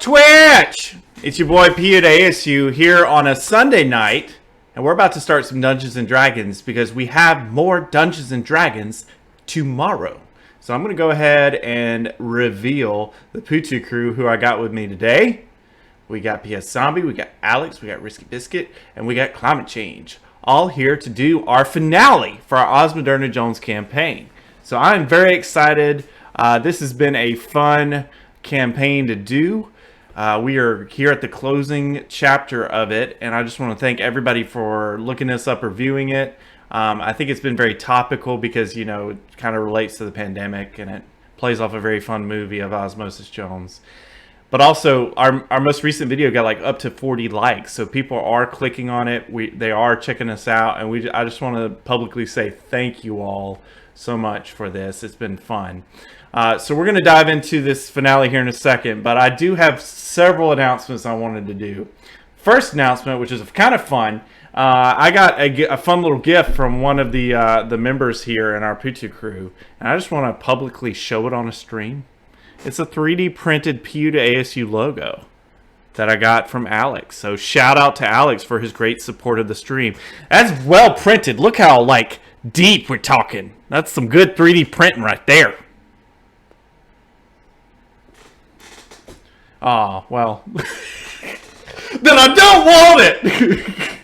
Twitch? It's your boy P at ASU here on a Sunday night, and we're about to start some Dungeons and Dragons because we have more Dungeons and Dragons tomorrow. So I'm going to go ahead and reveal the Putu crew who I got with me today. We got PS Zombie, we got Alex, we got Risky Biscuit, and we got Climate Change. All here to do our finale for our Osmoderna Jones campaign. So I'm very excited. This has been a fun campaign to do. We are here at the closing chapter of it, and I just want to thank everybody for looking this up or viewing it. I think it's been very topical because, you know, it kind of relates to the pandemic, and it plays off a very fun movie of Osmosis Jones. But also, our most recent video got like up to 40 likes, so people are clicking on it. They are checking us out, and I just want to publicly say thank you all so much for this. It's been fun. So we're going to dive into this finale here in a second, but I do have several announcements I wanted to do. First announcement, which is kind of fun, I got a fun little gift from one of the members here in our Putu crew, and I just want to publicly show it on a stream. It's a 3D printed PU to ASU logo that I got from Alex. So shout out to Alex for his great support of the stream. That's well printed. Look how like deep we're talking. That's some good 3D printing right there. Oh, well. Then I don't want it.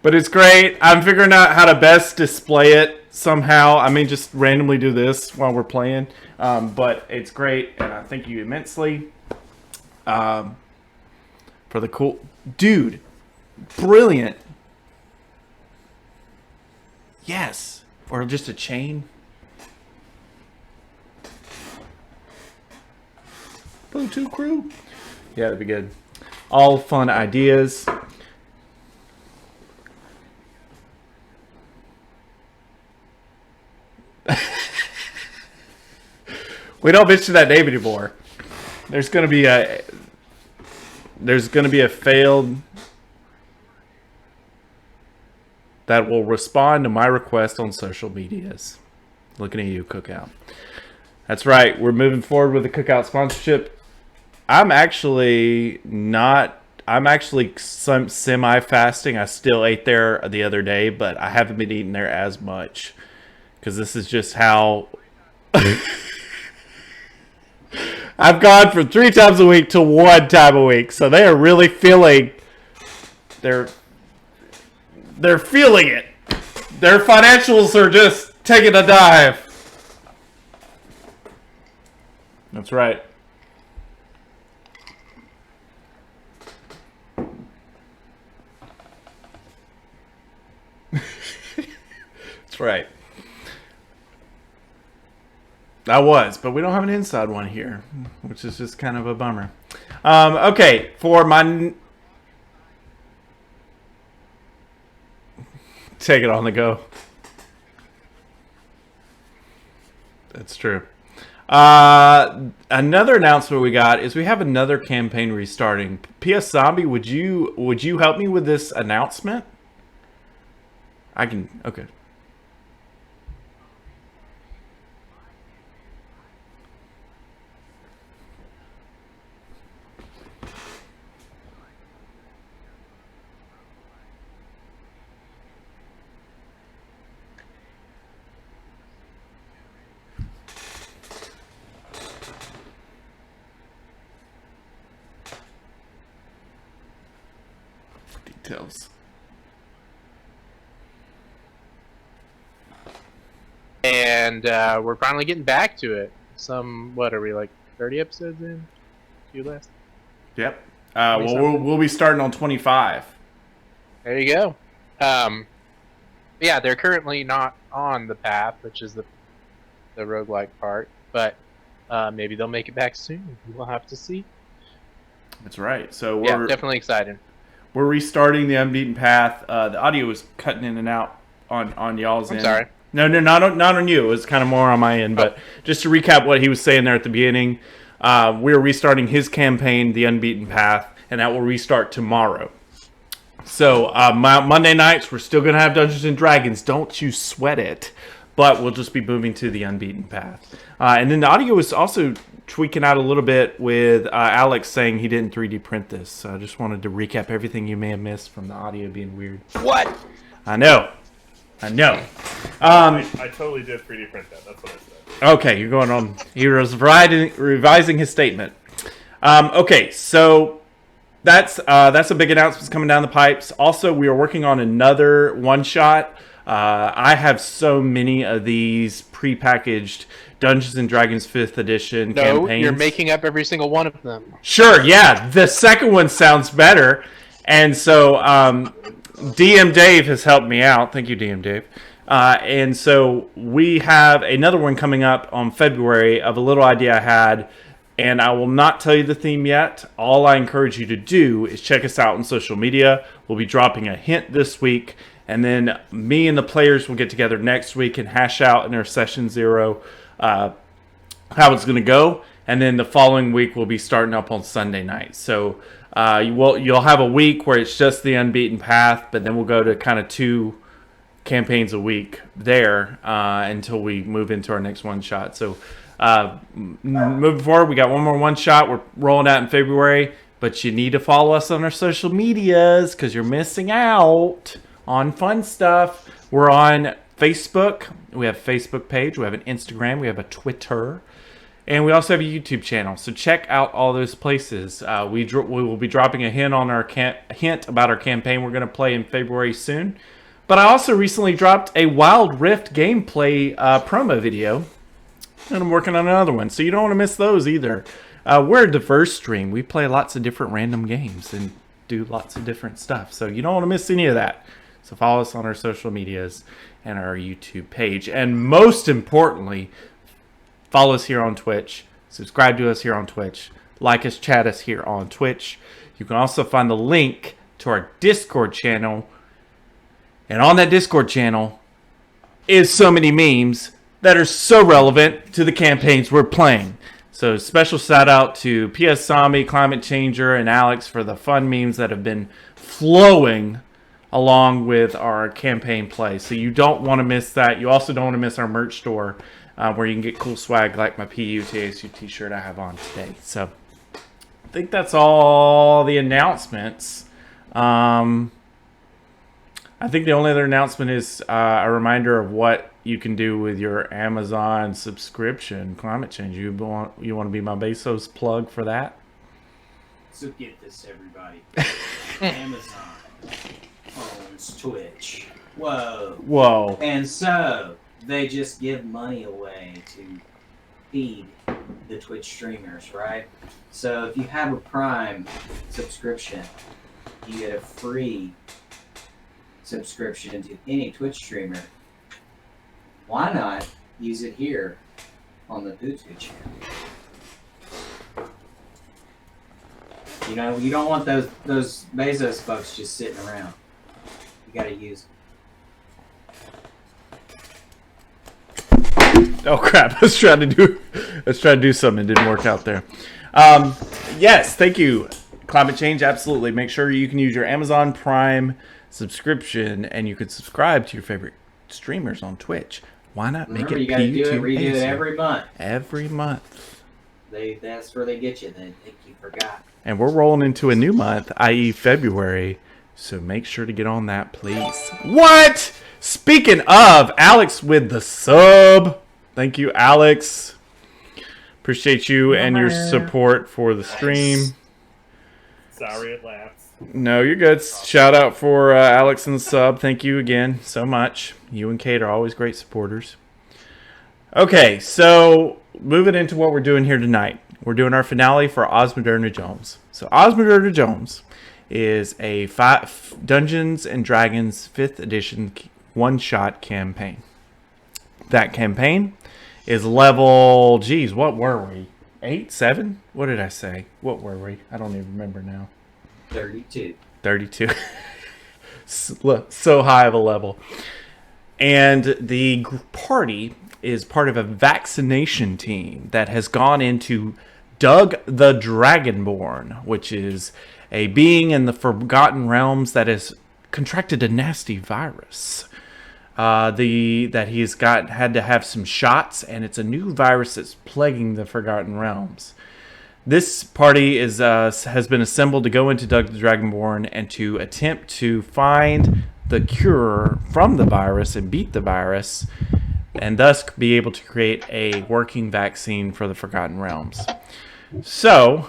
But it's great. I'm figuring out how to best display it somehow. I mean, just randomly do this while we're playing. But it's great, and I thank you immensely for the cool... Dude, brilliant. Yes. Or just a chain. Putu crew. Yeah, that'd be good. All fun ideas. We don't mention that name anymore. There's gonna be a failed that will respond to my request on social medias. Looking at you, Cookout. That's right. We're moving forward with the Cookout sponsorship. I'm actually semi-fasting. I still ate there the other day, but I haven't been eating there as much because this is just how I've gone from 3 times a week to 1 time a week. So they are really feeling they're feeling it. Their financials are just taking a dive. That's right. That's right. I was, but we don't have an inside one here, which is just kind of a bummer. Okay, for my... Take it on the go. That's true. Another announcement we got is we have another campaign restarting. PS Zombie, would you help me with this announcement? I can. Okay. Details. And we're finally getting back to it. What are we, like 30 episodes in? Few less? Yep. Well, we'll be starting on 25. There you go. Yeah, they're currently not on the path, which is the roguelike part, but maybe they'll make it back soon. We'll have to see. That's right. So we're definitely excited. We're restarting the unbeaten path. The audio was cutting in and out on y'all's end. I'm sorry. No, not on you. It was kind of more on my end. But just to recap what he was saying there at the beginning, we're restarting his campaign, the unbeaten path, and that will restart tomorrow. So Monday nights, we're still going to have Dungeons and Dragons. Don't you sweat it. but we'll just be moving to the unbeaten path. And then the audio was also tweaking out a little bit with Alex saying he didn't 3D print this. So I just wanted to recap everything you may have missed from the audio being weird. What? I know. I totally did 3D print that. That's what I said. Okay, you're going on. He was revising his statement. Okay, so that's a big announcement coming down the pipes. Also, we are working on another one-shot. I have so many of these prepackaged Dungeons and Dragons 5th edition campaigns. No, you're making up every single one of them. Sure, yeah. The second one sounds better. And so DM Dave has helped me out. Thank you, DM Dave. And so we have another one coming up on February of a little idea I had. And I will not tell you the theme yet. All I encourage you to do is check us out on social media. We'll be dropping a hint this week. And then me and the players will get together next week and hash out in our session 0 how it's going to go. And then the following week we'll be starting up on Sunday night. So you'll have a week where it's just the unbeaten path, but then we'll go to kind of 2 campaigns a week there until we move into our next one shot. So moving forward, we got one more one shot. We're rolling out in February, but you need to follow us on our social medias because you're missing out on fun stuff. We're on Facebook. We have a Facebook page. We have an Instagram. We have a Twitter. And we also have a YouTube channel. So check out all those places. We will be dropping a hint on our hint about our campaign we're going to play in February soon. But I also recently dropped a Wild Rift gameplay promo video. And I'm working on another one. So you don't want to miss those either. We're a diverse stream. We play lots of different random games and do lots of different stuff. So you don't want to miss any of that. So follow us on our social medias and our YouTube page. And most importantly, follow us here on Twitch. Subscribe to us here on Twitch. Like us, chat us here on Twitch. You can also find the link to our Discord channel. And on that Discord channel is so many memes that are so relevant to the campaigns we're playing. So special shout out to PS Zombie, Climate Changer, and Alex for the fun memes that have been flowing along with our campaign play. So you don't want to miss that. You also don't want to miss our merch store where you can get cool swag like my PUTSU t-shirt I have on today. So I think that's all the announcements. I think the only other announcement is a reminder of what you can do with your Amazon subscription. Climate Change. You want to be my Bezos plug for that? So get this, everybody. Amazon owns Twitch. Whoa. And so they just give money away to feed the Twitch streamers, right? So if you have a Prime subscription, you get a free subscription to any Twitch streamer. Why not use it here on the Bluetooth channel? You know, you don't want those Bezos folks just sitting around. You gotta use them. Oh crap! Let's try to do something. It didn't work out there. Yes, thank you. Climate Change, absolutely. Make sure you can use your Amazon Prime subscription, and you can subscribe to your favorite streamers on Twitch. Why not make it? You gotta do it, redo it every month. Every month. That's where they get you. They think you forgot. And we're rolling into a new month, i.e. February. So make sure to get on that, please. What? Speaking of, Alex with the sub. Thank you, Alex. Appreciate you and your support for the stream. Sorry it laughs. No, you're good. Shout out for Alex and the sub. Thank you again so much. You and Kate are always great supporters. Okay, so moving into what we're doing here tonight. We're doing our finale for Osmoderna Jones. So Osmoderna Jones is a Dungeons and Dragons 5th edition one-shot campaign. That campaign is level, geez, what were we? 8, 7? What did I say? What were we? I don't even remember now. 32. 32. So high of a level. And the party is part of a vaccination team that has gone into Doug the Dragonborn, which is a being in the Forgotten Realms that has contracted a nasty virus. that he's had to have some shots, and it's a new virus that's plaguing the Forgotten Realms. This party has been assembled to go into Doug the Dragonborn and to attempt to find the cure from the virus and beat the virus, and thus be able to create a working vaccine for the Forgotten Realms. So,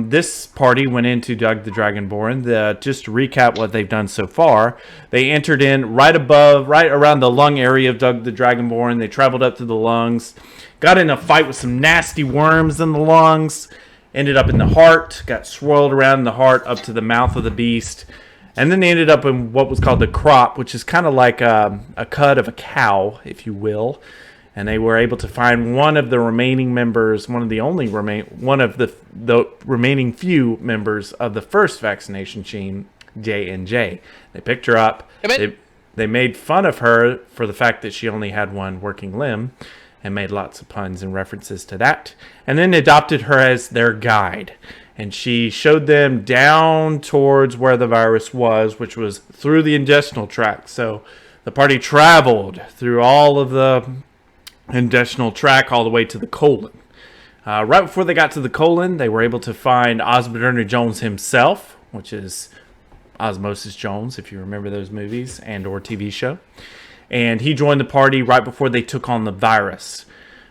this party went into Doug the Dragonborn. Just to recap what they've done so far, they entered in right around the lung area of Doug the Dragonborn. They traveled up to the lungs, got in a fight with some nasty worms in the lungs, ended up in the heart, got swirled around in the heart up to the mouth of the beast, and then they ended up in what was called the crop, which is kind of like a cud of a cow, if you will. And they were able to find one of the remaining members, one of the remaining few members of the first vaccination chain, J&J. They picked her up. They made fun of her for the fact that she only had one working limb, and made lots of puns and references to that. And then adopted her as their guide. And she showed them down towards where the virus was, which was through the intestinal tract. So the party traveled through all of the intestinal tract all the way to the colon. Right before they got to the colon, they were able to find Osmoderna Jones himself, which is Osmosis Jones, if you remember those movies and or TV show. And he joined the party right before they took on the virus.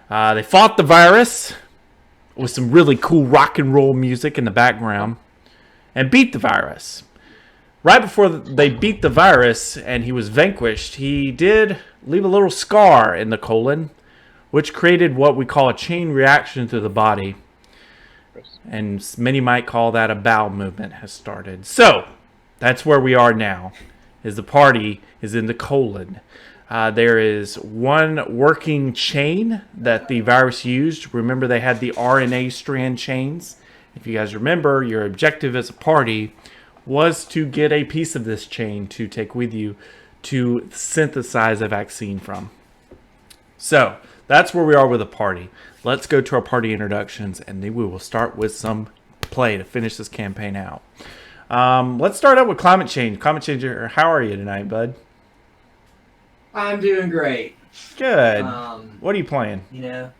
They fought the virus with some really cool rock and roll music in the background and beat the virus. Right before they beat the virus and he was vanquished, he did leave a little scar in the colon, which created what we call a chain reaction to the body. And many might call that a bowel movement has started. So, that's where we are now, is the party is in the colon. There is one working chain that the virus used. Remember, they had the RNA strand chains. If you guys remember, your objective as a party was to get a piece of this chain to take with you to synthesize a vaccine from. So, that's where we are with the party. Let's go to our party introductions, and then we will start with some play to finish this campaign out. Let's start out with Climate Change. Climate Changer, how are you tonight, bud? I'm doing great. Good. What are you playing? You know,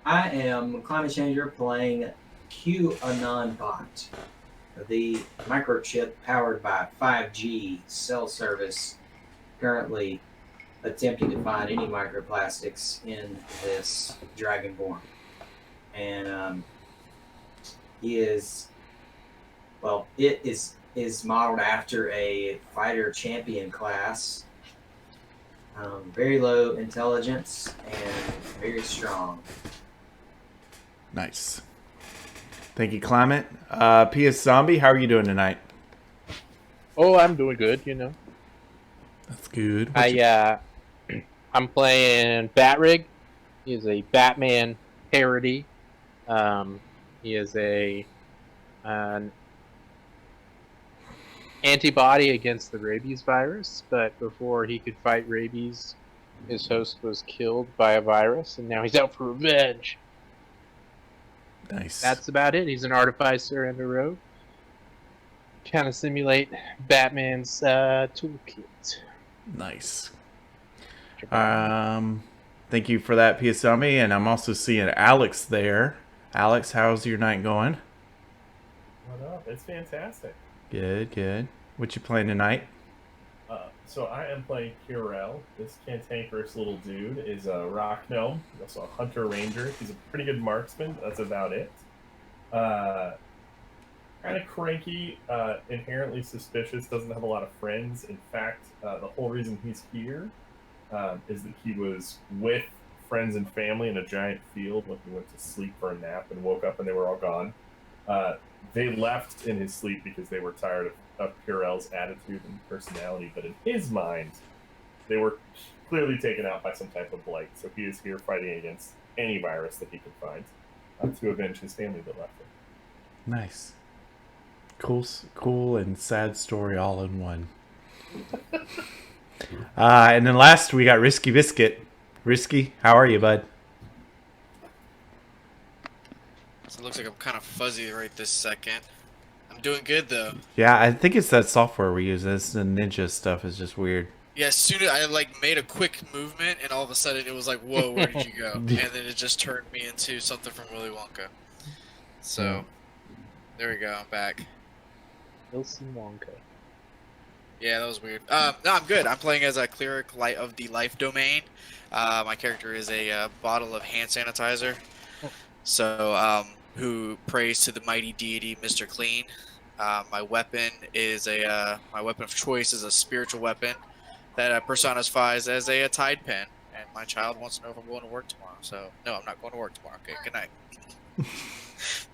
I am Climate Changer playing QAnon Bot, the microchip powered by 5G cell service, currently attempting to find any microplastics in this Dragonborn. And he is, well, it is modeled after a fighter champion class. Very low intelligence and very strong. Nice. Thank you, Climate. PS Zombie, how are you doing tonight? Oh, I'm doing good, you know. That's good. I'm playing Batrig. He is a Batman parody. He is an antibody against the rabies virus, but before he could fight rabies, his host was killed by a virus, and now he's out for revenge. Nice. That's about it. He's an artificer and a rogue. Kind of simulate Batman's toolkit. Nice. Thank you for that, PS Zombie, and I'm also seeing Alex there. Alex, how's your night going? What up? It's fantastic. Good, good. What you playing tonight? So I am playing Curel. This cantankerous little dude is a rock gnome. He's also a hunter ranger. He's a pretty good marksman. That's about it. Kind of cranky, inherently suspicious, doesn't have a lot of friends. In fact, the whole reason he's here is that he was with friends and family in a giant field when he went to sleep for a nap and woke up and they were all gone. They left in his sleep because they were tired of Curel's attitude and personality, but in his mind, they were clearly taken out by some type of blight. So he is here fighting against any virus that he could find to avenge his family that left him. Nice. Cool and sad story all in one. And then last we got Risky Biscuit. Risky, how are you, bud? So it looks like I'm kind of fuzzy right this second. I'm doing good though. Yeah, I think it's that software we use. The ninja stuff is just weird. Yeah, as soon as I like made a quick movement, and all of a sudden it was like, "Whoa, where did you go?" And then it just turned me into something from Willy Wonka. So, there we go. I'm back. Wilson Wonka. Yeah, that was weird. No, I'm good. I'm playing as a cleric light of the life domain. My character is a bottle of hand sanitizer. So, who prays to the mighty deity, Mr. Clean. My weapon is my weapon of choice is a spiritual weapon that personifies as a tide pen. And my child wants to know if I'm going to work tomorrow. So, no, I'm not going to work tomorrow. Okay, good night.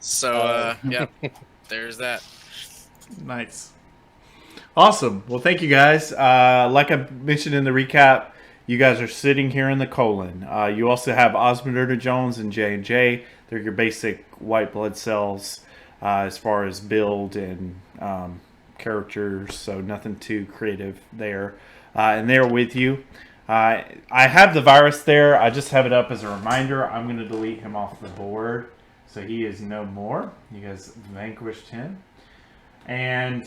So, yeah, there's that. Nice. Awesome. Well, thank you guys. Like I mentioned in the recap, you guys are sitting here in the colon. You also have Osmoderna Jones and J&J. They're your basic white blood cells as far as build and characters, so nothing too creative there. And they're with you. I have the virus there. I just have it up as a reminder. I'm going to delete him off the board, so he is no more. You guys vanquished him. And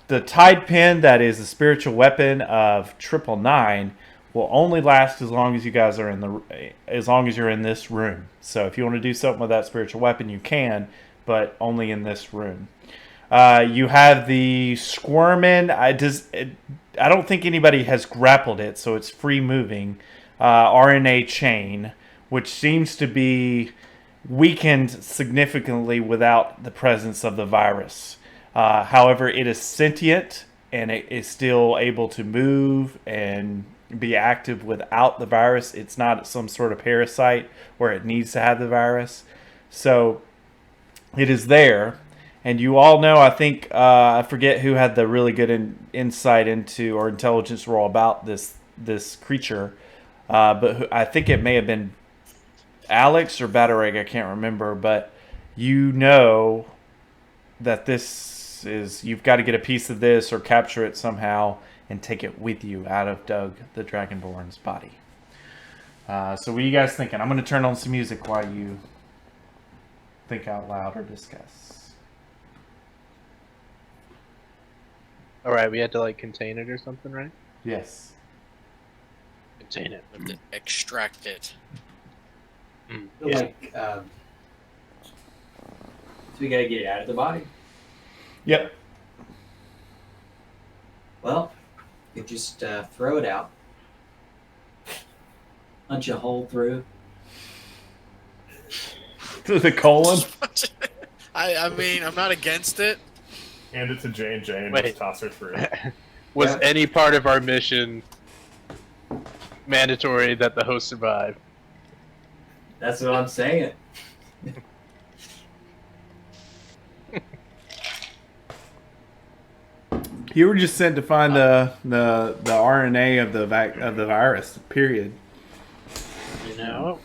the Tide Pen, that is the spiritual weapon of 999, will only last as long as you guys are as long as you're in this room. So if you want to do something with that spiritual weapon, you can, but only in this room. You have the Squirmin. I don't think anybody has grappled it, so it's free moving. RNA chain, which seems to be weakened significantly without the presence of the virus. However, it is sentient and it is still able to move and be active without the virus. It's not some sort of parasite where it needs to have the virus. So it is there. And you all know, I think, I forget who had the really good insight into or intelligence roll about this creature. But I think it may have been Alex or Batareg, I can't remember. But you know that you've got to get a piece of this or capture it somehow and take it with you out of Doug the Dragonborn's body. So what are you guys thinking? I'm going to turn on some music while you think out loud or discuss. Alright, we had to like contain it or something, right? Yes. Contain it. We have to extract it. Yeah. Like, so we gotta get it out of the body. Yep. Well, you just throw it out, punch a hole through. Through the colon? I mean, I'm not against it. Hand it to J&J and Wait. just toss her through. Was Yeah. any part of our mission mandatory that the host survive? That's what I'm saying. You were just sent to find the RNA of the virus. Period. You know?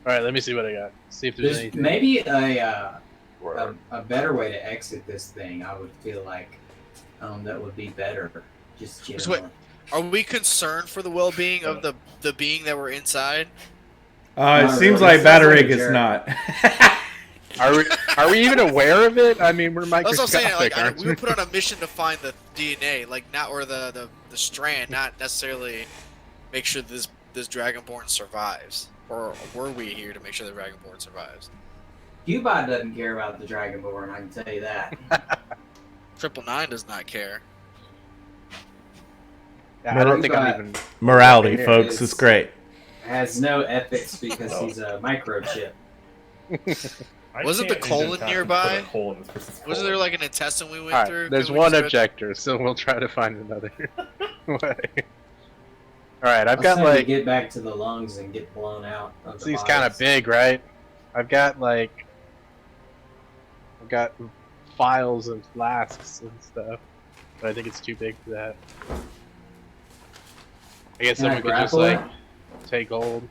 Alright, let me see what I got. See if there's There's anything. maybe a better way to exit this thing. I would feel like that would be better. Just So generally. wait, are we concerned for the well-being of the being that we're inside? It Not seems really. like It sounds like Batareg a is jerk. not. Are we even aware of it? I mean, we're That's what I'm microscopic, saying. Like, aren't we were put on a mission to find the DNA, like not or the strand, not necessarily make sure this Dragonborn survives. Or were we here to make sure the Dragonborn survives? Cubot doesn't care about the Dragonborn, I can tell you that. 999 does not care. Yeah, I don't think I'm But- even. Morality, Here folks, is. is great. Has no ethics because he's a microchip. I Wasn't the can't colon even nearby? put a hole in this person's Wasn't colon. there like an intestine we went Alright, through? there's Couldn't we one just go- objector, so we'll try to find another way. Alright, I've I'll got say we like. get back to the lungs and get blown out. Of the These kind of bodies. big, right? I've got files and flasks and stuff, but I think it's too big for that. I guess Can I someone could just grapple like it? take hold.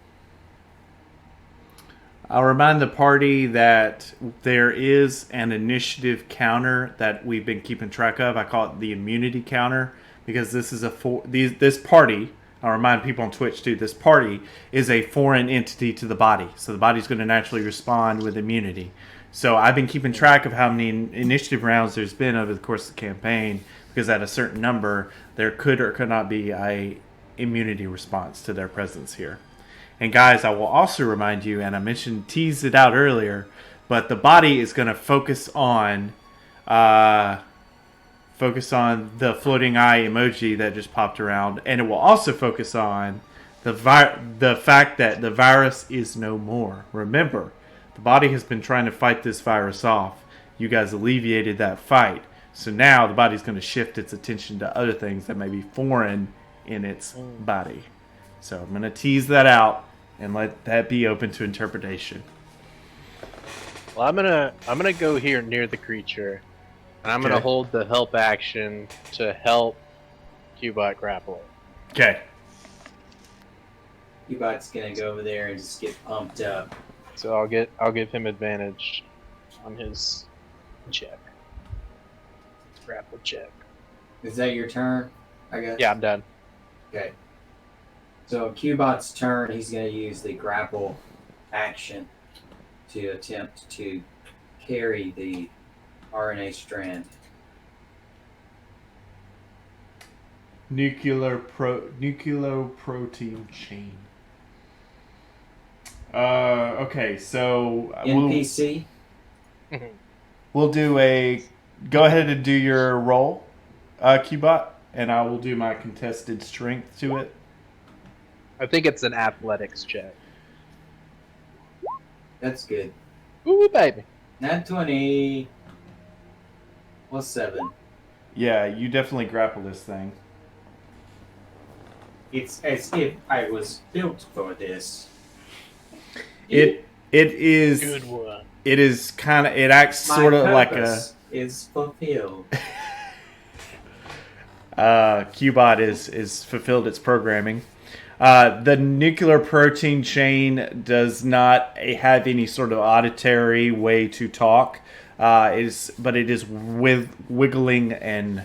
I'll remind the party that there is an initiative counter that we've been keeping track of. I call it the immunity counter because this is this party. I'll remind people on Twitch too. This party is a foreign entity to the body, so the body's going to naturally respond with immunity. So I've been keeping track of how many initiative rounds there's been over the course of the campaign. because at a certain number, there could or could not be a immunity response to their presence here. And guys, I will also remind you, and I teased it out earlier, but the body is going to focus on the floating eye emoji that just popped around, and it will also focus on the fact that the virus is no more. Remember, the body has been trying to fight this virus off. You guys alleviated that fight, so now the body's going to shift its attention to other things that may be foreign in its body. So I'm going to tease that out and let that be open to interpretation. Well, I'm gonna go here near the creature, and I'm gonna hold the help action to help Cubot grapple it. Okay. Cubot's gonna go over there and just get pumped up. So I'll give him advantage on his check. Grapple check. Is that your turn? I guess. Yeah, I'm done. Okay. So Cubot's turn, he's going to use the grapple action to attempt to carry the RNA strand. Nucleoprotein chain. Okay, so NPC? we'll do a... Go ahead and do your roll, Cubot, and I will do my contested strength to it. I think it's an athletics check. That's good. Ooh, baby. Nat 20 plus 7. Yeah, you definitely grapple this thing. It's as if I was built for this. It is... Good one. It is kind of... It acts sort of like a... is fulfilled. Cubot is fulfilled its programming. The nuclear protein chain does not have any sort of auditory way to talk. But it is wiggling and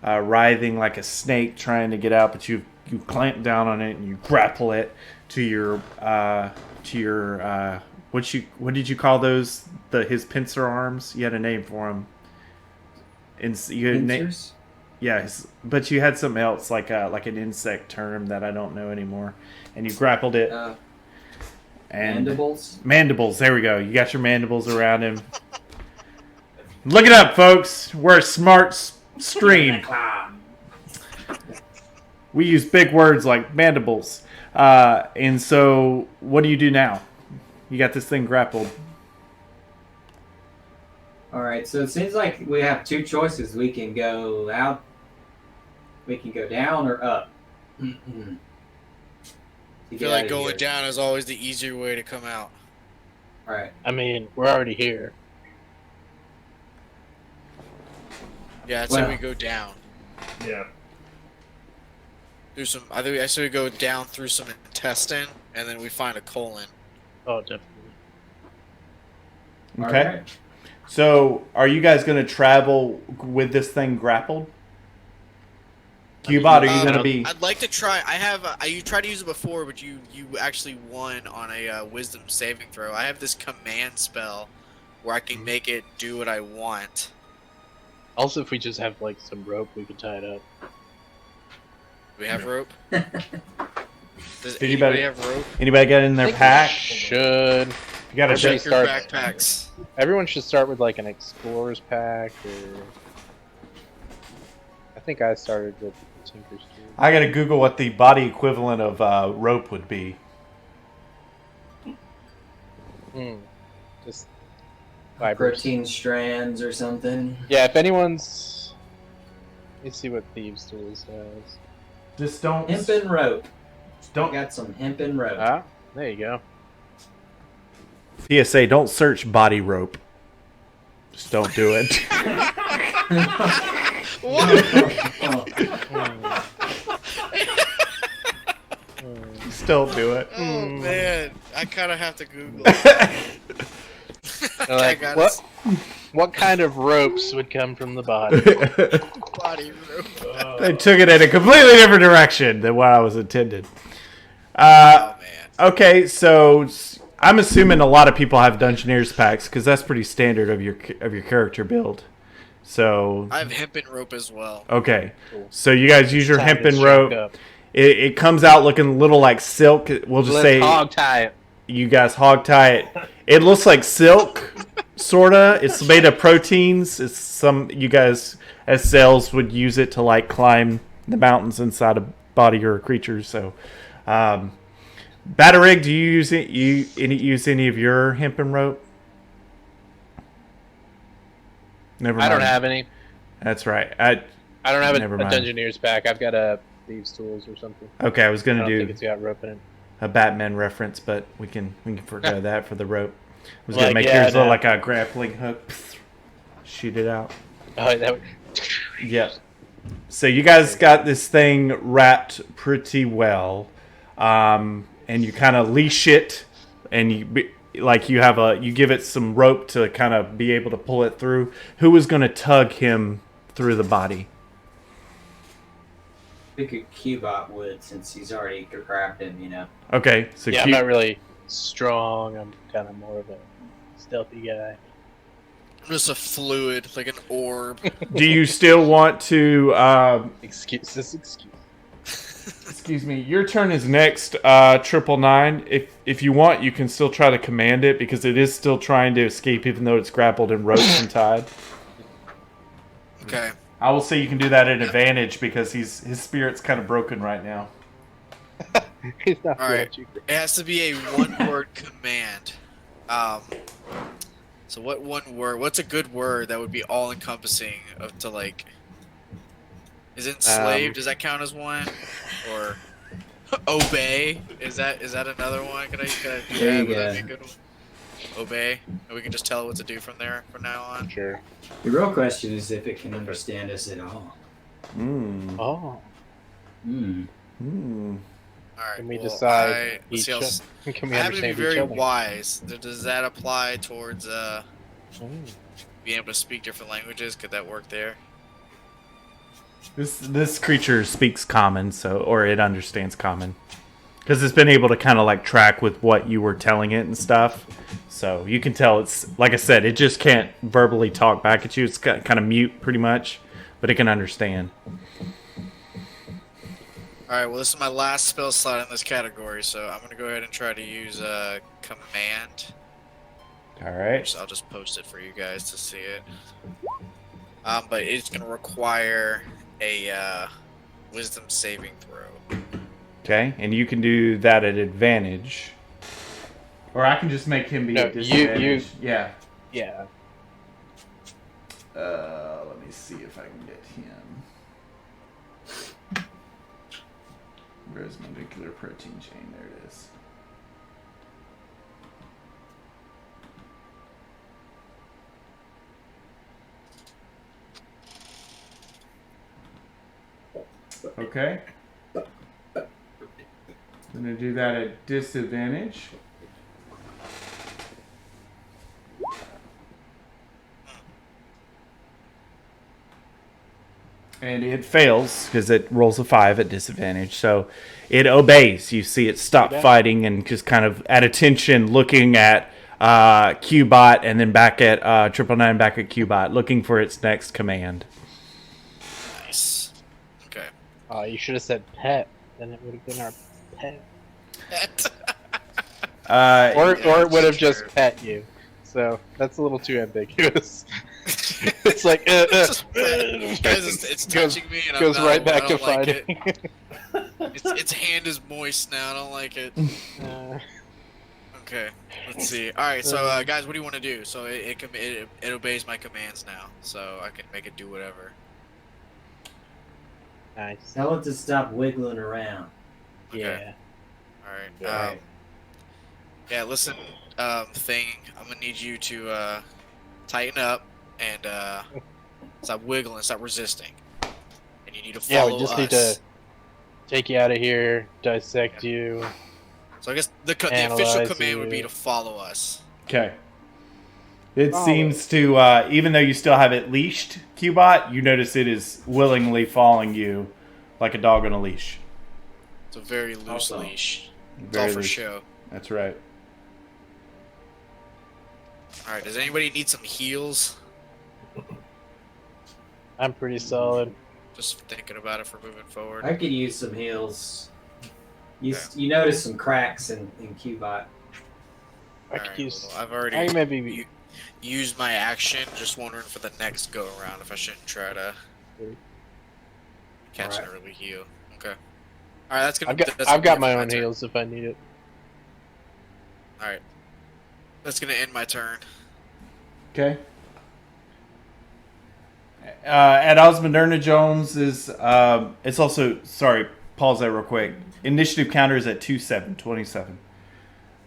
writhing like a snake trying to get out. But you clamp down on it and you grapple it to your what did you call those? His pincer arms. You had a name for them. Pincers? Yes, but you had something else like an insect term that I don't know anymore, and you grappled it. Mandibles? Mandibles. There we go. You got your mandibles around him. Look it up, folks. We're a smart stream. We use big words like mandibles. And so, what do you do now? You got this thing grappled. Alright, so it seems like we have two choices. We can go out, we can go down or up. I feel like going down is always the easier way to come out. Alright. I mean, we're already here. Yeah, I'd say we go down. Yeah. I say we go down through some intestine, and then we find a colon. Oh, definitely. Okay. Right. So, are you guys going to travel with this thing grappled? Cubot, are you going to be... I'd like to try. You tried to use it before, but you actually won on a wisdom saving throw. I have this command spell where I can make it do what I want. Also, if we just have, like, some rope, we could tie it up. Do we have rope? Does Anybody have rope? Anybody got it in their pack? Should. You got to Everybody check Your start- backpacks. Everyone should start with, like, an explorer's pack, or... I think I started with Tinker's too. I got to Google what the body equivalent of rope would be. Just... fibers. Protein strands or something. Yeah, if anyone's... Let me see what Thieves' Tools has. Just don't... Hempen rope. Don't... Got some hempen rope. Ah, there you go. PSA, don't search body rope. Just don't do it. Just don't do it. Oh man, I kind of have to Google it. Like, what kind of ropes would come from the body? Body rope. They took it in a completely different direction than what I was intended. Oh man. Okay, so I'm assuming a lot of people have Dungeoneers packs because that's pretty standard of your character build. So I have hempen rope as well. okay, Cool. so you guys use your Time to hempen shrink rope. up. It comes out looking a little like silk. We'll just Let's say hog tie it. you guys hog tie it. It looks like silk, sorta. It's made of proteins. It's some you guys as cells would use it to like climb the mountains inside a body or a creature. So, Batarig, do you use it? Use any of your hempen rope? Never mind. I don't have any. That's right. I don't have Never a mind. Dungeoneer's pack. I've got a Thieves' Tools or something. Okay, I was I gonna don't think do it's got rope in it. a Batman reference, but we can forego that for the rope. I was gonna Like, make yeah, yours look no. like a grappling hook. Shoot it out. Oh, that would... Yep. So you guys got this thing wrapped pretty well, and you kind of leash it, and you give it some rope to kind of be able to pull it through. Who was going to tug him through the body? We could Cubot would, since he's already grabbed him, you know. Okay, so Yeah, I'm not really strong. I'm kind of more of a stealthy guy. I'm just a fluid, like an orb. do you still want to? Excuse. Excuse me. Your turn is next. 999. If you want, you can still try to command it because it is still trying to escape, even though it's grappled and ropes and tied. Okay. I will say you can do that at advantage because his spirit's kind of broken right now. He's not All right. feeling too It has to be a one-word command. So what one word? What's a good word that would be all-encompassing to like? Is enslaved? Does that count as one? Or obey? Is that another one? Can I do There that? you Would that go. be a good one? Obey. And we can just tell it what to do from now on. Sure. The real question is if it can understand us at all. Hmm. Oh. Hmm. Hmm. All right. Can we well, decide let's see each how other? Can we I happen to be understand very each other? wise. Does that apply towards Mm. being able to speak different languages? Could that work there? This creature speaks common, or it understands common, because it's been able to kind of like track with what you were telling it and stuff. So you can tell it's like I said, it just can't verbally talk back at you. It's kind of mute, pretty much, but it can understand. All right. Well, this is my last spell slot in this category, so I'm gonna go ahead and try to use command. All right. I'll just post it for you guys to see it. But it's gonna require a wisdom saving throw. Okay, and you can do that at advantage, or I can just make him be No, at disadvantage. Yeah. Yeah. Let me see if I can get him. Where's my nuclear protein chain? There it is. Okay. I'm going to do that at disadvantage. And it fails because it rolls a 5 at disadvantage. So it obeys. You see it stop fighting and just kind of at attention looking at Qbot and then back at 999 back at Qbot looking for its next command. Nice. Okay. Oh, you should have said pet. Then it would have been our pet. Or it would have just pet you. So that's a little too ambiguous. It's like Guys, it's touching me and goes I'm not, right back I to don't like fighting. it. Its hand is moist now. I don't like it. Okay, let's see. All right, so guys, what do you want to do? So it obeys my commands now, so I can make it do whatever. Nice. Tell it to stop wiggling around. Okay. Yeah. All right. Right. Yeah. Listen, thing. I'm gonna need you to tighten up and stop wiggling, stop resisting. And you need to follow Yeah, we just us. need to take you out of here, dissect you. So I guess the official Analyze command would be you. to follow us. Okay. It seems to, even though you still have it leashed, Qbot, you notice it is willingly following you like a dog on a leash. It's a very loose Awesome. leash. It's Very all for loose. show. That's right. All right. Does anybody need some heals? I'm pretty solid. Just thinking about it for moving forward. I could use some heals. You notice some cracks in Qbot. I could use. Well, I've already I maybe used my action. Just wondering for the next go around if I shouldn't try to catch an early heal. Okay. All right, that's gonna. I've got my own heals if I need it. All right. That's gonna end my turn. Okay. At Osmoderna Jones is it's also pause that real quick. Initiative counter is at 27.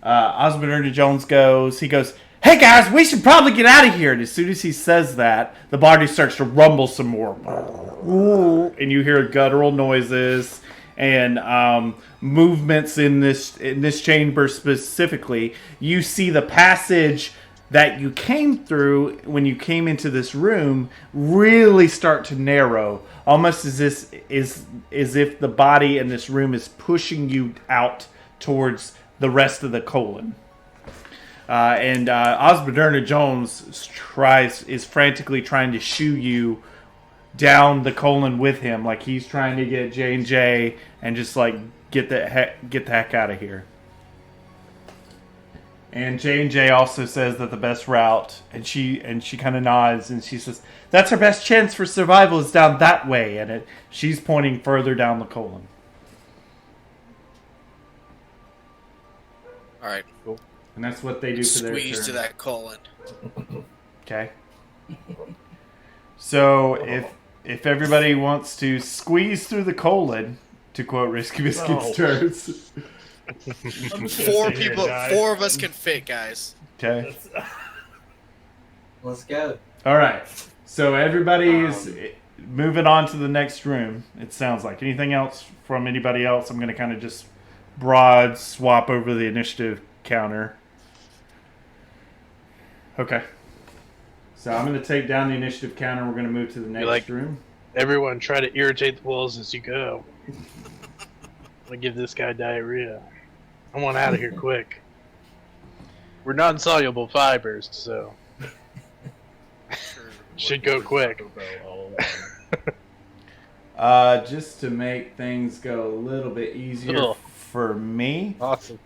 Osmoderna Jones goes, "Hey guys, we should probably get out of here." And as soon as he says that, the body starts to rumble some more. And you hear guttural noises and movements in this chamber specifically. You see the passage that you came through when you came into this room really start to narrow, almost as if the body in this room is pushing you out towards the rest of the colon. And Osmoderna Jones is frantically trying to shoo you down the colon with him, like he's trying to get J&J and just like get the heck out of here. And J&J also says that the best route, and she kind of nods, and she says, "That's her best chance for survival is down that way," and she's pointing further down the colon. All right, cool. And that's what they do for their turn. Squeeze to that colon. Okay. So if everybody wants to squeeze through the colon, to quote Risky Biscuits Turds. Four of us can fit, guys. Okay. Let's go. All right. So everybody's moving on to the next room. It sounds like. Anything else from anybody else? I'm going to kind of just broad swap over the initiative counter. Okay. So I'm going to take down the initiative counter. We're going to move to the next room. Everyone try to irritate the walls as you go. I'm going to give this guy diarrhea. I want out of here quick. We're non-soluble fibers, so should go quick. Just to make things go a little bit easier for me. Awesome.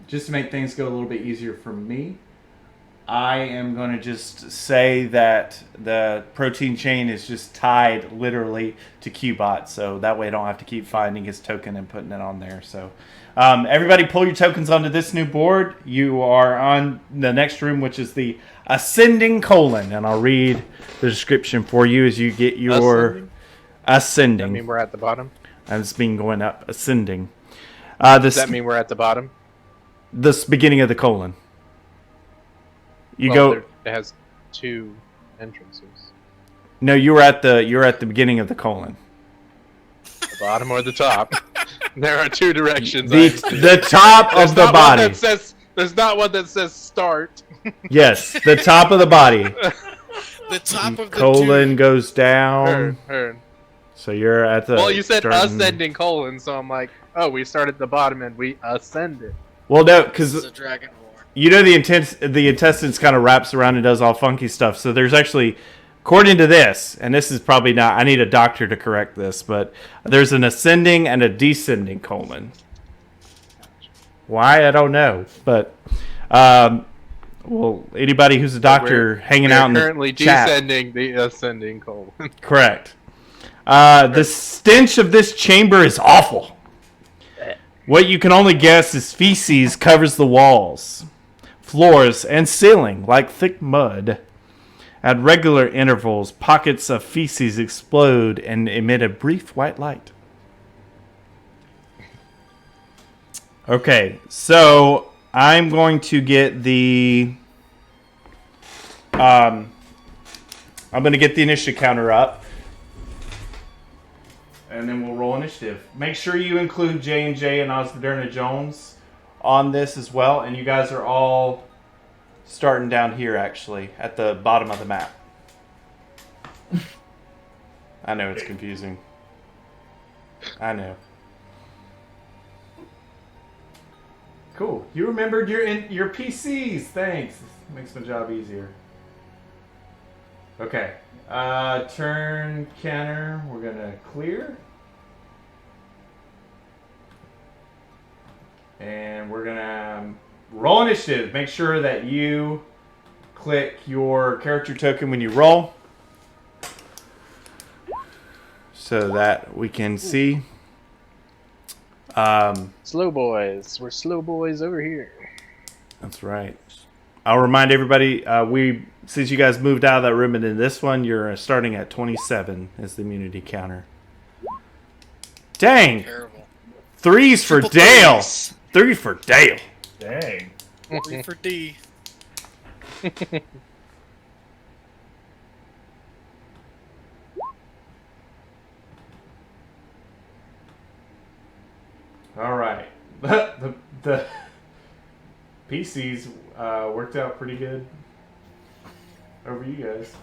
Just to make things go a little bit easier for me, I am going to just say that the protein chain is just tied literally to Qbot, so that way I don't have to keep finding his token and putting it on there. So everybody pull your tokens onto this new board. You are on the next room, which is the Ascending Colon, and I'll read the description for you as you get your Ascending. Does that mean we're at the bottom? It's been going up. Ascending. Does that mean we're at the bottom? This beginning of the colon. It has two entrances. No, you're at the beginning of the colon. The bottom or the top? There are two directions. The top of the body. There's not one that says start. Yes, the top of the body. The top of the colon goes down. Heard. So you're at the. Well, you said ascending colon, so I'm like, oh, we start at the bottom and we ascended. Well, no, because This is a dragon war. you know the intestines kind of wraps around and does all funky stuff. So there's actually, according to this, and this is probably not. I need a doctor to correct this, but there's an ascending and a descending colon. Why I don't know, but well, anybody who's a doctor hanging out in the chat. Currently descending the ascending colon. Correct. The stench of this chamber is awful. What you can only guess is feces covers the walls, floors, and ceiling like thick mud. At regular intervals, pockets of feces explode and emit a brief white light. Okay, so I'm going to get the initiative counter up. And then we'll roll initiative. Make sure you include J&J and Osmoderna Jones on this as well. And you guys are all starting down here, actually, at the bottom of the map. I know it's confusing. I know. Cool. You remembered your PCs. Thanks. This makes my job easier. Okay. Turn counter. We're gonna clear. And we're gonna roll initiative. Make sure that you click your character token when you roll, so that we can see. Slow boys. We're slow boys over here. That's right. I'll remind everybody, since you guys moved out of that room and in this one, you're starting at 27 as the immunity counter. Dang! Terrible. Threes for Triple Dale! threes. 3 for Dale! Dang. 3 for D. Alright. The PCs worked out pretty good over you guys.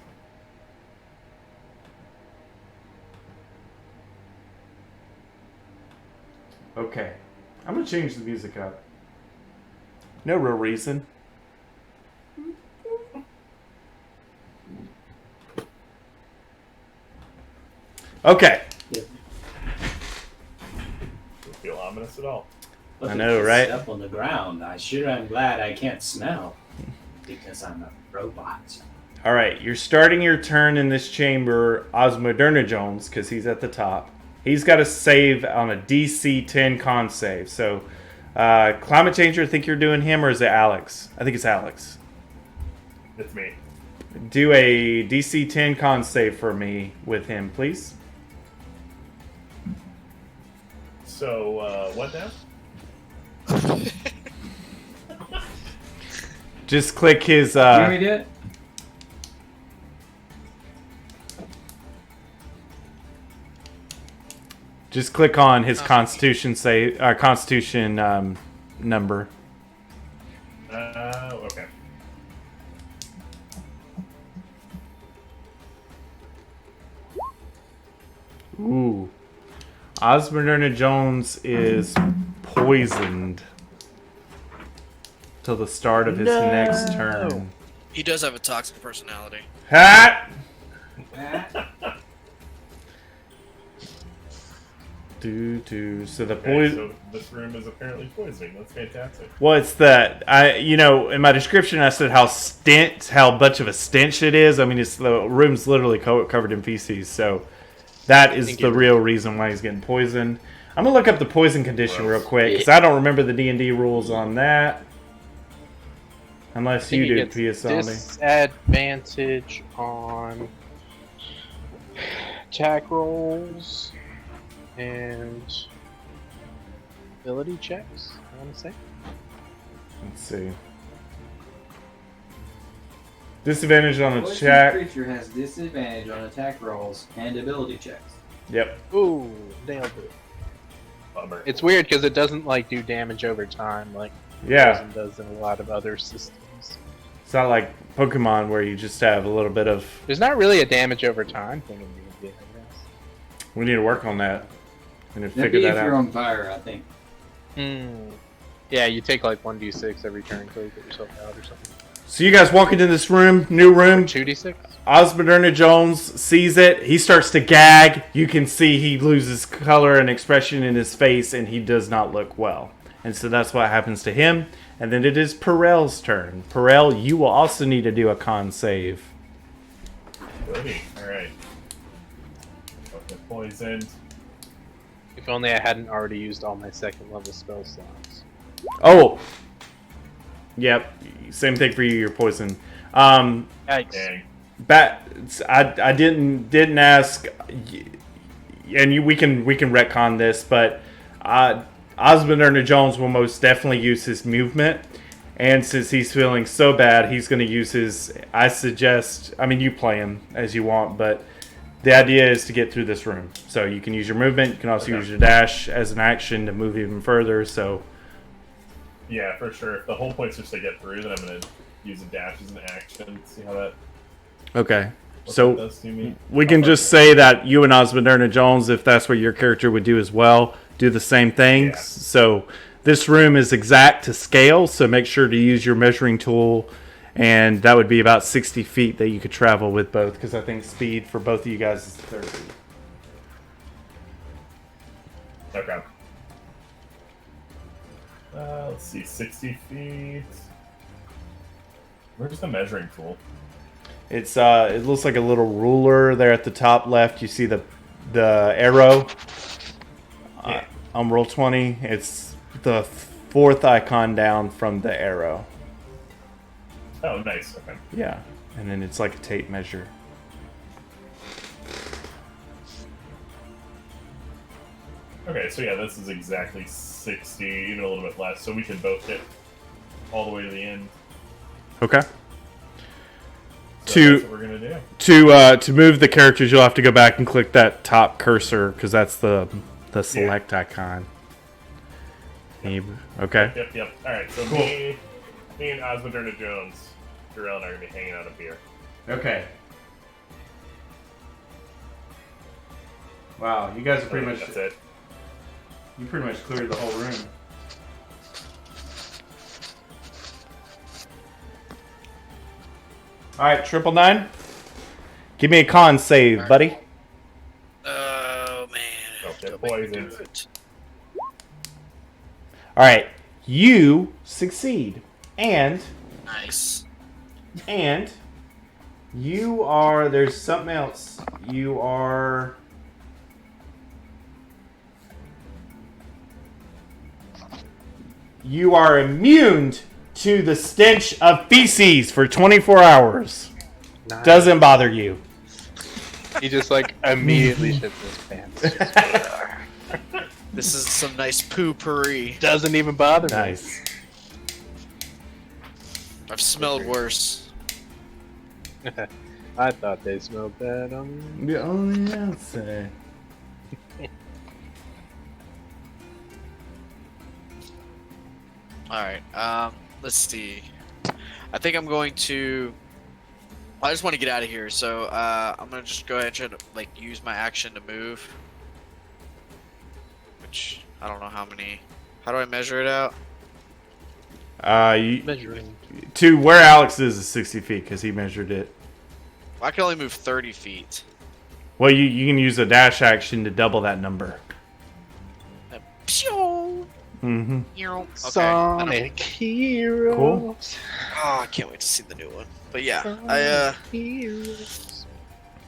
Okay. I'm going to change the music up. No real reason. Okay. Don't feel ominous at all. Look I at know, this right? Up on the ground. I sure am glad I can't smell because I'm a robot. All right, you're starting your turn in this chamber, Osmoderna Jones, because he's at the top. He's got to save on a DC 10 con save. So, Climate Changer, I think you're doing him, or is it Alex? I think it's Alex. It's me. Do a DC 10 con save for me with him, please. So, what now? Just click his. Can we do it? Just click on his Constitution Constitution number. Okay. Ooh. Osmoderna Jones is poisoned till the start of his next turn. He does have a toxic personality. Hat! So the Okay, poison. so this room is apparently poisoning. That's fantastic. Well, it's that in my description I said how much of a stench it is. I mean, the room's literally covered in feces. So that is the real reason why he's getting poisoned. I'm gonna look up the poison condition real quick because I don't remember the D&D rules on that. Unless you do, PSL me. Disadvantage on attack rolls and ability checks, I want to say. Let's see. Disadvantage on a Poison check. creature has disadvantage on attack rolls and ability checks. Yep. Ooh, nailed it. Bummer. It's weird because it doesn't do damage over time like Yeah. poison does in a lot of other systems. It's not like Pokemon where you just have a little bit of. There's not really a damage over time thing in D&D, I guess. We need to work on that. We need to That'd figure be that if you're out. on fire, I think. Yeah, you take 1d6 every turn until you get yourself out or something. So you guys walk into this room, new room. 2d6? Osmoderna Jones sees it. He starts to gag. You can see he loses color and expression in his face, and he does not look well. And so that's what happens to him. And then it is Perel's turn. Perel, you will also need to do a con save. Goody. Alright. Okay, poisoned. If only I hadn't already used all my second level spell slots. Oh! Yep. Same thing for you. You're poisoned. Yikes. Dang. I didn't ask, and we can retcon this, but Osmoderna Jones will most definitely use his movement, and since he's feeling so bad, he's going to use his. I suggest, you play him as you want, but the idea is to get through this room. So you can use your movement. You can also use your dash as an action to move even further. So Yeah, for sure. If the whole point's just to get through, then I'm going to use a dash as an action. See how that okay. what So that does to me. we can just say that you and Osmoderna Jones, if that's what your character would do as well, do the same things. Yeah. So this room is exact to scale, so make sure to use your measuring tool And that would be about 60 feet that you could travel with both, because I think speed for both of you guys is 30. Okay. Let's see, 60 feet. Where's the measuring tool? It's it looks like a little ruler there at the top left. You see the arrow on roll 20. It's the fourth icon down from the arrow. Oh, nice. Okay. Yeah, and then it's like a tape measure. Okay, so yeah, this is exactly 60, even a little bit less. So we should both hit all the way to the end. Okay. So that's what we're gonna do. To move the characters, you'll have to go back and click that top cursor because that's the select icon. Okay. Yep. All right, so Cool. me and Osmoderna Jones, Jarrell and I are gonna be hanging out up here. Okay. Wow, you guys are pretty much That's it. you pretty much cleared the whole room. All right, 999. Give me a con save, buddy. Oh man. Don't get Don't make me do poisoned. it. All right, you succeed, and Nice. you are. There's something else. You are. You are immune to the stench of feces for 24 hours. Nice. Doesn't bother you. He just like immediately shits his pants. This is some nice poo-pourri. Doesn't even bother me. Nice. I've smelled worse. I thought they smelled bad on The only answer. Alright, let's see. I think I'm going to... I just want to get out of here, so I'm going to just go ahead and try to like use my action to move. Which, I don't know how many... How do I measure it out? measuring. To where Alex is 60 feet because he measured it. I can only move 30 feet. Well, you can use a dash action to double that number. Pew! Mm-hmm. Okay. Sonic Heroes. Cool. Oh, I can't wait to see the new one. But yeah, Heroes.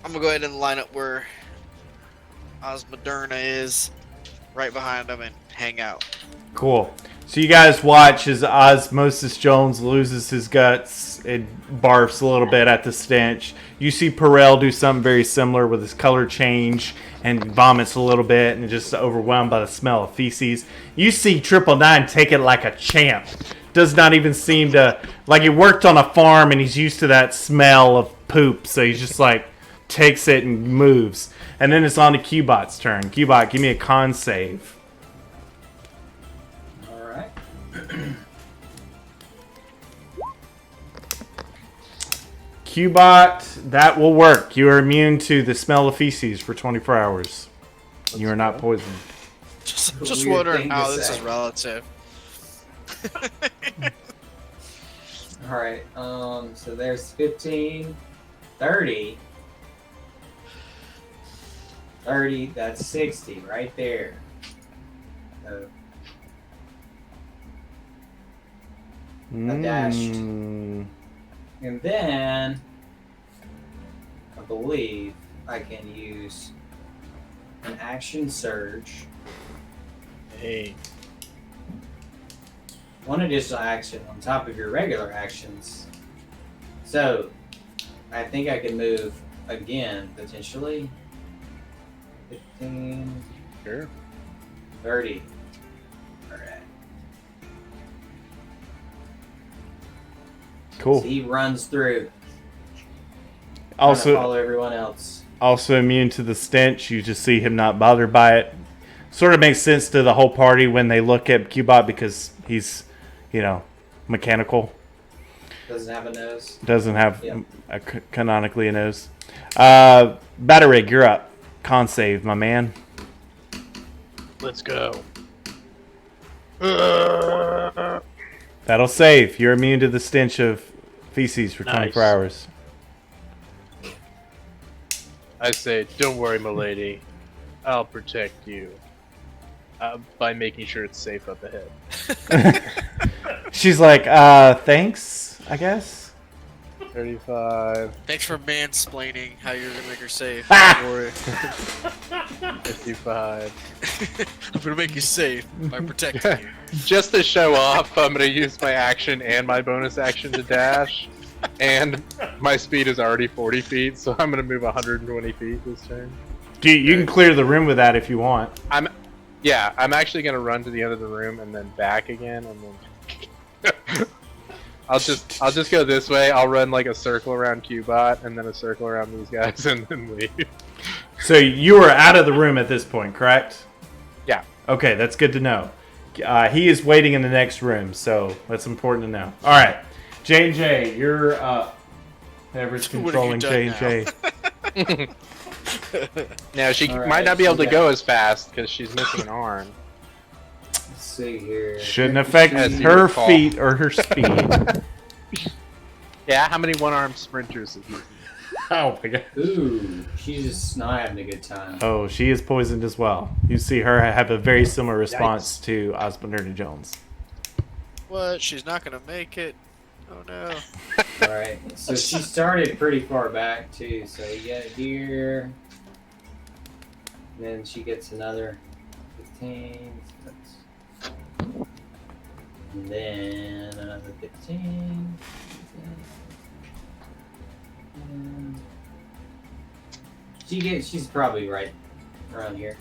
I'm gonna go ahead and line up where Osmoderna is, right behind him, and hang out. Cool. So you guys watch as Osmosis Jones loses his guts and barfs a little bit at the stench. You see Perel do something very similar with his color change and vomits a little bit and just overwhelmed by the smell of feces. You see 999 take it like a champ. Does not even seem to... Like he worked on a farm and he's used to that smell of poop. So he's just like takes it and moves. And then it's on to Cubot's turn. Cubot, give me a con save. Alright. Cubot, that will work. You are immune to the smell of feces for 24 hours. You are not poisoned. Just Weird wondering thing to how this say. is relative. Alright, so there's 15, 30. 30, that's 60 right there. dashed. Mm. And then, I believe I can use an action surge, Hey. one additional action on top of your regular actions. So, I think I can move again, potentially. 15, Sure. 30. Alright. Cool. So he runs through. Trying to follow everyone else. Also immune to the stench. You just see him not bothered by it. Sort of makes sense to the whole party when they look at Cubot because he's, mechanical. Doesn't have a nose. Doesn't have Yep. canonically a nose. Batarig, you're up. Con save, my man. Let's go. That'll save. You're immune to the stench of Feces for Nice. 24 hours. I say, don't worry, milady. I'll protect you. By making sure it's safe up ahead. She's like, thanks, I guess. 35, Thanks for mansplaining how you're gonna make her safe. Ah! Don't worry. 55. I'm gonna make you safe by protecting you. Just to show off, I'm gonna use my action and my bonus action to dash. And my speed is already 40 feet, so I'm gonna move 120 feet this turn. You can clear the room with that if you want. I'm actually gonna run to the end of the room and then back again, and then I'll just go this way. I'll run like a circle around Qbot and then a circle around these guys and then leave. So you are out of the room at this point, correct? Yeah. Okay, that's good to know. He is waiting in the next room, so that's important to know. All right, J&J, you're up. Whoever's What have you controlling done J&J. Now she Alright, might not be able to so go as fast because she's missing an arm. Let's see here. Shouldn't affect As you her recall. feet or her speed. Yeah, how many one-armed sprinters have you? Oh my god. Ooh, she's just not having a good time. Oh, she is poisoned as well. You see her have a very similar response to Osmoderna Jones. What? She's not gonna make it. Oh no. Alright, so she started pretty far back too, so you get here. Then she gets another 15. So that's, and then another 15. And she's probably right around here.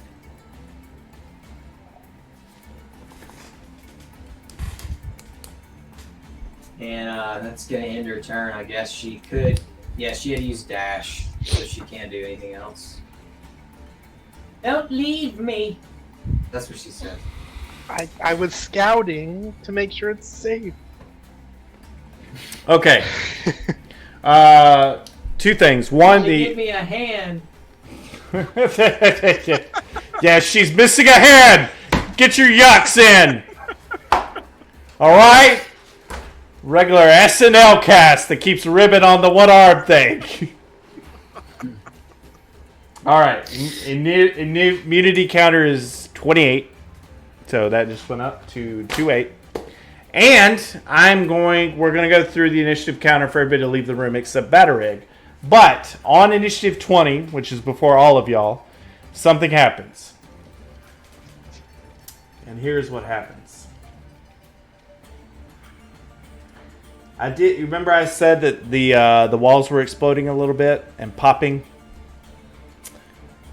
And that's gonna end her turn. I guess she could. Yeah, she had to use dash, so she can't do anything else. Don't leave me. That's what she said. I was scouting to make sure it's safe. Okay. Two things. One, Give me a hand. yeah, she's missing a hand. Get your yucks in. All right. Regular SNL cast that keeps ribbon on the one arm thing. All right. Immunity counter is 28, so that just went up to 28. And we're gonna go through the initiative counter for everybody to leave the room except Batterig. But on initiative 20, which is before all of y'all, something happens. And here's what happens. You remember I said that the walls were exploding a little bit and popping?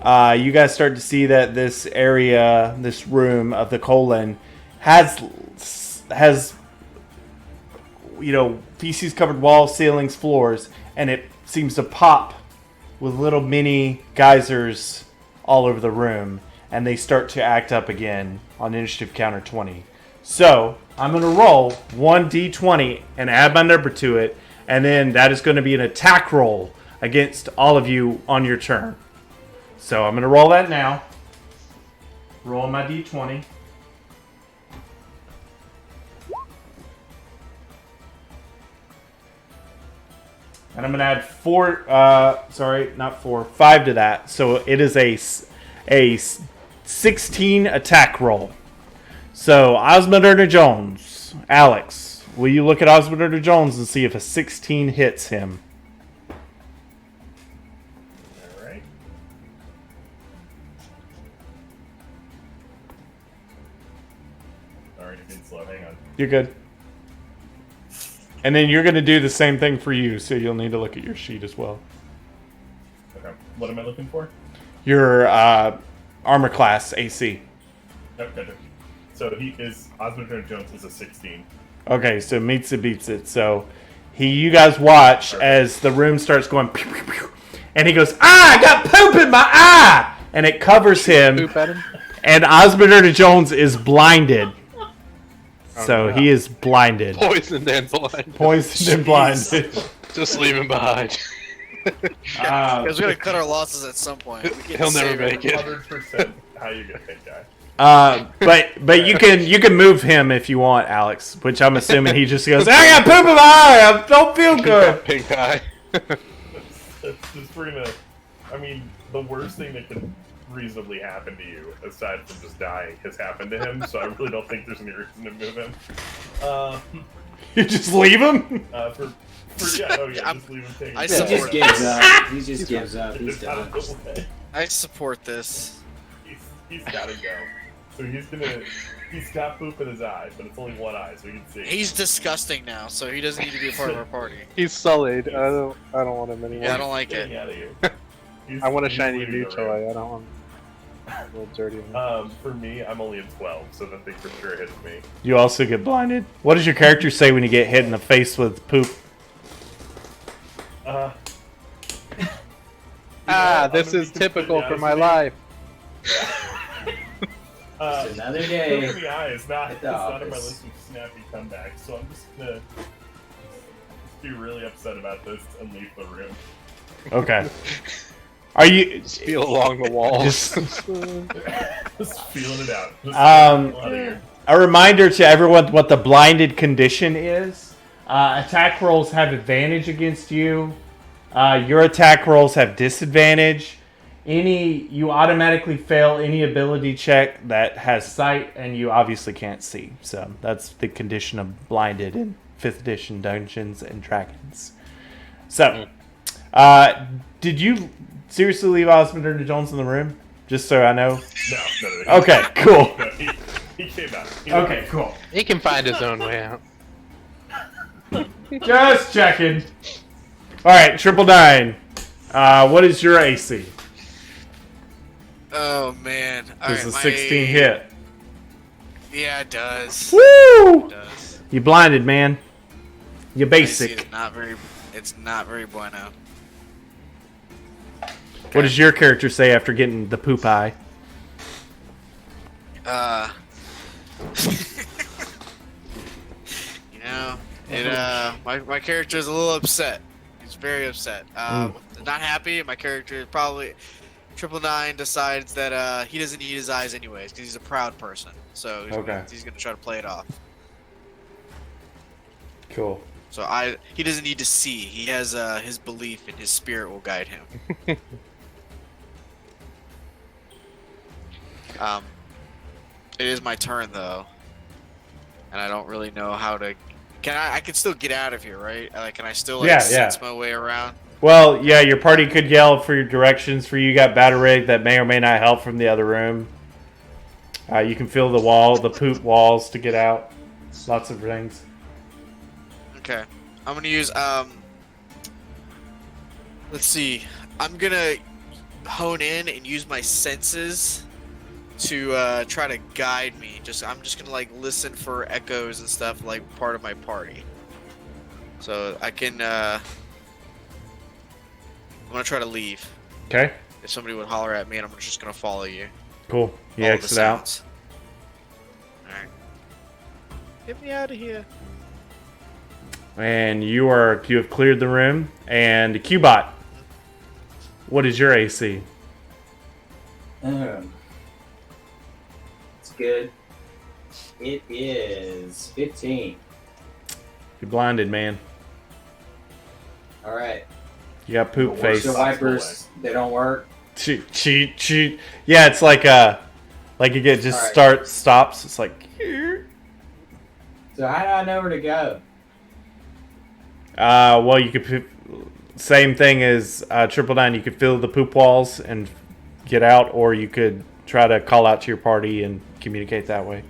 You guys start to see that this area, this room of the colon, has feces covered walls, ceilings, floors, and it seems to pop with little mini geysers all over the room, and they start to act up again on initiative counter 20. So I'm going to roll 1d20 and add my number to it, and then that is going to be an attack roll against all of you on your turn. So I'm going to roll that now. Roll my d20. And I'm going to add 5 to that. So it is a 16 attack roll. So Osmoderna Jones, Alex, will you look at Osmoderna Jones and see if a 16 hits him? Alright. Alright, it's been slow. Hang on. You're good. And then you're going to do the same thing for you, so you'll need to look at your sheet as well. Okay. What am I looking for? Your armor class AC. Okay. So Osmoderna Jones is a 16. Okay, so meets it, beats it. So you guys watch as the room starts going pew, pew, pew, and he goes, I got poop in my eye! And it covers him, Poop at him? and Osmoderna Jones is blinded. So he is blinded. Poisoned and blind. Poisoned and blinded. Just leave him behind. Because we're gonna cut our losses at some point. We can't He'll never save make it. 100% how you going, guy. But you can move him if you want, Alex. Which I'm assuming he just goes, I got poop in my eye. I don't feel good. Pink eye. It's just we're gonna. I mean, the worst thing that could reasonably happen to you, aside from just dying, has happened to him. So I really don't think there's any reason to move him. You just leave him? Just leave him taking. I He support just gives up. He just gives up. He's done. I support this. He's gotta go. So he's got poop in his eye, but it's only one eye, so you can see. He's disgusting now, so he doesn't need to be a part of our party. He's sullied. I don't want him anymore. Yeah, I don't like Get it. out of here. I want a he's shiny leaving new the room. toy. I don't want a little dirty one. For me, I'm only at 12, so that thing for sure hits me. You also get blinded. What does your character say when you get hit in the face with poop? This is typical for my life. It's another day. Poop in the eye is not, at it's the not on my office. list of snappy comebacks, so I'm just gonna just be really upset about this and leave the room. Okay. Are you... Just feel along the walls. Just, Just feeling it out. Just Um, feeling it out of here. a reminder to everyone what the blinded condition is. Attack rolls have advantage against you. Your attack rolls have disadvantage. You automatically fail any ability check that has sight, and you obviously can't see. So that's the condition of blinded in 5th edition Dungeons and Dragons. So, did you seriously leave Osmoderna Jones in the room? Just so I know. No. Okay, cool. No, he came out. Okay, cool. He can find his own way out. Just checking. All right, 999. What is your AC? Oh man. Does a 16 hit? Yeah, it does. Woo! It does. You blinded, man. You My AC basic. is not very. It's not very bueno. What does your character say after getting the poop eye? You know, my character is a little upset. He's very upset. Not happy. My character is probably 999 decides that he doesn't need his eyes anyways because he's a proud person. So he's gonna try to play it off. Cool. So he doesn't need to see. He has his belief and his spirit will guide him. It is my turn though, and I don't really know how to. I can still get out of here, right? Like, can I still sense my way around? Well, yeah, your party could yell for your directions for you. Got battle rig that may or may not help from the other room. You can feel the poop walls to get out. Lots of things. Okay, I'm gonna use let's see. I'm gonna hone in and use my senses to try to guide me. I'm just gonna like listen for echoes and stuff like part of my party. So I can I'm gonna try to leave. Okay. If somebody would holler at me, and I'm just gonna follow you. Cool. You Follow the exit out. sounds. Alright. Get me out of here. And you have cleared the room. And Qbot, what is your AC? It's good. It is 15. You're blinded, man. All right. You got poop face. The wipers, they don't work. Cheat. Yeah, it's like you get just stops. It's like. So how do I know where to go? Well, you could same thing as 999. You could fill the poop walls and get out, or you could try to call out to your party and communicate that way.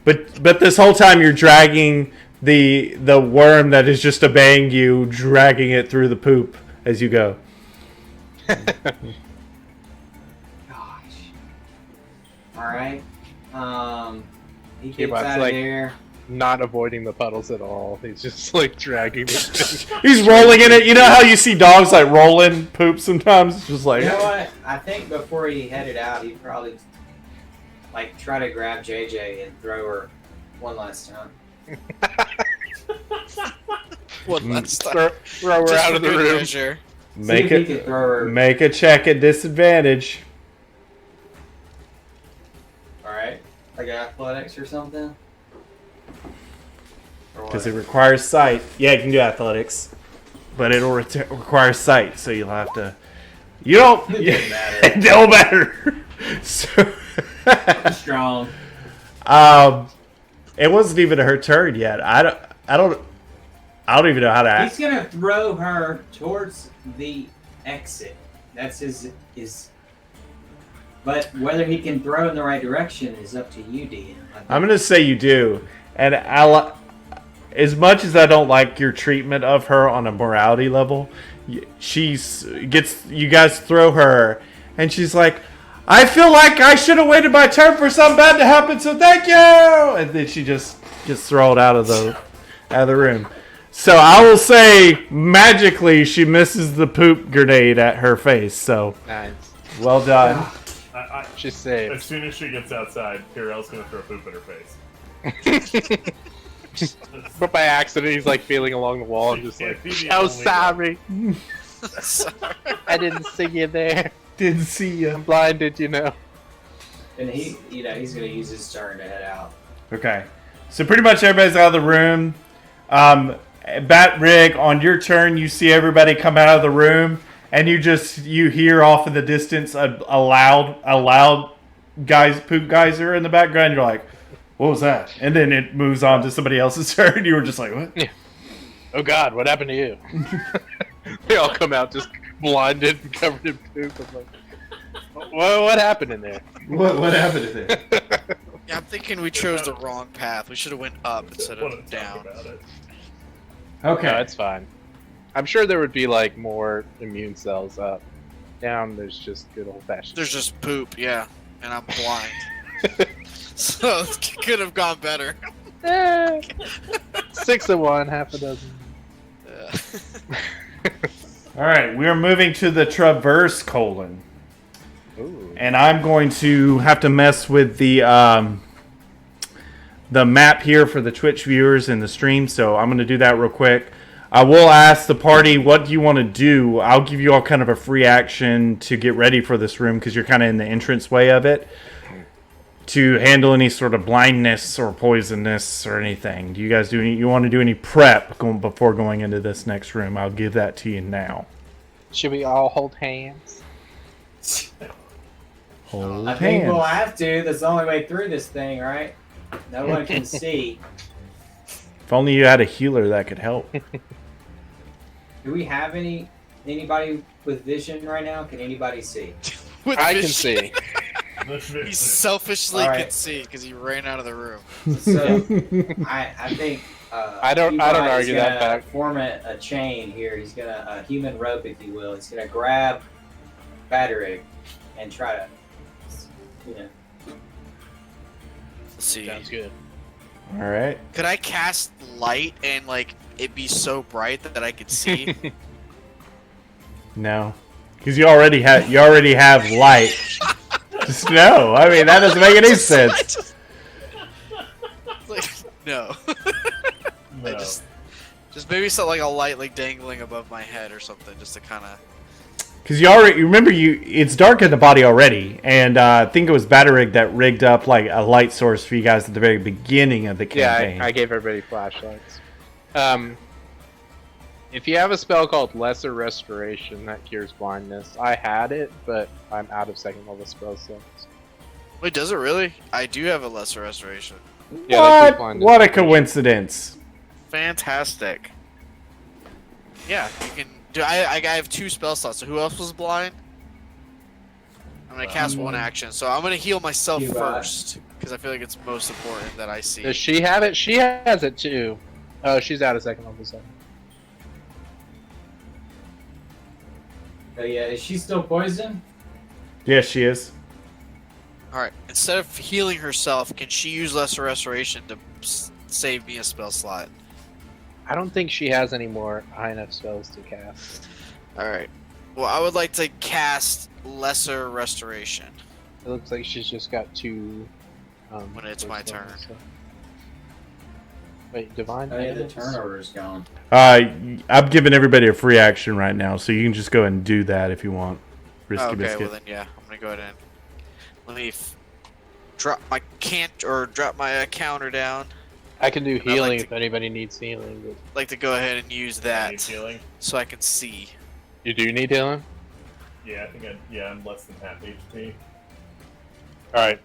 But this whole time you're dragging the worm that is just obeying you, dragging it through the poop as you go. Gosh. All right. He gets Qbot's out of like- there. Not avoiding the puddles at all. He's just like dragging it. He's rolling in it. You know how you see dogs like rolling poop sometimes? It's just like. You know what? I think before he headed out, he'd probably like try to grab JJ and throw her one last time. What? Let's throw her just out for of the good room. measure. Make See if he could throw her. Make a check at disadvantage. All right. athletics or something? Because it requires sight. Yeah, you can do athletics, but it'll require sight, so you'll have to. You don't. It doesn't matter. It don't matter. So, I'm strong. it wasn't even her turn yet. I don't even know how to act. He's gonna throw her towards the exit. That's his. But whether he can throw in the right direction is up to you, DM. I'm gonna say you do, and as much as I don't like your treatment of her on a morality level, you guys throw her, and she's like, I feel like I should have waited my turn for something bad to happen, so thank you, and then she just gets thrown out of the room. So I will say, magically, she misses the poop grenade at her face. So Nice. well done. She's saved. As soon as she gets outside, Kirell's gonna throw poop in her face. But by accident, he's like feeling along the wall and just like, Can't be the oh, only sorry. Sorry. I didn't see you there. Didn't see you. I'm blinded, you know. And he's gonna use his turn to head out. Okay. So pretty much everybody's out of the room. Bat Rig, on your turn, you see everybody come out of the room, and you hear off in the distance a loud poop geyser in the background. You're like, what was that? And then it moves on to somebody else's turn. You were just like, what? Yeah. Oh God, what happened to you? They all come out just blinded and covered in poop. I'm like, what happened in there? What happened to this? Yeah, I'm thinking we chose the wrong path. We should have went up instead Wanna of talk down. about it. Okay. No, it's fine. I'm sure there would be like more immune cells up. Down, there's just good old fashioned. There's just poop, yeah, and I'm blind. So it could have gone better. 6 of one, half a dozen. All right. We are moving to the Traverse colon. Ooh. And I'm going to have to mess with the map here for the Twitch viewers and the stream, so I'm going to do that real quick. I will ask the party, what do you want to do? I'll give you all kind of a free action to get ready for this room, because you're kind of in the entranceway of it, to handle any sort of blindness or poisonness or anything. Do you guys you want to do any prep before going into this next room? I'll give that to you now. Should we all hold hands? Hold I think hands. we'll have to. That's the only way through this thing, right? No one can see. If only you had a healer that could help. Do we have anybody with vision right now? Can anybody see? With I can vision. see. He selfishly Alright. could see because he ran out of the room. So I think I don't Levi is argue that gonna fact. Form a chain here. He's gonna a human rope, if you will. He's gonna grab Batterig and try to, Let's see. Sounds good. All right. Could I cast light and like it be so bright that I could see? No, because you already have light. Just no. I mean, that doesn't make any sense. Like, no. No. Just maybe something like a light like dangling above my head or something, just to kind of. Because you remember it's dark in the body already, and I think it was Batterig that rigged up like a light source for you guys at the very beginning of the campaign. Yeah, I gave everybody flashlights. If you have a spell called Lesser Restoration that cures blindness, I had it, but I'm out of second level spell slots. Wait, does it really? I do have a lesser restoration. Yeah, that cures blindness. What a coincidence! Fantastic. Yeah, you can. I have 2 spell slots. So who else was blind? I'm gonna cast one action, so I'm gonna heal myself You, first because I feel like it's most important that I see. Does she have it? She has it too. Oh, she's out of second level. Oh yeah, is she still poisoned? Yes, she is. All right. Instead of healing herself, can she use lesser restoration to save me a spell slot? I don't think she has any more high enough spells to cast. All right. Well, I would like to cast lesser restoration. It looks like she's just got 2. When it's my turn. So. Wait, divine. Oh yeah, the Evidence? turnover is gone. I'm giving everybody a free action right now, so you can just go ahead and do that if you want. Risky Okay, biscuit. well then, yeah, I'm gonna go ahead and let me drop my counter down. I can do healing to- if anybody needs healing. But Like to go ahead and use Any that feeling? so I can see. you do need healing? Yeah, I think I'm less than half HP. Alright.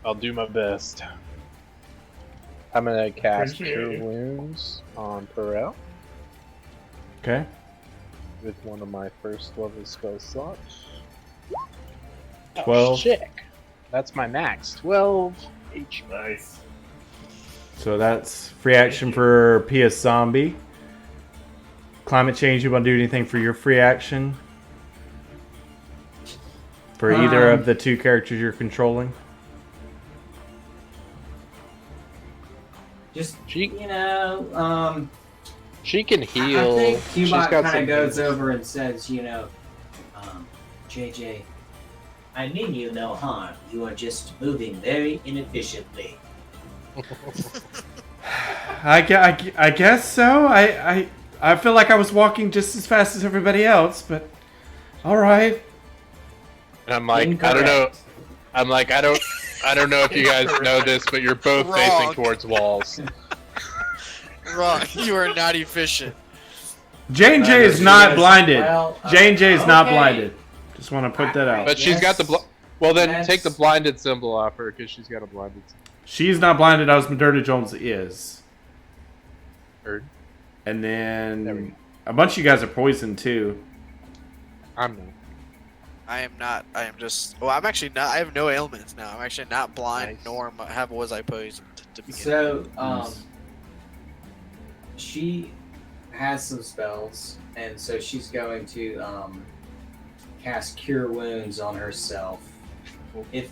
I'll do my best. I'm gonna cast Appreciate Cure it. Wounds on Perel Okay. with one of my first level spell slots. 12. Check. That's my max. 12 HP. Nice. So that's free action for PS Zombie. Climate change, you want to do anything for your free action? For either of the two characters you're controlling? Just She you know, she can I heal. think She's Cubot got kind some of goes heals. over and says, JJ, I mean you no harm. You are just moving very inefficiently. I guess so. I feel like I was walking just as fast as everybody else, but all right. And I'm like, I don't know. Incorrect. I'm like, I don't know if you guys know this, but you're both facing Wrong. towards walls. Wrong. You are not efficient. J&J is not blinded. Well, J&J is not okay. blinded. Just want to put that out. But she's got the Yes. well. Then Yes. take the blinded symbol off her because she's got a blinded symbol. She's not blinded. Osmoderna Jones is. Heard. And There we then go. a bunch of you guys are poisoned too. I'm not. I am not. I am just. Well, I'm actually not. I have no ailments now. I'm actually not blind, Nice. nor was I poisoned to begin. So, she has some spells, and so she's going to cast Cure Wounds on herself. If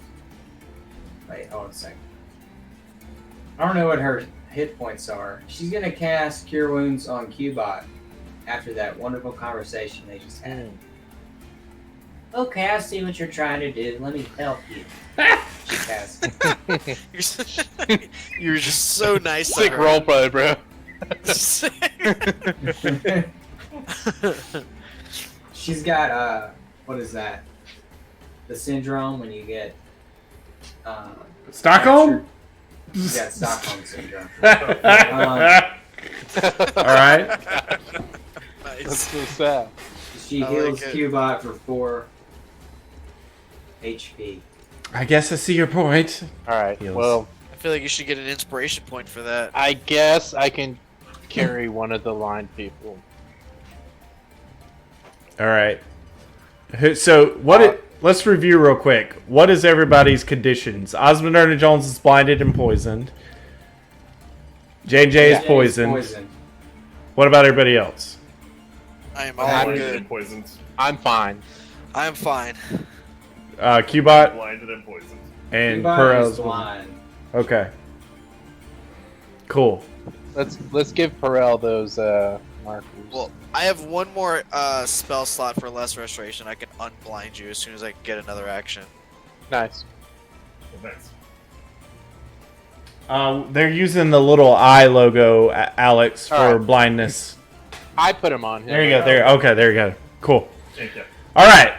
wait, hold on a second. I don't know what her hit points are. She's gonna cast Cure Wounds on Cubot after that wonderful conversation they just had. Okay, I see what you're trying to do. Let me help you. She casts. You're just so nice. to Sick her. roleplay, bro. She's got what is that? The syndrome when you get Stockholm? You got Stockholm syndrome. All right. That's Nice. so sad. She I heals like it. Cubot for 4 HP. I guess I see your point. All right. Heals. Well, I feel like you should get an inspiration point for that. I guess I can carry one of the line people. All right. So let's review real quick. What is everybody's conditions? Osmoderna Jones is blinded and poisoned. J&J is Jay's poisoned. What about everybody else? I am all Blinded good. and poisoned. I'm fine. I am fine. Cubot Blinded and poisoned. and Cubot is Perel's. blind. Okay. Cool. Let's give Perel those markers. Well, I have one more spell slot for less restoration. I can unblind you as soon as I get another action. Nice. Nice. They're using the little eye logo, Alex, for All right. blindness. I put him on him. There you go. Okay, there you go. Cool. Thank you. All right.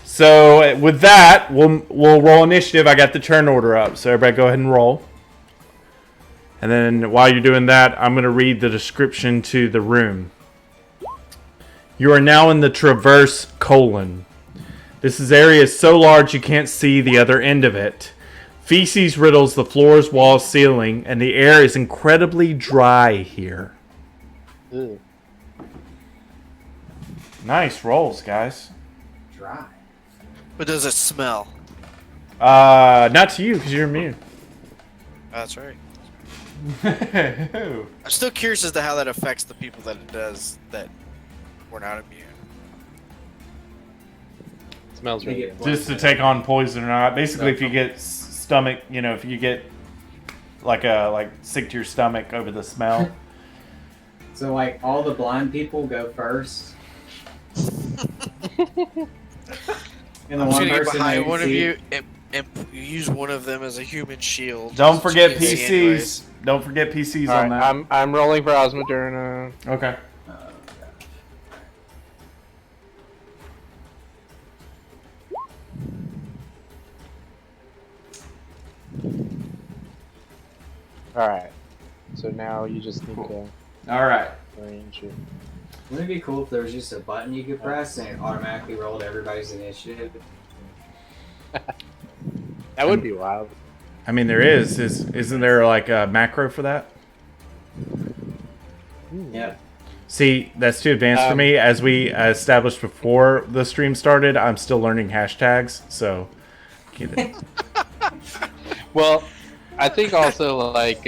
So with that, we'll roll initiative. I got the turn order up, so everybody go ahead and roll. And then while you're doing that, I'm going to read the description to the room. You are now in the Traverse colon. This area is so large you can't see the other end of it. Feces riddles the floors, walls, ceiling, and the air is incredibly dry here. Ew. Nice rolls, guys. Dry. But does it smell? Not to you, because you're immune. That's right. I'm still curious as to how that affects the people that it does that we're not immune. Smells really good. Just to take on poison or not. Basically, if you get stomach, if you get like sick to your stomach over the smell. So like all the blind people go first. And the I'm just one gonna get person behind they one of see- you and use one of them as a human shield. Don't Since forget you can't see anyways. PCs. Don't forget PCs All on right, that. I'm rolling for Osmoderna. Okay. Oh, gosh. All right. So now you just need to All right. arrange it. Wouldn't it be cool if there was just a button you could press and it automatically rolled everybody's initiative? That would be wild. I mean, there is. Isn't there like a macro for that? Yeah. See, that's too advanced for me. As we established before the stream started, I'm still learning hashtags. So, get it. Well, I think also like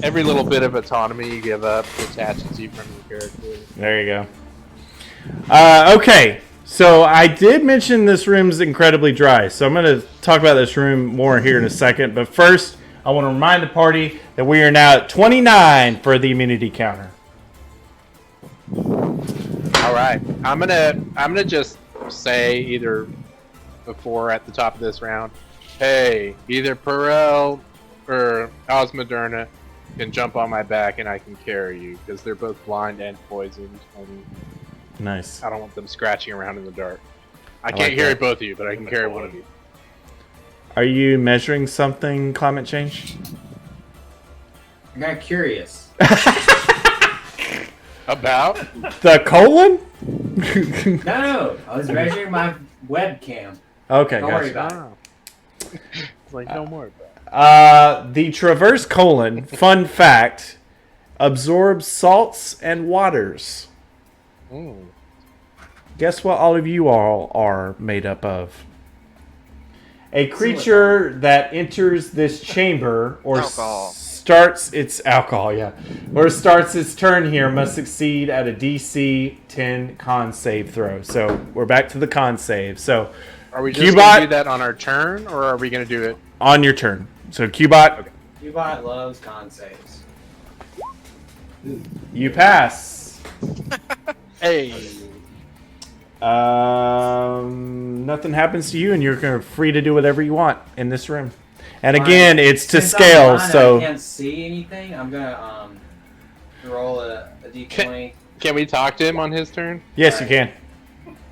every little bit of autonomy you give up detaches you from your character. There you go. Okay, so I did mention this room's incredibly dry, so I'm going to talk about this room more here in a second. But first, I want to remind the party that we are now at 29 for the immunity counter. All right, I'm gonna just say either before or at the top of this round, hey, either Perel or Osmoderna can jump on my back and I can carry you because they're both blind and poisoned. Nice. I don't want them scratching around in the dark. I like can't carry that. both of you, but I can carry one of you. Are you measuring something, climate change? I got curious. About? The colon? No, I was measuring my webcam. Okay, Don't worry gotcha. about it. It's like no more about it. The traverse colon, fun fact, absorbs salts and waters. Mm. Guess what all of you all are made up of? A creature that enters this chamber or Alcohol. starts its alcohol, yeah, or starts its turn here must succeed at a DC 10 con save throw. So we're back to the con save. So Are we just Cubot- gonna do that on our turn, or are we gonna do it? on your turn. So Cubot, Cubot loves con saves. you pass. Hey. Nothing happens to you, and you're free to do whatever you want in this room. And Fine. again, it's to Since I'm scale, blind and so I can't see anything. I'm gonna roll a d20. Can we talk to him on his turn? yes, you can.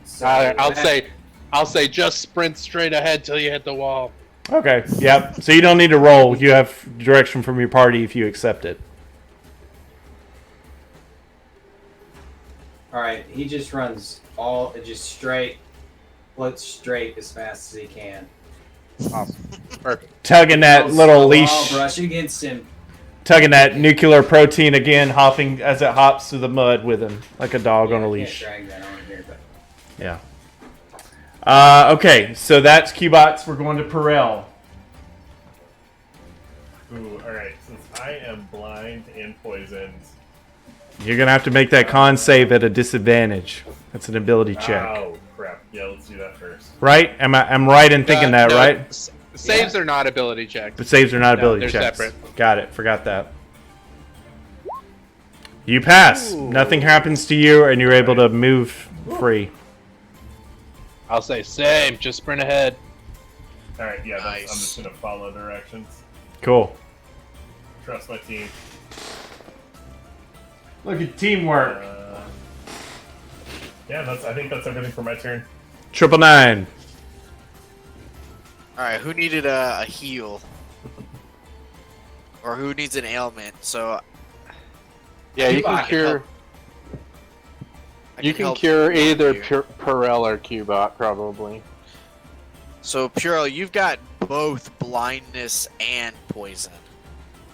So I'll say just sprint straight ahead till you hit the wall. Okay, yep. So you don't need to roll. You have direction from your party if you accept it. All right, he just runs floats straight as fast as he can. Awesome. Perfect. Tugging that I'll- little I'll leash, brush against him. tugging that nuclear protein again, hopping as it hops through the mud with him, like a dog on a I leash. can't drag that on here, but Yeah. Okay, so that's Cubots. We're going to Perel. Ooh, alright. Since I am blind and poisoned. You're going to have to make that con save at a disadvantage. That's an ability check. Oh, crap. Yeah, let's do that first. Right? I'm right in thinking that, No, right? Saves are not ability checks. But saves are not No, ability they're checks. separate. Got it. Forgot that. You pass. Ooh. Nothing happens to you, and you're able to move free. I'll say same. Just sprint ahead. Alright, yeah, Nice. I'm just gonna follow directions. Cool. Trust my team. Look at teamwork. Yeah, I think that's everything for my turn. 999. Alright, who needed a heal? Or who needs an ailment? So Yeah, you Cubot can can cure. I You can help cure one of either you. Perel or Cubot, probably. So Purell, you've got both blindness and poison.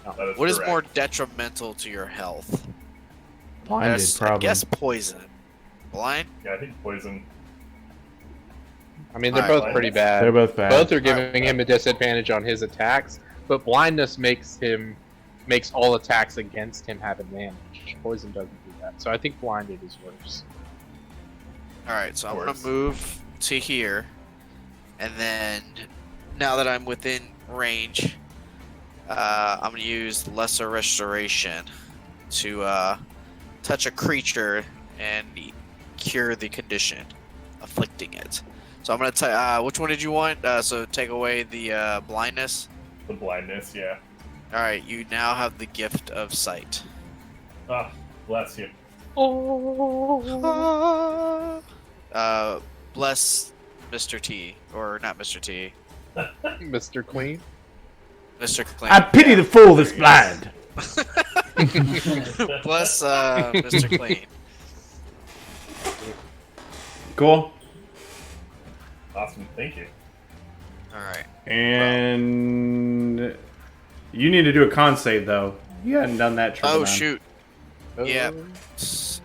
That is What is correct. more detrimental to your health? Blinded, I probably. guess poison. Blind? Yeah, I think poison. I mean, they're Alright. both pretty bad. They're both bad. Both are giving him a disadvantage on his attacks, but blindness makes all attacks against him have advantage. Poison doesn't do that, so I think blinded is worse. Alright, so I'm gonna Worse. move to here. And then, now that I'm within range, I'm gonna use Lesser Restoration to touch a creature and cure the condition afflicting it. So I'm gonna which one did you want? So take away the blindness. The blindness, yeah. Alright, you now have the gift of sight. Ah, bless you. Bless Mr. T. Or not Mr. T. Mr. Queen. Mr. Clean. I pity the fool that's blind. Bless Mr. Clean. Cool. Awesome, thank you. All right. And you need to do a con save though. You hadn't done that. Oh Triple Nine. shoot. Oh. Yeah.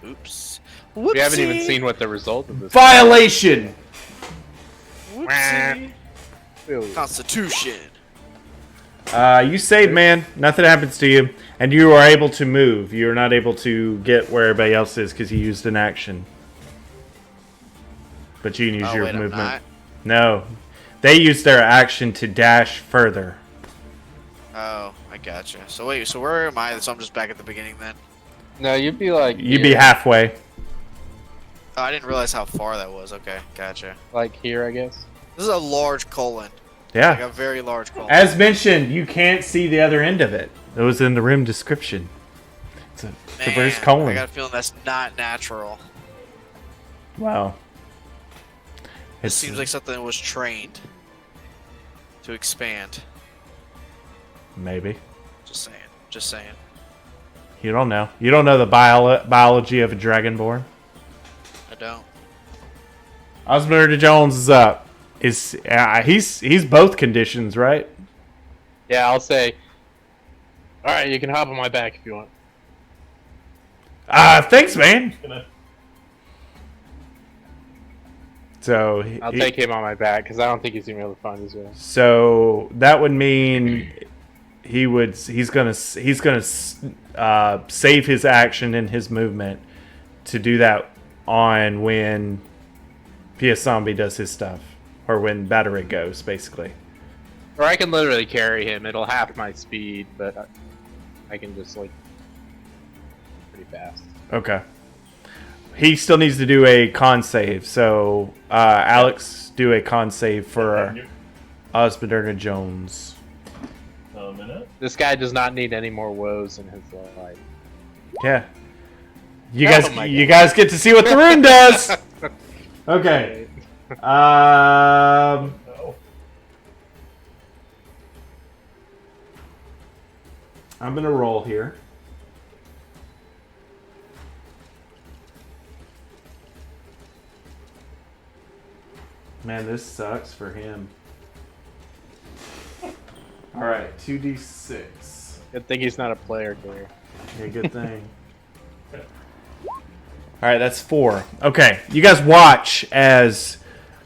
Oops. We haven't even Whoopsie. seen what the result of this Violation. Whoopsie. is. Constitution. You saved, man. Nothing happens to you, and you are able to move. You are not able to get where everybody else is because you used an action. But you can use Oh, your wait, I'm movement. not? No, they used their action to dash further. Oh, I gotcha. So wait, so where am I? So I'm just back at the beginning then? No, you'd be like. You'd be here. halfway. Oh, I didn't realize how far that was. Okay, gotcha. Like here, I guess. This is a large colon. Yeah. Like a very large colon. As mentioned, you can't see the other end of it. It was in the room description. It's a traverse Man, colon. I got a feeling that's not natural. Wow. It seems like something that was trained to expand. Maybe. Just saying. Just saying. You don't know. You don't know the biology of a dragonborn. I don't. Osmoderna Jones is up. He's both conditions, right? Yeah, I'll say. All right, you can hop on my back if you want. Thanks, man. Gonna So I'll take him on my back because I don't think he's gonna be able to find his way. So that would mean he's gonna save his action and his movement to do that on when PS Zombie does his stuff, or when Battery goes, basically. Or I can literally carry him. It'll half my speed, but I can just like pretty fast. Okay. He still needs to do a con save, so Alex, do a con save for Osmoderna Jones. a minute. This guy does not need any more woes in his life. Yeah. You Oh my you God. guys get to see what the rune does. Okay. Oh. I'm gonna roll here. Man, this sucks for him. All right, 2d6. Good thing he's not a player here. Yeah, good thing. All right, that's 4. Okay, you guys watch as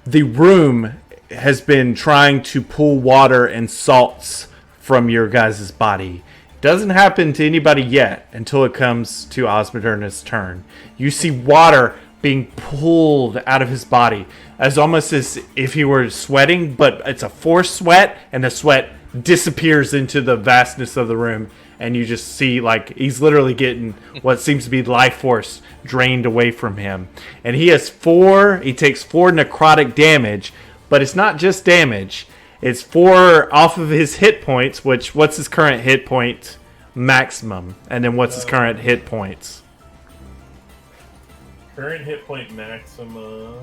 the room has been trying to pull water and salts from your guys' body. Doesn't happen to anybody yet until it comes to Osmoderna's turn. You see water being pulled out of his body as almost as if he were sweating, but it's a forced sweat, and the sweat disappears into the vastness of the room, and you just see like he's literally getting what seems to be life force drained away from him. And he takes 4 necrotic damage, but it's not just damage. It's 4 off of his hit points, what's his current hit point maximum? And then what's his current hit points? Current hit point maximum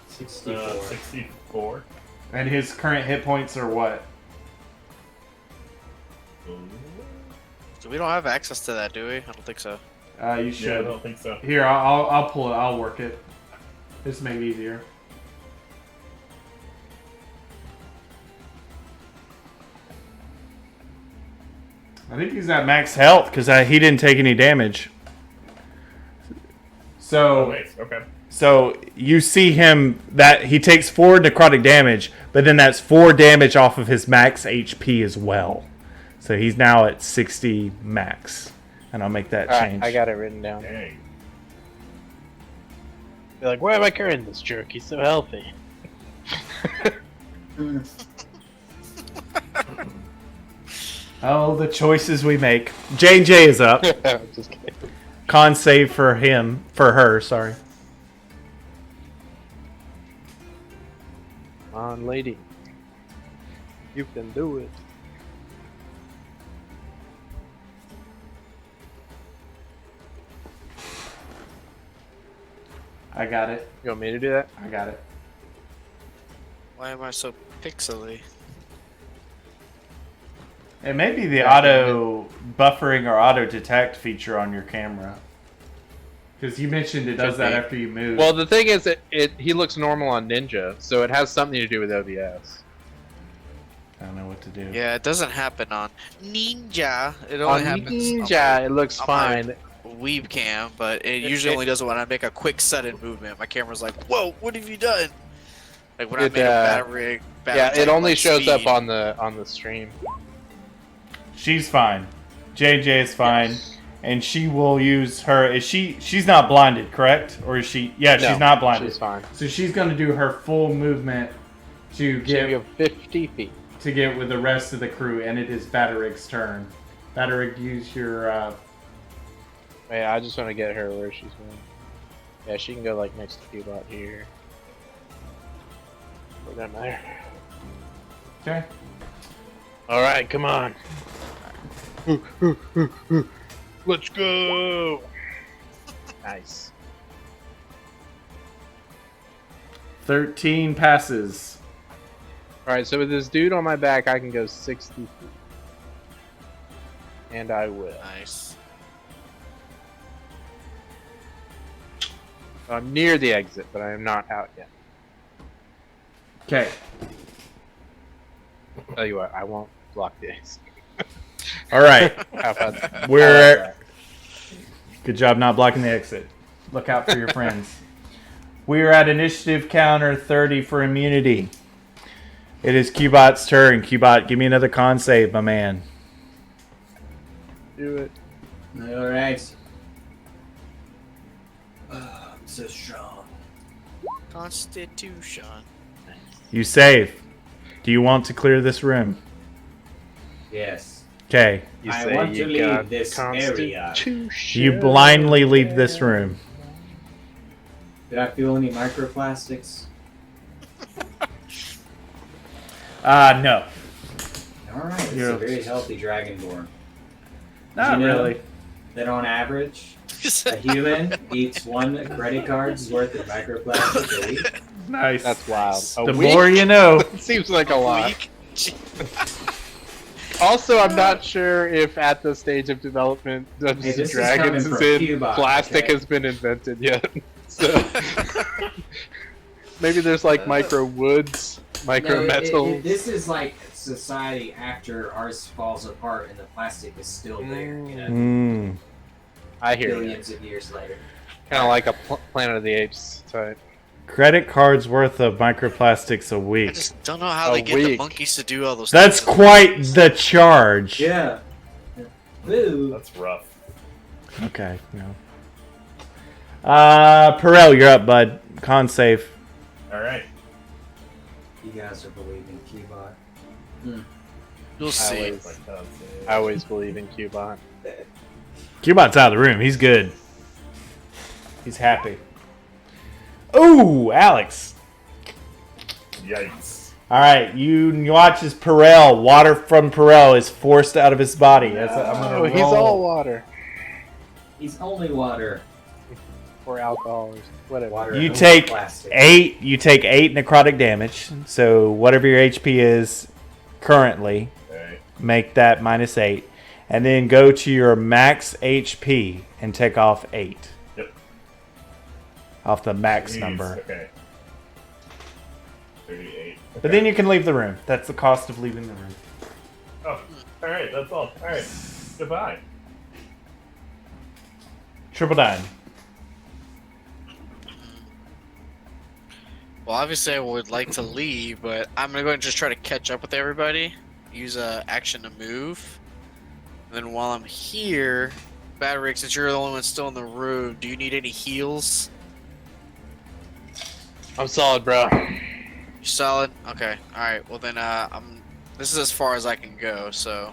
64. 64. And his current hit points are what? So we don't have access to that, do we? I don't think so. You Yeah, I should. don't think so. Here, I'll pull it. I'll work it. This may be easier. I think he's at max health because he didn't take any damage. Oh, So, nice. Okay. so you see him that he takes 4 necrotic damage, but then that's 4 damage off of his max HP as well. So he's now at 60 max, and I'll make that Alright, change. I got it written down. Dang. Be like, why am I carrying this jerk? He's so healthy. Oh, the choices we make. J&J is up. Just kidding. Con save for her, sorry. Come on, lady. You can do it. I got it. You want me to do that? I got it. Why am I so pixely? It may be the auto buffering or auto detect feature on your camera. Because you mentioned it does that after you move. Well, the thing is, he looks normal on Ninja, so it has something to do with OBS. I don't know what to do. Yeah, it doesn't happen on Ninja. It On only happens Ninja, it looks on fine. my Weeb cam, but it usually only does it when I make a quick sudden movement. My camera's like, "Whoa, what have you done?" Like when I made a battery. Yeah, it only shows up on the stream. She's fine. JJ is fine. Yes. And she will use her. She's not blinded, correct? Or is she? Yeah, no, she's not blinded. She's fine. So she's going to do her full movement to get 50 feet to get with the rest of the crew, and it is Batterig's turn. Batterig, use your. Wait, I just want to get her where she's going. Yeah, she can go like next to Cubot here. It doesn't matter. Okay. All right, come on. Let's go! Nice. 13 passes. Alright, so with this dude on my back, I can go 60 feet. And I will. Nice. I'm near the exit, but I am not out yet. Okay. Tell you what, I won't block the exit. All right. How about that? We're good job not blocking the exit. Look out for your friends. We are at initiative counter 30 for immunity. It is Cubot's turn. Cubot, give me another con save, my man. Do it. All right. I'm so strong. Constitution. You save. Do you want to clear this room? Yes. Okay. I want to leave this area. You blindly leave this room. Did I feel any microplastics? No. Alright, it's a very healthy dragonborn. Not really. That on average, a human eats 1 credit card's worth of microplastics a week. Nice. That's wild. The more you know. Seems like a lot. Also, I'm not sure if at the stage of development Dungeons and Dragons is in, Cubot, plastic has been invented yet. So maybe there's like micro woods, micro metals. This is like society after ours falls apart and the plastic is still there. You know, I hear billions of years later. Kind of like a Planet of the Apes type. Credit cards worth of microplastics a week. I just don't know how they get the monkeys to do all those That's things. quite the charge. Yeah. Boo. That's rough. Okay, no. Perel, you're up, bud. Con save. Alright. You guys are believing Cubot. You'll see. I always believe in Cubot. Cubot's out of the room. He's good. He's happy. Ooh, Alex. Yikes. Alright, you watch as Perel, water from Perel is forced out of his body. I'm gonna he's all water. He's only water. Or alcohol or whatever. Water you take plastic. 8 necrotic damage. So whatever your HP is currently, make that -8. And then go to your max HP and take off 8. Yep. Off the max number. Okay. 38. Okay. But then you can leave the room. That's the cost of leaving the room. Oh, alright, that's all. Alright. Goodbye. Triple dime. Well, obviously I would like to leave, but I'm gonna go and just try to catch up with everybody. Use action to move. And then while I'm here, Battery, since you're the only one still in the room, do you need any heals? I'm solid, bro. You solid? Okay. Alright, well then this is as far as I can go, so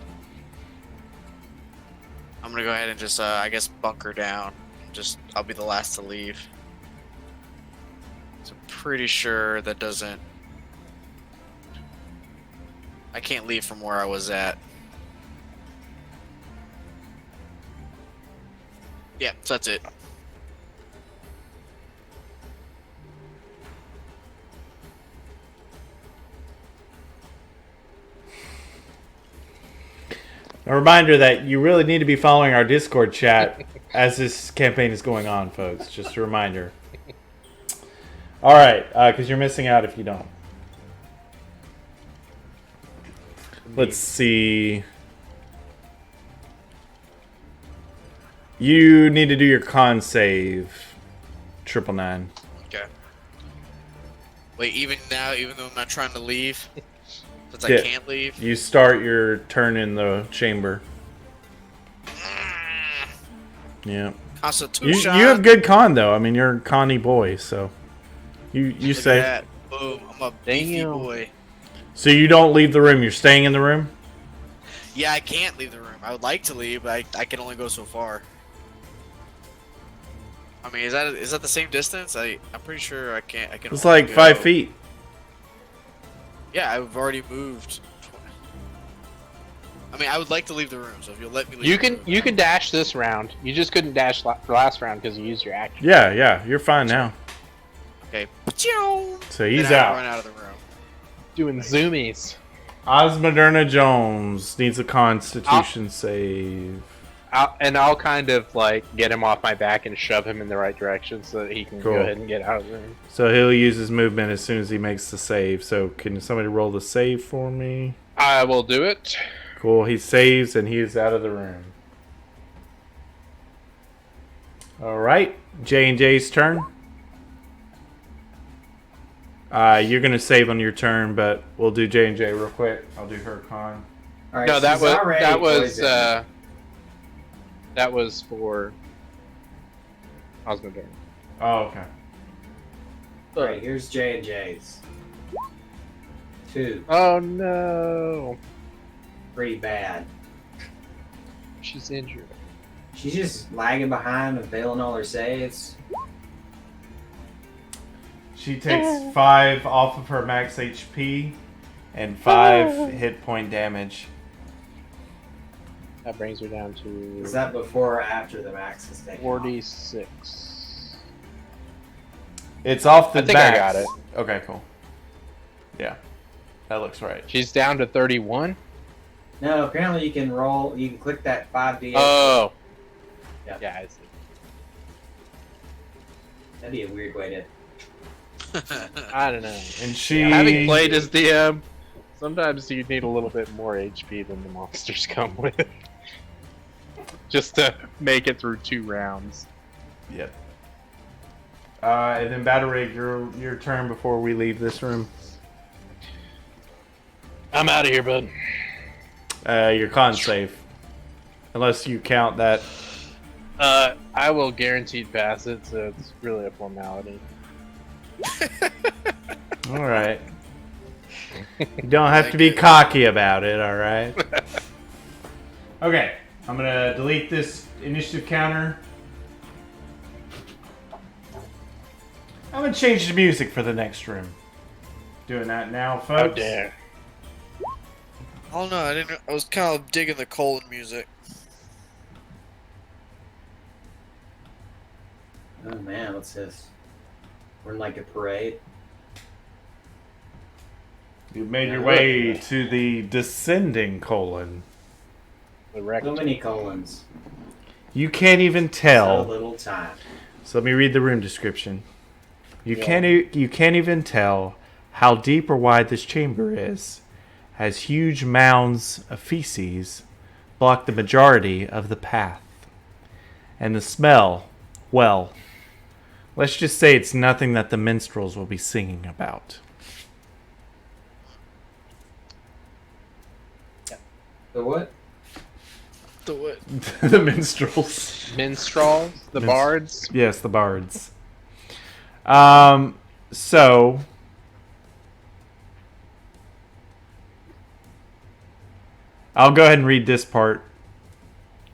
I'm gonna go ahead and just I guess bunker down. I'll be the last to leave. So I'm pretty sure that doesn't I can't leave from where I was at. Yeah, so that's it. A reminder that you really need to be following our Discord chat as this campaign is going on, folks. Just a reminder. All right, because you're missing out if you don't. Let's see. You need to do your con save. 999. Okay. Wait, even now, even though I'm not trying to leave, since Yeah. I can't leave. You start your turn in the chamber. Yeah. Constitution. You have good con though. I mean, you're a conny boy, so you Look say. at that. Boom! I'm a beefy Damn. boy. So you don't leave the room. You're staying in the room. Yeah, I can't leave the room. I would like to leave, but I can only go so far. I mean, is that the same distance? I'm pretty sure I can't. I can. It's only like go- 5 feet. Yeah, I've already moved. I mean, I would like to leave the room, so if you'll let me leave. You the can room. dash this round. You just couldn't dash last round because you used your action. Yeah, you're fine now. Okay. So he's Then I out. run out of the room. Doing zoomies. Osmoderna Jones needs a Constitution save. I'll kind of like get him off my back and shove him in the right direction so that he can Cool. go ahead and get out of the room. So he'll use his movement as soon as he makes the save. So can somebody roll the save for me? I will do it. Cool. He saves and he is out of the room. All right, J&J's turn. You're gonna save on your turn, but we'll do J&J real quick. I'll do her con. All right, No, that she's was already poisoned. that was for Osmoderna. Oh, okay. All right, here's J&J's. 2. Oh no, Pretty bad. she's injured. She's just lagging behind and failing all her saves. She takes 5 off of her max HP and 5 hit point damage. That brings her down to Is that before or after the max is taken off? 46. It's off the I think I max. got it. Okay, cool. Yeah, that looks right. She's down to 31. No, apparently you can roll. You can click that 5d8. Oh, Yeah. yeah, I see. That'd be a weird way to. I don't know. And she Having played as DM, sometimes you need a little bit more HP than the monsters come with, just to make it through 2 rounds. Yep. And then Battarig, your turn before we leave this room. I'm out of here, bud. Your con save, unless you count that. I will guaranteed pass it, so it's really a formality. All right. You don't have to be cocky about it. All right. Okay, I'm gonna delete this initiative counter. I'm gonna change the music for the next room. Doing that now, folks. How dare. Oh no, I was kind of digging the Colin music. Oh man, what's this? We're in like a parade. You've made your way to the descending colon. The wreck. So many colons. You can't even So tell. little time. So let me read the room description. You can't even tell how deep or wide this chamber is, as huge mounds of feces block the majority of the path. And the smell, well, let's just say it's nothing that the minstrels will be singing about. The what? The what? The minstrels. Minstrels, the bards. Yes, the bards. So I'll go ahead and read this part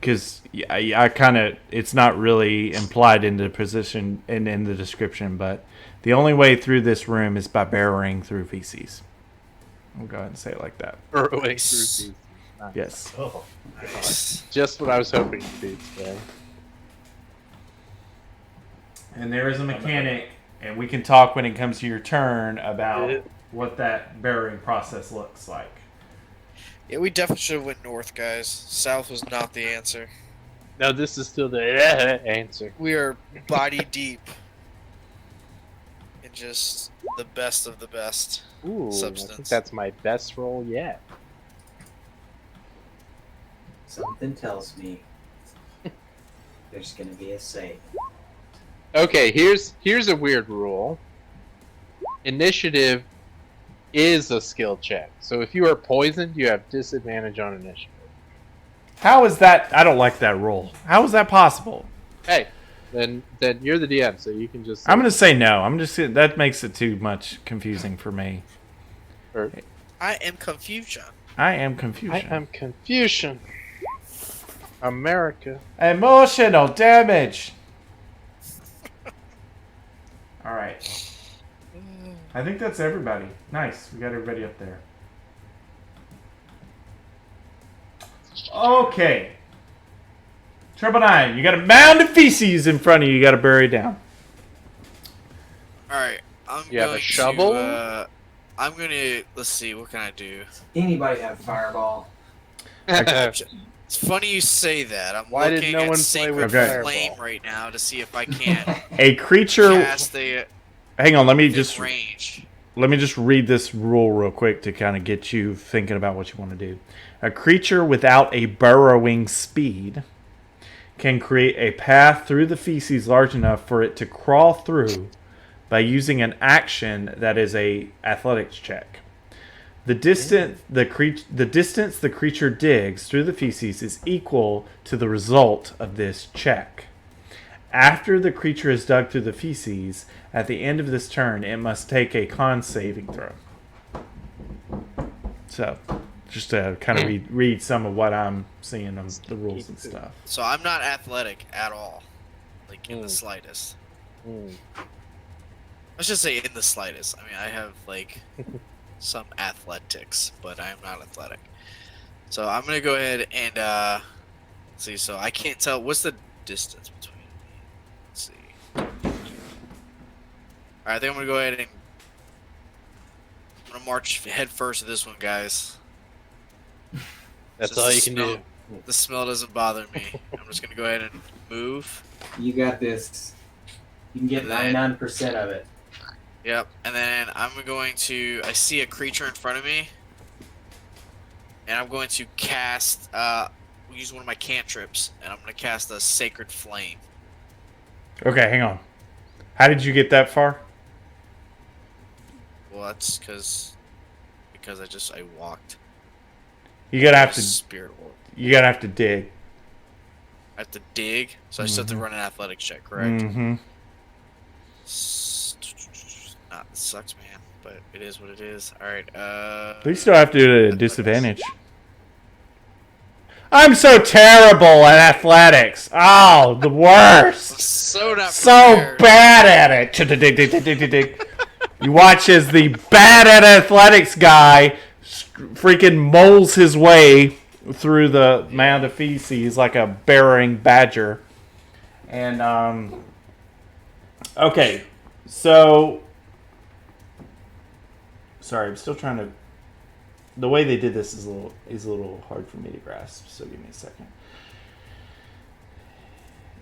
because I kind of, it's not really implied in the position and in the description, but the only way through this room is by burrowing through feces. I'll go ahead and say it like that. Burrowing through these. Yes. Oh, Just what I was hoping to do today. And there is a mechanic, and we can talk when it comes to your turn about what that burrowing process looks like. Yeah, we definitely should have went north, guys. South was not the answer. No, this is still the answer. We are body deep in just the best of the best Ooh, I substance. think that's my best roll yet. Something tells me there's going to be a save. Okay, here's a weird rule. Initiative is a skill check. So if you are poisoned, you have disadvantage on initiative. How is that? I don't like that rule. How is that possible? Hey, then you're the DM, so you can just. I'm gonna say no. That makes it too much confusing for me. I am confusion. I am confusion. I am confusion. America. Emotional damage. All right. I think that's everybody. Nice. We got everybody up there. Okay. Triple 9. You got a mound of feces in front of you. You got to bury it down. All right, You have a shovel? I'm gonna. Let's see. What can I do? Anybody have fireball? It's funny you say that. I'm Why did looking no at one play Sacred with Flame Fireball? right now to see if I can't A creature. cast the Hang on. Let me range. just read this rule real quick to kind of get you thinking about what you want to do. A creature without a burrowing speed can create a path through the feces large enough for it to crawl through by using an action that is a athletics check. The distance the creature digs through the feces is equal to the result of this check. After the creature is dug through the feces, at the end of this turn, it must take a con saving throw. So, just to kind of read some of what I'm seeing on the rules and stuff. So I'm not athletic at all, like in the slightest. Let's just say in the slightest. I mean, I have like some athletics, but I am not athletic. So I'm gonna go ahead and see. So I can't tell what's the distance between. Let's see. All right, I think I'm gonna go ahead and I'm gonna march head first to this one, guys. That's Just all the you can do. The smell doesn't bother me. I'm just gonna go ahead and move. You got this. You can get 99% of it. Yep, and then I'm going to. I see a creature in front of me, and I'm going to cast. Use one of my cantrips, and I'm going to cast a Sacred Flame. Okay, hang on. How did you get that far? Well, that's because I walked. You gotta have to. Spirit world. You gotta have to dig. I have to dig, so I just have to run an athletics check, correct? Mm-hmm. This sucks, man, but it is what it is. All right. You still have to do it at a disadvantage. I'm so terrible at athletics. Oh, the worst. So not So prepared. bad at it. You watch as the bad at athletics guy freaking moles his way through the mound of feces like a burying badger. And okay, so sorry, I'm still trying to. The way they did this is a little hard for me to grasp. So give me a second.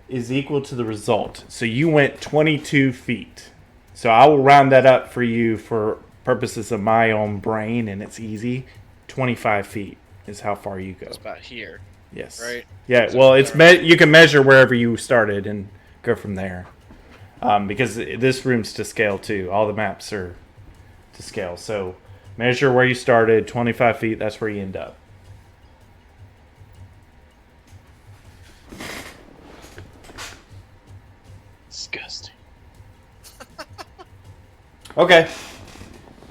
Is equal to the result. So you went 22 feet. So I will round that up for you for purposes of my own brain, and it's easy. 25 feet is how far you go. It's about here. Yes. Right? Yeah. Well, it's you can measure wherever you started and go from there. Because this room's to scale too. All the maps are to scale. So measure where you started. 25 feet. That's where you end up. Disgusting. Okay.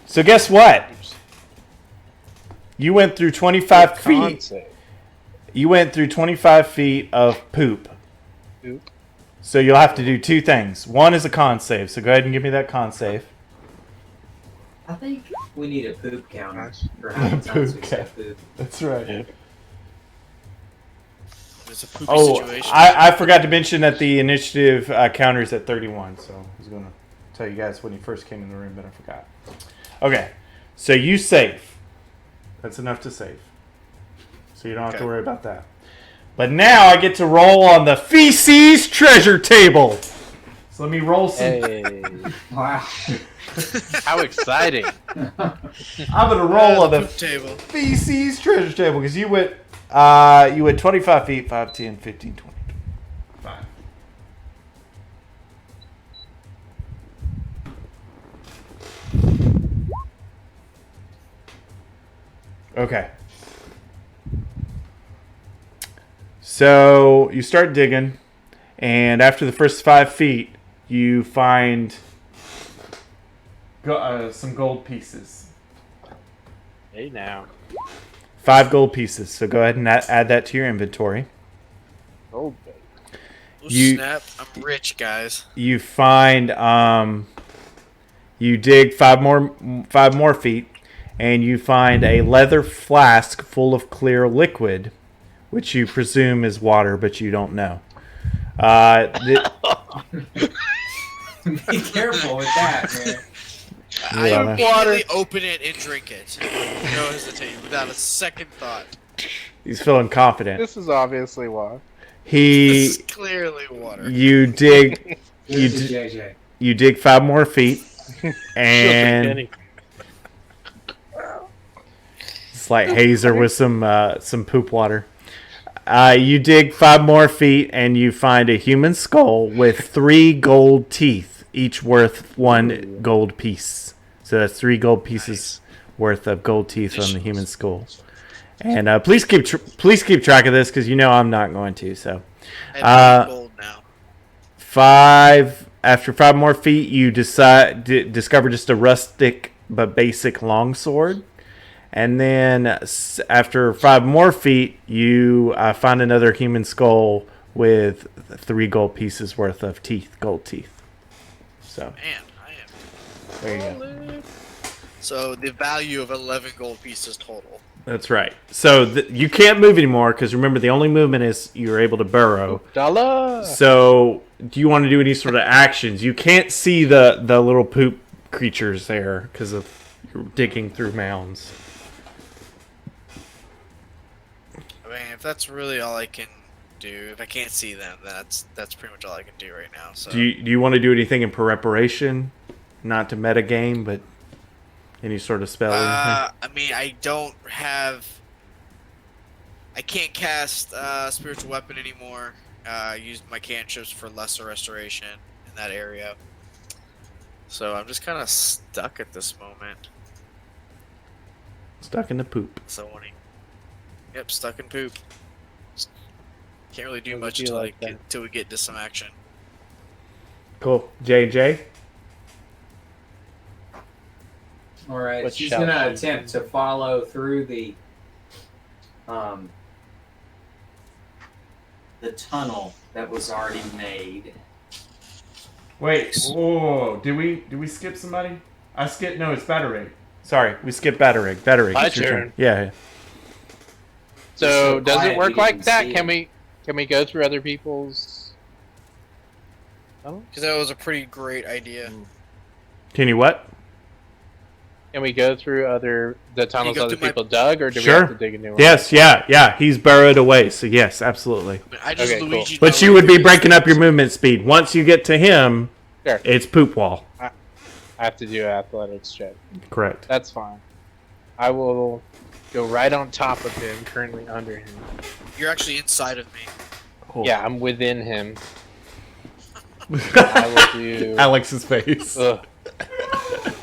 So guess what? You went through 25 feet. You went through 25 feet of poop. Poop. So you'll have to do two things. One is a con save. So go ahead and give me that con save. I think we need a poop counter for how many times we said poop. That's right. Yeah. It's a poopy Oh, situation. I forgot to mention that the initiative counter's at 31. So I was going to tell you guys when you first came in the room, but I forgot. Okay. So you save. That's enough to save. So you don't have to worry about that. But now I get to roll on the Feces treasure table. So let me roll some. Hey. Wow. How exciting. I'm going to roll on the Poop table. Feces treasure table because you went 25 feet, 5, 10, 15, 20. 5. Okay. So you start digging, and after the first 5 feet, you find some gold pieces. Hey now. 5 gold pieces. So go ahead and add that to your inventory. Gold. Oh, You- snap. I'm rich, guys. You find you dig 5 more feet, and you find a leather flask full of clear liquid, which you presume is water, but you don't know. Be careful with that, man. I Yeah. immediately open it and drink it. No hesitation, without a second thought. He's feeling confident. This is obviously why. This He, is clearly water. you dig, This is JJ. you dig 5 more feet, She'll and drink it's like Hazer with some poop water. You dig 5 more feet, and you find a human skull with 3 gold teeth, each worth 1 gold piece. So that's 3 gold pieces worth of gold teeth on the human skull. And please keep track of this because you know I'm not going to. So I have gold now. 5 after 5 more feet, you discover just a rustic but basic longsword. And then after 5 more feet, you find another human skull with 3 gold pieces worth of teeth, gold teeth. So Man, I am. there you go. So the value of 11 gold pieces total. That's right. So you can't move anymore because remember the only movement is you're able to burrow. Dollar. So do you want to do any sort of actions? You can't see the little poop creatures there because of you're digging through mounds. I mean, if that's really all I can do, if I can't see them, then that's pretty much all I can do right now. So Do you want to do anything in preparation? Not to metagame, but any sort of spell or anything? I mean, I can't cast spiritual weapon anymore. I used my cantrips for lesser restoration in that area. So I'm just kind of stuck at this moment. Stuck in the poop. So yep, stuck in poop. Can't really do What much would you until like then? we get into some action. Cool. J&J? All right, What she's shall gonna she attempt to follow through the tunnel that was already made. Wait. Whoa. Did we skip somebody? I skipped. No, it's Batterig. Sorry, we skipped Batterig. Batterig. My it's your turn. Yeah. So So does quiet it work you like didn't that? see Can it. we go through other people's? Oh, Because that was a pretty great idea. Can you what? can we go through the tunnels go other through my- people dug, or do we Sure. have to dig a new one? Yes. Yeah. He's burrowed away. So yes, absolutely. I mean, I just Okay, cool. Luigi. But you would be breaking up your movement speed. Once you get to him, Sure. it's poop wall. I have to do an athletics check. Correct. That's fine. I will go right on top of him, currently under him. You're actually inside of me. Cool. Yeah, I'm within him. I will do. Alex's face. Ugh.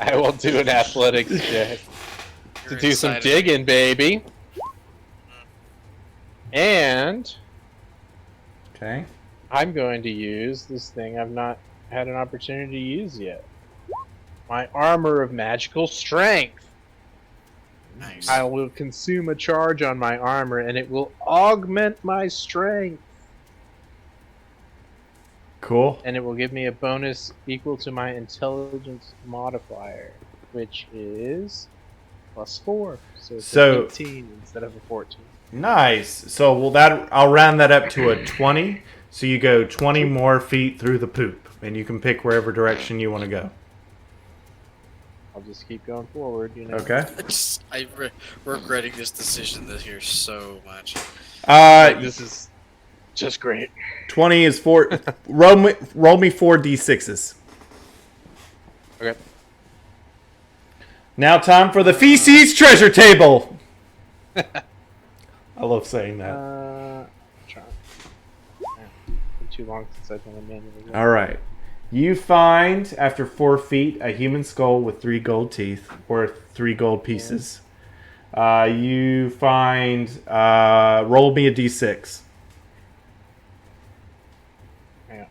I will do an athletics check to You're do some inside of me. digging, baby. And Okay. I'm going to use this thing I've not had an opportunity to use yet. My armor of magical strength. Nice. I will consume a charge on my armor and it will augment my strength. Cool. And it will give me a bonus equal to my intelligence modifier, which is +4. So it's So- an 18 instead of a 14. Nice. So I'll round that up to a 20. So you go 20 more feet through the poop, and you can pick wherever direction you want to go. I'll just keep going forward. You know. Okay. Regretting this decision this year so much. This is just great. 20 is 4. roll me 4d6s. Okay. Now time for the Feces treasure table. I love saying that. Trying. Been too long since I've done a manual. All right. You find, after 4 feet, a human skull with 3 gold teeth, worth 3 gold pieces. You find, roll me a d6. Yeah.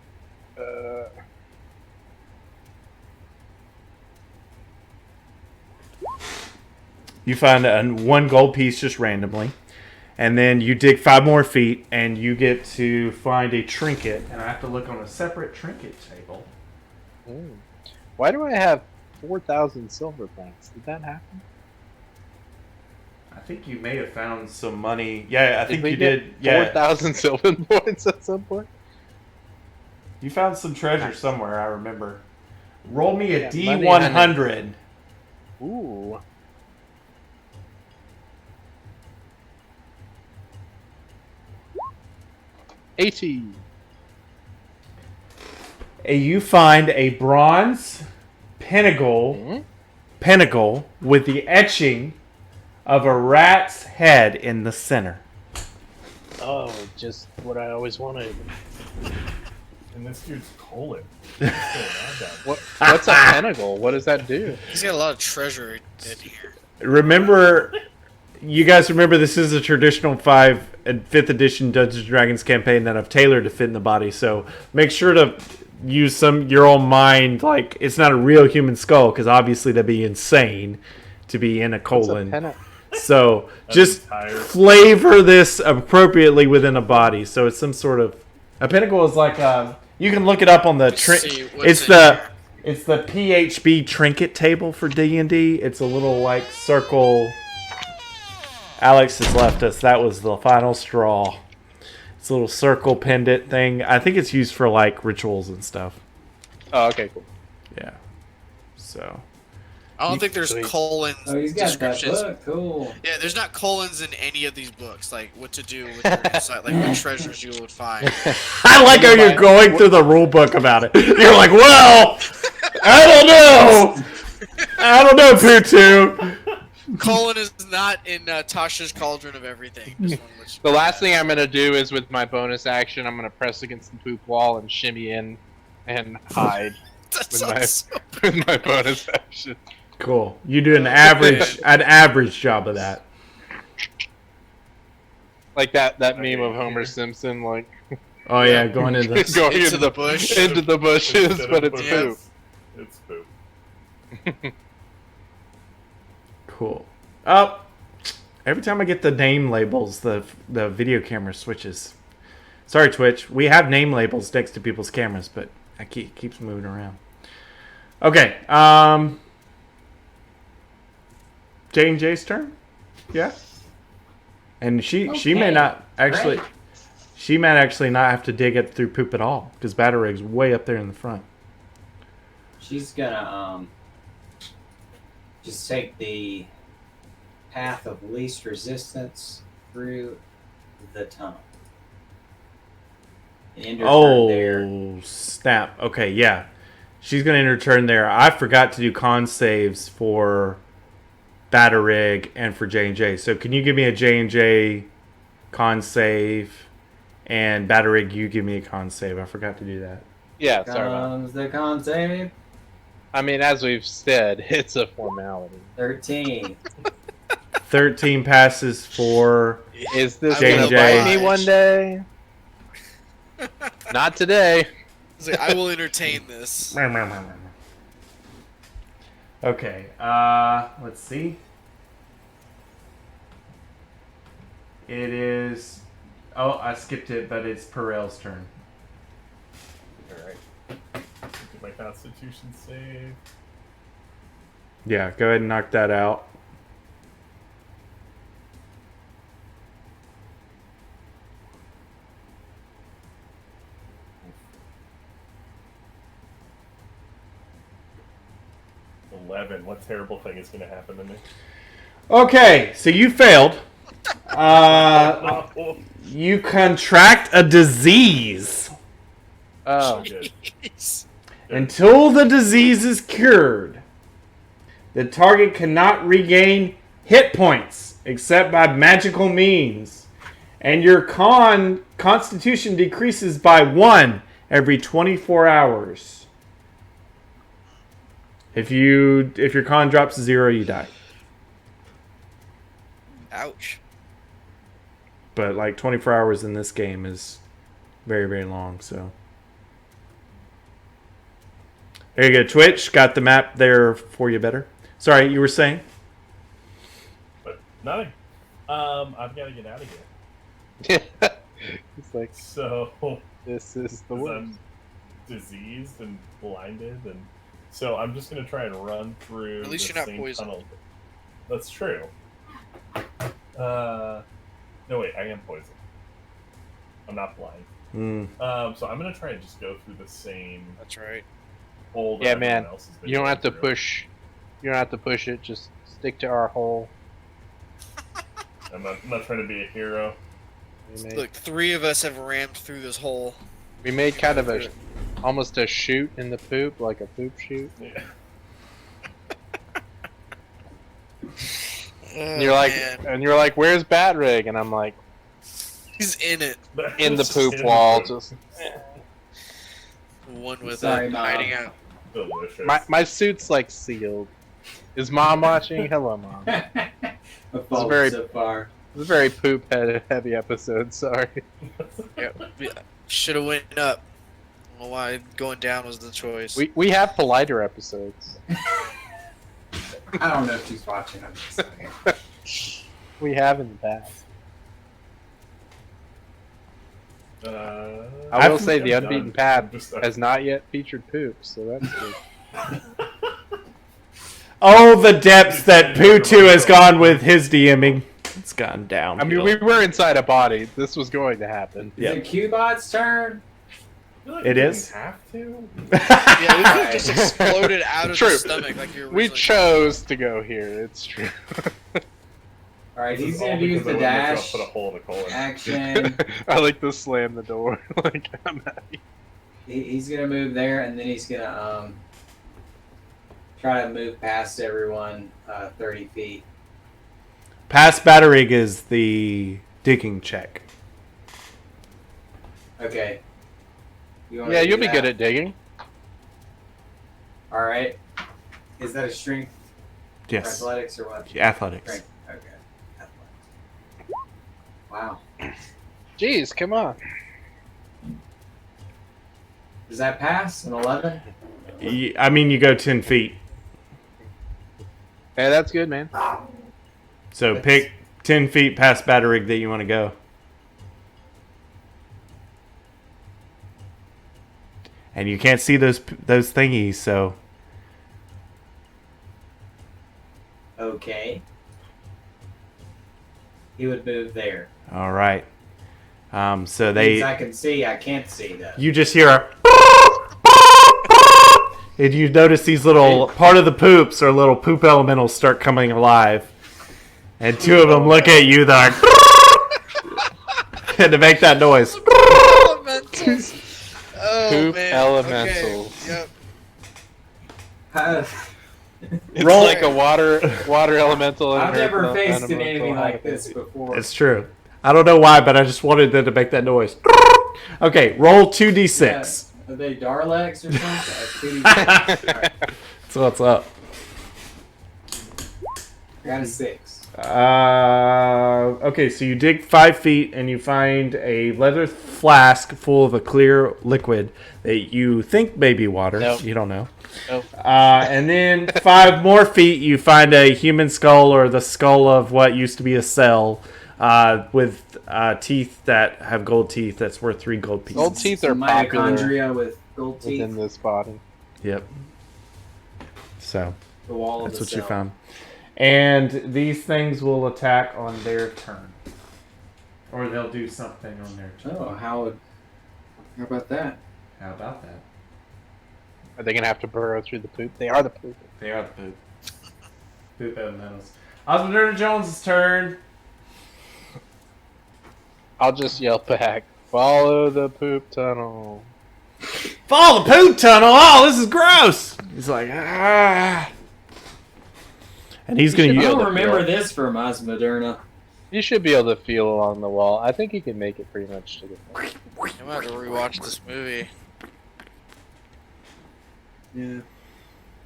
You find 1 gold piece just randomly. And then you dig 5 more feet, and you get to find a trinket. And I have to look on a separate trinket table. Why do I have 4,000 silver points? Did that happen? I think you may have found some money. Yeah, I think we you get did. Yeah, 4,000 silver points at some point? you found some treasure somewhere, I remember. Roll me a Yeah, money D100. Ooh. $80. You find a bronze pinnacle with the etching of a rat's head in the center. Oh, just what I always wanted. And this dude's colon. What's going on down there? What's a pentacle? What does that do? He's got a lot of treasure in here. Remember, you guys remember this is a traditional 5th and 5th edition Dungeons & Dragons campaign that I've tailored to fit in the body. So make sure to use your own mind. Like, it's not a real human skull, because obviously that'd be insane to be in a colon. So just flavor this appropriately within a body. So it's some sort of a pinnacle is like you can look it up on the it's the PHB trinket table for D&D. It's a little like circle. Alex has left us. That was the final straw. It's a little circle pendant thing. I think it's used for like rituals and stuff. Oh, okay, cool. Yeah. So. I don't think there's colons. Oh, he's got that descriptions. book. Cool. Yeah, there's not colons in any of these books. Like what to do with your site, like what treasures you would find. I like how you're going through the rule book about it. You're like, well, I don't know, Putu. Colon is not in Tasha's Cauldron of Everything. The last thing I'm going to do is with my bonus action, I'm going to press against the poop wall and shimmy in and hide with my bonus action. Cool. You do an average job of that. Like that meme of Homer Simpson, like. Oh yeah, going into the bush. Into the bushes, but it's poop. It's poop. Cool. Oh, every time I get the name labels, the video camera switches. Sorry, Twitch. We have name labels next to people's cameras, but I keeps moving around. Okay. J&J's turn. Yeah. And she may not actually. Great. She might actually not have to dig it through poop at all, because Batterig's way up there in the front. She's gonna just take the path of least resistance through the tunnel. End her turn there. Oh, snap. Okay, yeah. She's going to end her turn there. I forgot to do con saves for Batterig and for J&J. So can you give me a J&J con save? And Batterig, you give me a con save. I forgot to do that. Yeah, sorry about Comes the con save. I mean, as we've said, it's a formality. 13. 13 passes for... Is this J&J. gonna bite me one day? Not today. Like, I will entertain this. Okay, let's see. It is... Oh, I skipped it, but it's Perel's turn. Alright. Do my constitution save. Yeah, go ahead and knock that out. 11. What terrible thing is going to happen to me? Okay, so you failed. No. You contract a disease. Oh, Good. Until the disease is cured, the target cannot regain hit points except by magical means. And your constitution decreases by 1 every 24 hours. If your con drops to 0, you die. Ouch. But like 24 hours in this game is very, very long, so. There you go. Twitch got the map there for you better. Sorry, you were saying? But nothing. I've got to get out of here. it's like So this is the worst. I'm diseased and blinded, and so I'm just gonna try and run through. At least the you're not same poisoned. tunnel. That's true. No wait, I am poisoned. I'm not blind. So I'm gonna try and just go through the same That's right. hole. That Yeah, everyone man. else has been You don't going have to through. push. You don't have to push it. Just stick to our hole. I'm not trying to be a hero. Look, 3 of us have rammed through this hole. We made kind of almost a chute in the poop, like a poop chute. Yeah. And you're like, where's Batrig? And I'm like, he's in it. in the Just poop in wall. the poop. Just One with Sorry, it Mom. hiding out. Delicious. my suit's like sealed. Is Mom watching? Hello, Mom. A fault very- so far. It's a very poop heavy episode. Sorry. Yeah, should have went up. I don't know why going down was the choice. We have politer episodes. I don't know if she's watching. I'm just saying. We have in the past. I will say the I'm unbeaten done. path I'm just- has not yet featured poop, so that's good. Oh, the depths that Pooh2 has gone with his DMing. It's gone down. I mean, we were inside a body. This was going to happen. Yeah. Is it Q-Bot's turn? I feel like It you is? didn't have to. Yeah, this could just exploded out of True. the stomach like you're We chose to go here. It's true. Alright, This he's is all gonna use because the I wouldn't have dash put a hole in the colon. action. I like to slam the door. Like I'm happy. He's gonna move there, and then he's gonna try to move past everyone 30 feet. Pass Batterig is the digging check. Okay. Yeah, you'll be good at digging. All right. Is that a strength, or Yes. athletics, or what? Athletics. Strength. Okay. Athletics. Wow. Jeez, come on. Does that pass? An 11? I mean, you go 10 feet. Hey, that's good, man. So pick 10 feet past Batterig that you want to go. And you can't see those thingies, so... Okay. He would move there. All right. So Means they... I can see. I can't see though. You just hear a... And you notice these little... Part of the poops or little poop elementals start coming alive. And 2 of them look at you, they're like... and to make that noise. Elementals. Oh, Poop man. elementals. Okay. Yep. It's Roll- like a water elemental. and I've never earth faced an elemental. enemy like this before. It's true. I don't know why, but I just wanted them to make that noise. Okay, roll 2d6. Are they Darlex or something? Alright, So what's up? got a 6. Okay, so you dig 5 feet and you find a leather flask full of a clear liquid that you think may be water. Nope. You don't know. Nope. And then 5 more feet, you find a human skull or the skull of what used to be a cell with teeth that have gold teeth that's worth 3 gold pieces. Gold teeth are popular Mitochondria with gold teeth. within this body. Yep. So The wall of that's the what you cell. found. And these things will attack on their turn. Or they'll do something on their turn. Oh, how about that? How about that? Are they gonna have to burrow through the poop? They are the poop. They are the poop. Poop elementals. Osmoderna Jones' turn. I'll just yell back. Follow the poop tunnel. Follow the poop tunnel! Oh, this is gross! He's like, ah. And he's going You to I should use... don't remember this from Osmoderna. You should be able to feel along the wall. I think he can make it pretty much to the point. I'm gonna have to rewatch this movie. Yeah.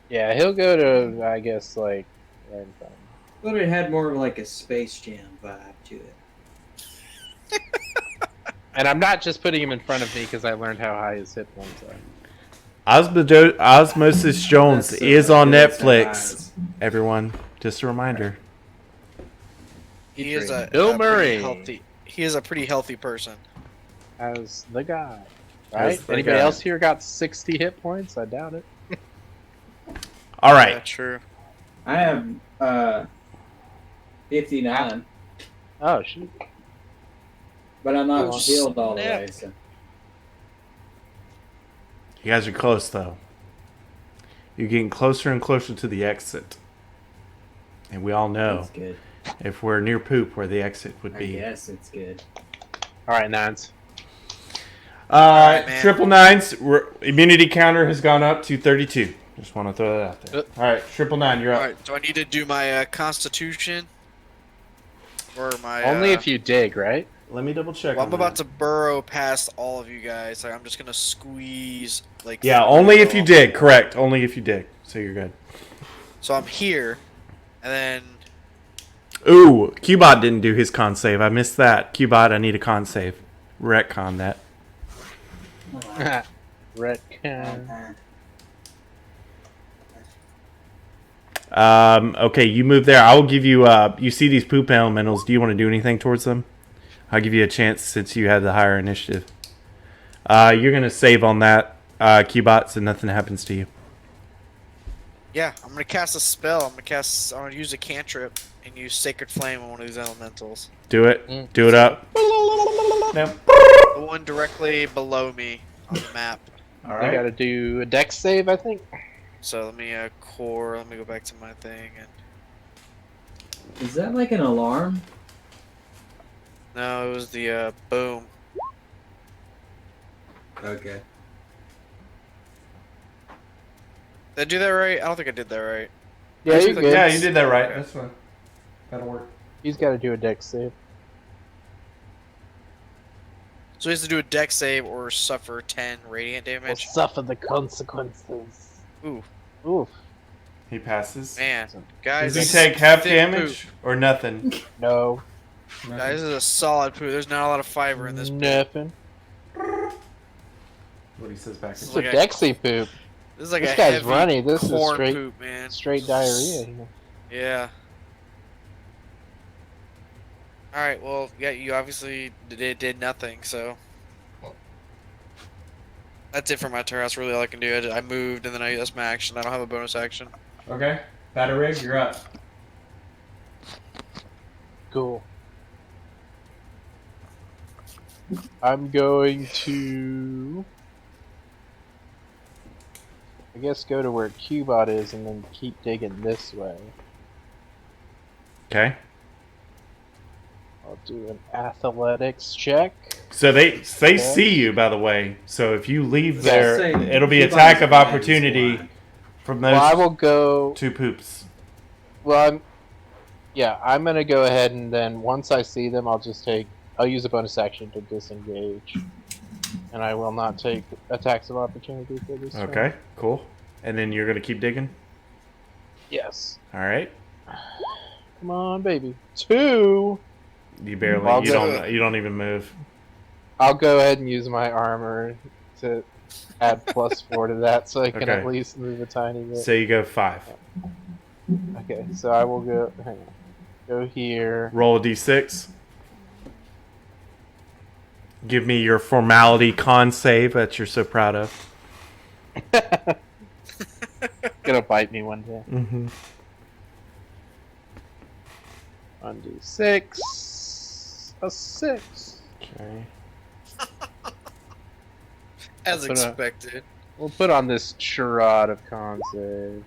Yeah, he'll go to, I guess, like, random. But it had more of like a Space Jam vibe to it. And I'm not just putting him in front of me because I learned how high his hit points are. Osmosis Jones That's, is on that's Netflix. Everyone, just a reminder. He is a Bill a Murray. pretty healthy. He is a pretty healthy person. As the guy. As Right? the Anybody guy. else here got 60 hit points? I doubt it. All Yeah, right. true. I have 59, Oh, shoot. but I'm not Oh, healed all the snap. way. So. You guys are close, though. You're getting closer and closer to the exit. And we all know That's good. if we're near poop where the exit would I be. guess it's good. Alright, Nines. Alright, man. Triple nines. Immunity counter has gone up to 32. Just want to throw that out there. All right, triple nine, you're up. Alright, do I need to do my Constitution? Or my. Only if you dig, right? Let me double check. Well, I'm about to burrow past all of you guys. Like, I'm just gonna squeeze. Like. Yeah, through only it if you all. dig. Correct. Only if you dig. So you're good. So I'm here, and then. Ooh, Qbot didn't do his con save. I missed that. Qbot, I need a con save. Retcon that. Retcon. Okay, you move there. I will give you. You see these poop elementals. Do you want to do anything towards them? I'll give you a chance since you have the higher initiative. You're gonna save on that, Qbot, so nothing happens to you. Yeah, I'm gonna cast a spell. I'm gonna use a cantrip and use Sacred Flame on one of these elementals. Do it. Mm. Do it up. No. The one directly below me on the map. All I right. gotta do a dex save, I think. So let me core. Let me go back to my thing. And Is that like an alarm? no, it was the boom. Okay. Did I do that right? I don't think I did that right. Yeah, Actually, you're like, good. Yeah, you did that right. That's fine. That'll work. He's gotta do a dex save. So he has to do a dex save or suffer 10 radiant Will damage. suffer the consequences. Ooh, Oof. He passes. man, guys. Does he this take is half thick damage or nothing? No. poop. Guys, this is a solid poop. There's not a lot of fiber in this. Poop. Nothing. What he says back. It's like a a- dexy poop. This is like This a guy's heavy runny. This is corn straight- poop, man. Straight diarrhea. here. Yeah. All right. Well, yeah. You obviously did nothing. So that's it for my turn. That's really all I can do. I moved and then that's my action. I don't have a bonus action. Okay. Batter rig, you're up. Cool. I'm going to, I guess, go to where Qbot is and then keep digging this way. Okay. I'll do an athletics check. So they see you, by the way. So if you leave Yeah, there, Say, it'll be keep attack on of his opportunity flag. from those Well, I will go. two poops. Well, I'm gonna go ahead and then once I see them, I'll use a bonus action to disengage, and I will not take attacks of opportunity for this. turn. Okay, cool. And then you're gonna keep digging. Yes. All right. Come on, baby. 2. You barely. I'll You go- don't. You don't even move. I'll go ahead and use my armor to add +4 to that, so I can Okay. at least move a tiny bit. So you go 5. Okay, so I will go. Hang on. Go here. Roll a d6. Give me your formality con save that you're so proud of. Gonna bite me one day. Mm-hmm. 1d6. A 6. Okay. As That's what I- expected. We'll put on this charade of con save.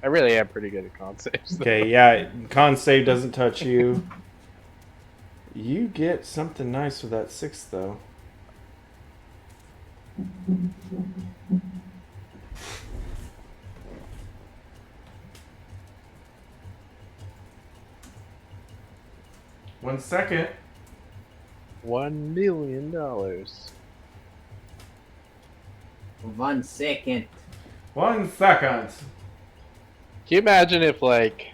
I really am pretty good at con saves. Okay, yeah, con save doesn't touch you. You get something nice with that 6, though. One second. $1 million. 1 second. 1 second. Can you imagine if like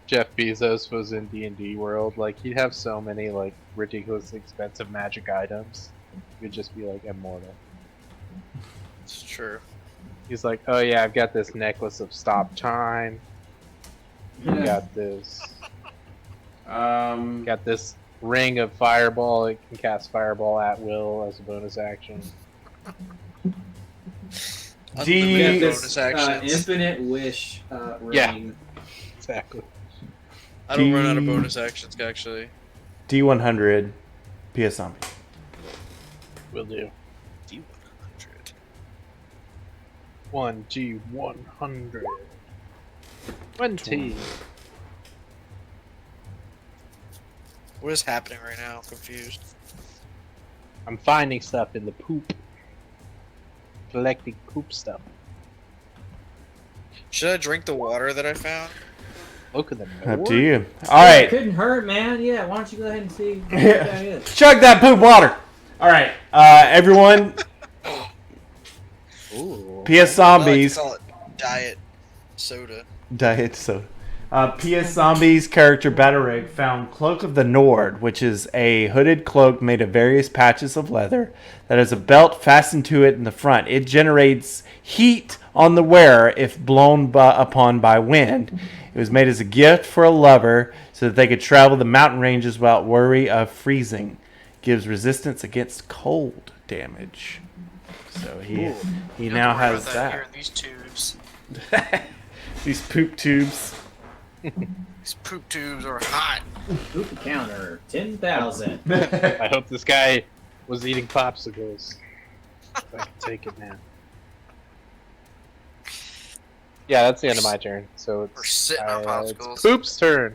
Jeff Bezos was in D&D world? Like he'd have so many like ridiculously expensive magic items. He'd just be like immortal. It's true. He's like, oh yeah, I've got this necklace of stop time. Got this. Got this ring of fireball. It can cast fireball at will as a bonus action. Unlimited This bonus actions. infinite wish ring. Yeah. Exactly. I don't run out of bonus actions, actually. D100 PS Zombie. Will do. D100. 1G100. 20. What is happening right now? I'm confused. I'm finding stuff in the poop. Collecting poop stuff. Should I drink the water that I found? Look at them. Up to you. All right. Couldn't hurt, man. Yeah, why don't you go ahead and see what that is? Chug that poop water. All right, everyone. Ooh. PS I like to Zombies. call it diet soda. Diet soda. PS Zombies character Batterig found Cloak of the Nord, which is a hooded cloak made of various patches of leather that has a belt fastened to it in the front. It generates heat on the wearer if blown upon by wind. It was made as a gift for a lover so that they could travel the mountain ranges without worry of freezing. Gives resistance against cold damage. So he now has Here that. in these tubes. These poop tubes. These poop tubes are hot. Poop counter 10,000. I hope this guy was eating popsicles. If I can take it, man. Yeah, that's the end of my turn. So We're it's, sitting on it's popsicles. Poop's turn.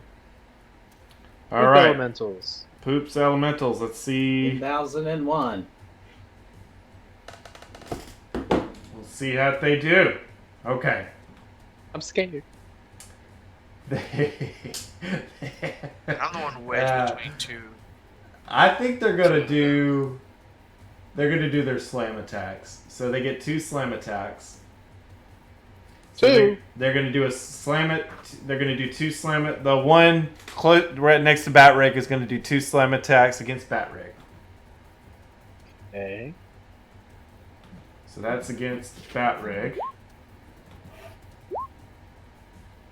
All Poop right. Elementals. Poops elementals. Let's see. 10,001. We'll see how they do. Okay. I'm scared. I'm the one wedged between two. I think they're gonna do their slam attacks. So they get 2 slam attacks. So Two? They're gonna do a slam it. They're gonna do 2 slam it. The one right next to Batrig is gonna do 2 slam attacks against Batrig. Okay. So that's against Batrig.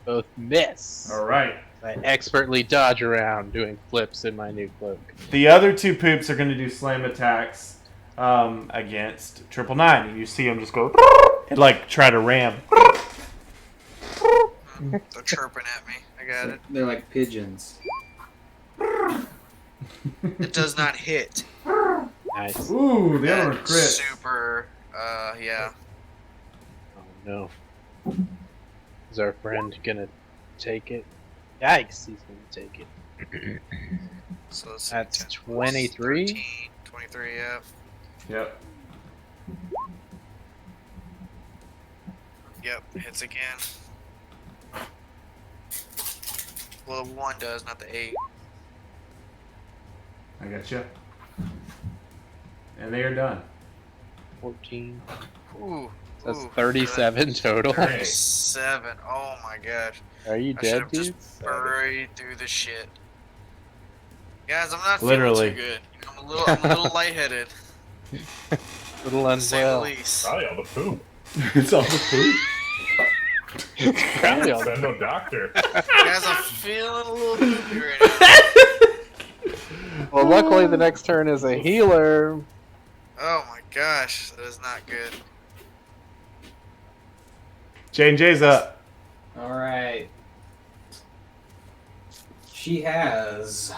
Both miss. All right. I expertly dodge around doing flips in my new cloak. The other 2 poops are gonna do slam attacks against 999. You see them just go and like try to ram. They're chirping at me. I got it. They're like pigeons. It does not hit. Nice. Ooh, the other That one crit. super, yeah. Oh no. Is our friend gonna take it? Yikes, he's gonna take it. So let's see, That's 10 plus 23? 13, 23, yeah. Yep. Yep, hits again. Well, the 1 does, not the 8. I gotcha. And they are done. 14. Ooh. That's ooh, 37 total. Great. 37. Oh my gosh. Are you I should dead, have dude? just buried through the shit. Guys, I'm not Literally. feeling too good. I'm a little lightheaded, Little to say the unwell. least. Probably all the poop. It's all the poop. Probably all Send no doctor. Guys, I'm feeling a little poopy right now. Well, luckily the next turn is a healer. Oh my gosh, that is not good. J&J's up. Alright. She has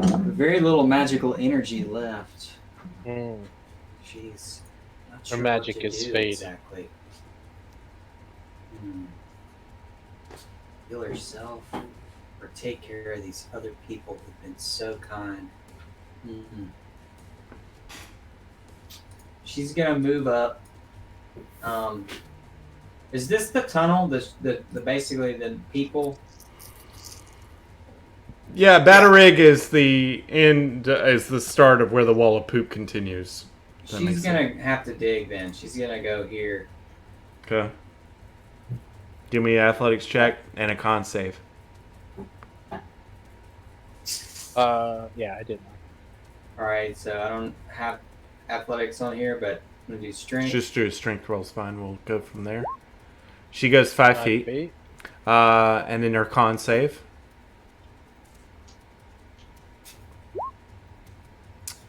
very little magical energy left. She's not Her sure magic what to is do fading. exactly. Heal herself or take care of these other people who've been so kind. She's gonna move up. Is this the tunnel? The basically the people. Yeah, Batarig is the end, is the start of where the wall of poop continues. That She's makes gonna sense. have to dig then. She's gonna go here. Okay. Give me an athletics check and a con save. Yeah, I did not. Alright, so I don't have athletics on here, but I'm gonna do strength. Just do a strength roll's fine. We'll go from there. She goes 5 feet. And then her con save.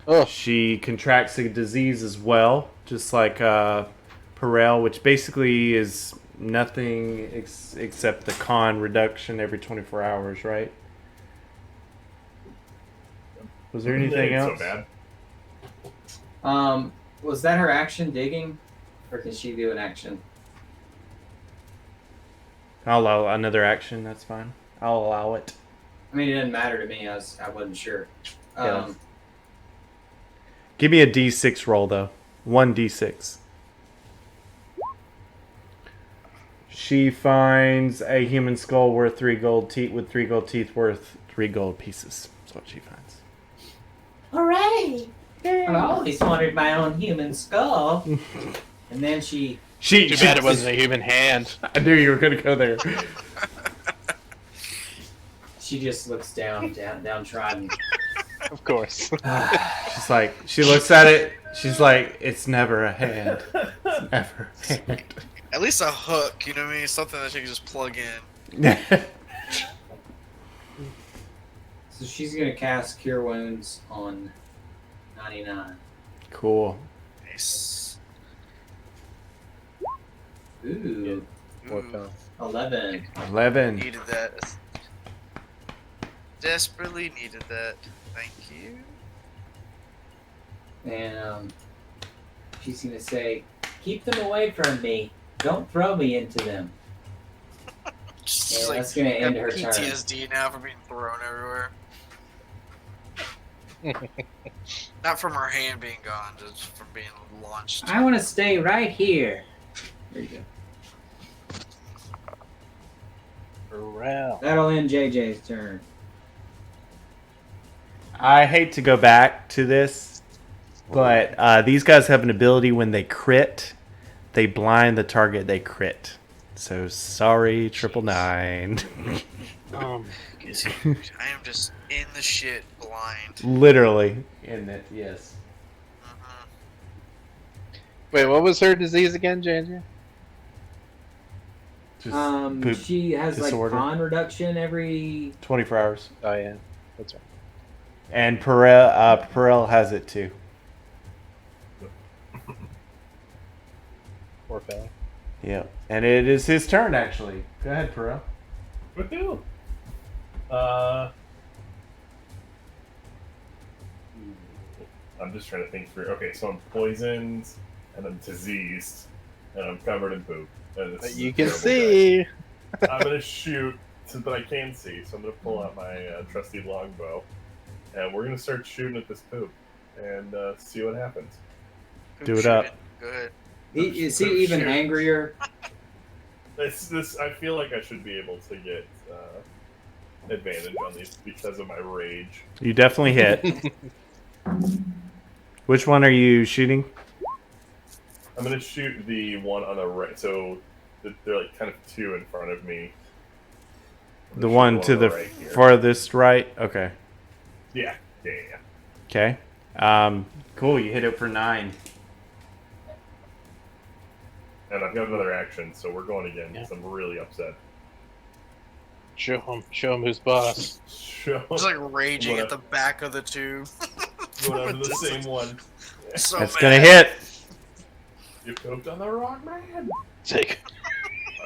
Oh, She contracts a disease as well, just like Perel, which basically is nothing except the con reduction every 24 hours, right? Was there anything Ain't else? So bad. Was that her action digging? Or can she do an action? I'll allow another action. That's fine. I'll allow it. I mean, it didn't matter to me. I wasn't sure. Yeah. Give me a D6 roll though. 1d6. She finds a human skull worth 3 gold teeth with 3 gold teeth worth 3 gold pieces. That's what she finds. Hooray! I always wanted my own human skull. And then she. too bad it wasn't a human hand. I knew you were gonna go there. She just looks downtrodden. Of course. She's like, she looks at it. She's like, it's never a hand. It's never a hand. At least a hook, you know what I mean? Something that you can just plug in. So she's gonna cast Cure Wounds on 99. Cool. Nice. Ooh, Ooh, 11. 11. needed that. Desperately needed that. Thank you. And she's gonna say, "Keep them away from me. Don't throw me into them." Just Yeah, like, that's gonna end her turn. PTSD now for being thrown everywhere. Not from her hand being gone, just from being launched. I want to stay right here. There you go. Pharrell. That'll end JJ's turn. I hate to go back to this, but these guys have an ability when they crit, they blind the target they crit. So sorry, 999. I am just in the shit blind. Literally in it, yes. Mhm. Wait, what was her disease again, JJ? Just poop She has disorder. like con reduction every. 24 hours. Oh yeah, that's right. And Perel has it too. Poor fella. Yeah. And it is his turn, actually. Go ahead, Perel. Woohoo! I'm just trying to think through. Okay, so I'm poisoned, and I'm diseased, and I'm covered in poop. And But it's you a can terrible see. day. I'm gonna shoot, but I can see, so I'm gonna pull out my trusty longbow, and we're gonna start shooting at this poop, and see what happens. Do it up. Go ahead. Is he even Shoot. angrier? This. I feel like I should be able to get advantage on these because of my rage. You definitely hit. Which one are you shooting? I'm gonna shoot the one on the right. So they're like kind of two in front of me. I'm The gonna one shoot to the right here. farthest right? Okay. Yeah. Okay. Cool. You hit it for 9. And I've got another action, so we're going again because I'm really upset. Show him who's boss. Show Just like raging What at the back of the tube. going after the same one. So That's mad. gonna hit. You pooped on the wrong man. Take.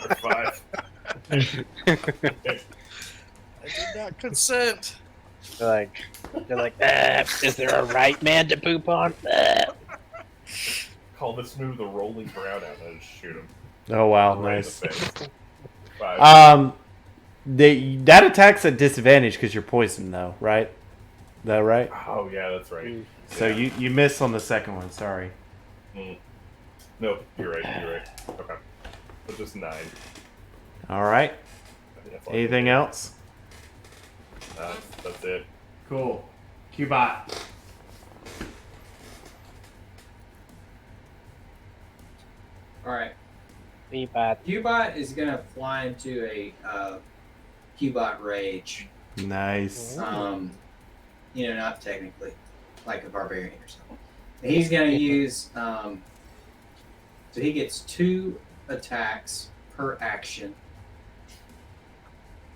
R5. I did not consent. They're like, is there a right man to poop on? Call this move the rolling brownout and just shoot him. Oh wow, Right in the nice. face. That attack's at disadvantage because you're poisoned, though, right? Is that right? Oh yeah, that's right. So you miss on the second one. Sorry. Nope, you're right. Okay, so just 9. All right. I think that's all Anything else? That's it. Cool. Cubot. Alright. Feebot. Cubot is gonna fly into a Cubot rage. Nice. Not technically, like a barbarian or something. He's gonna use so he gets 2 attacks per action.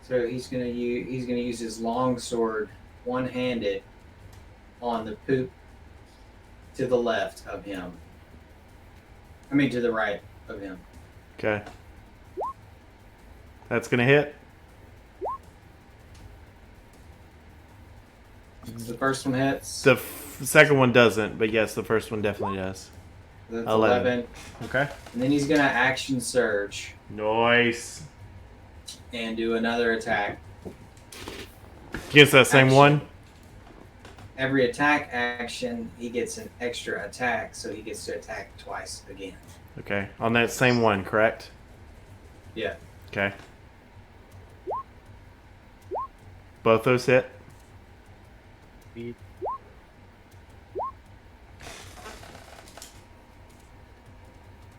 So he's gonna use his long sword one-handed on the poop to the left of him. I mean to the right of him. Okay. That's gonna hit. The first one hits. The second one doesn't, but yes, the first one definitely does. That's 11. 11. Okay. And then he's gonna action surge Nice. and do another attack. Against that same Action. one? Every attack action, he gets an extra attack, so he gets to attack twice again. Okay. On that same one, correct? Yeah. Okay. Both those hit? Feet.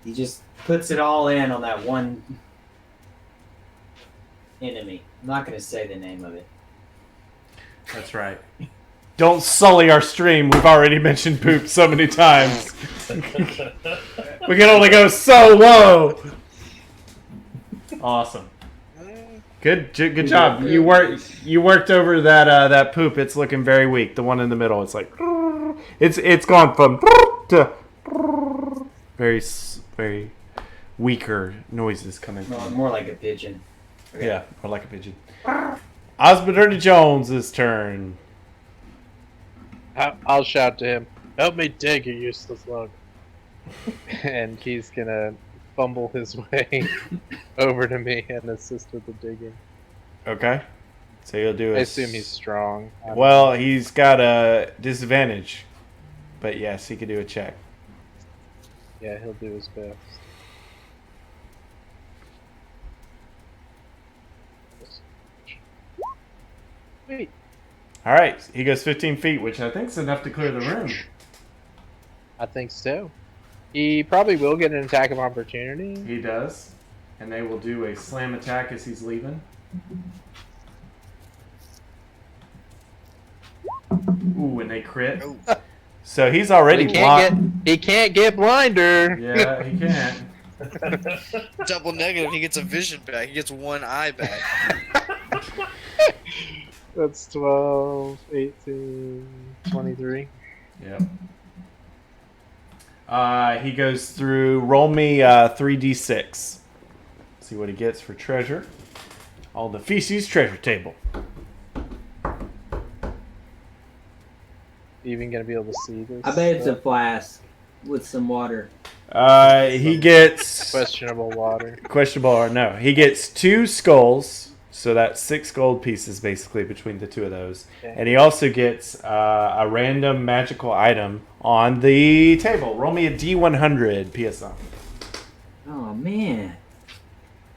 He just puts it all in on that one enemy. I'm not going to say the name of it. That's right. Don't sully our stream. We've already mentioned poop so many times. We can only go so low. Awesome. Good job. You worked over that poop. It's looking very weak. The one in the middle. It's like it's gone from to very weaker noises coming Well, from. more like a pigeon. Okay. Yeah, or like a pigeon. Osmoderna Jones' turn. I'll shout to him, help me dig, you useless lug. And he's gonna fumble his way over to me and assist with the digging. Okay. So you'll do I assume he's strong. Well, he's got a disadvantage. But yes, he could do a check. Yeah, he'll do his best. Sweet. All right, he goes 15 feet, which I think is enough to clear the room. I think so. He probably will get an attack of opportunity. He does. And they will do a slam attack as he's leaving. Ooh, and they crit. Oh. So he's already blocked. He can't get blinder. Yeah, he can't. Double negative. He gets a vision back. He gets one eye back. That's 12, 18, 23. Yep. He goes through. Roll me 3d6. See what he gets for treasure. All the Feces treasure table. Even gonna be able to see this? I bet it's a flask with some water. He gets Questionable water. questionable or no. He gets 2 skulls, so that's 6 gold pieces basically between the 2 of those. Okay. And he also gets a random magical item on the table. Roll me a D100 PSI. Oh man.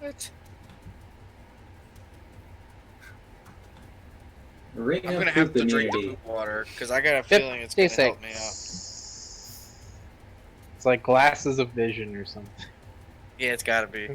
What? Ring I'm of gonna have poop to drink immunity. the water because I got a feeling it's gonna help me out. 56. It's like glasses of vision or something. Yeah, it's gotta be.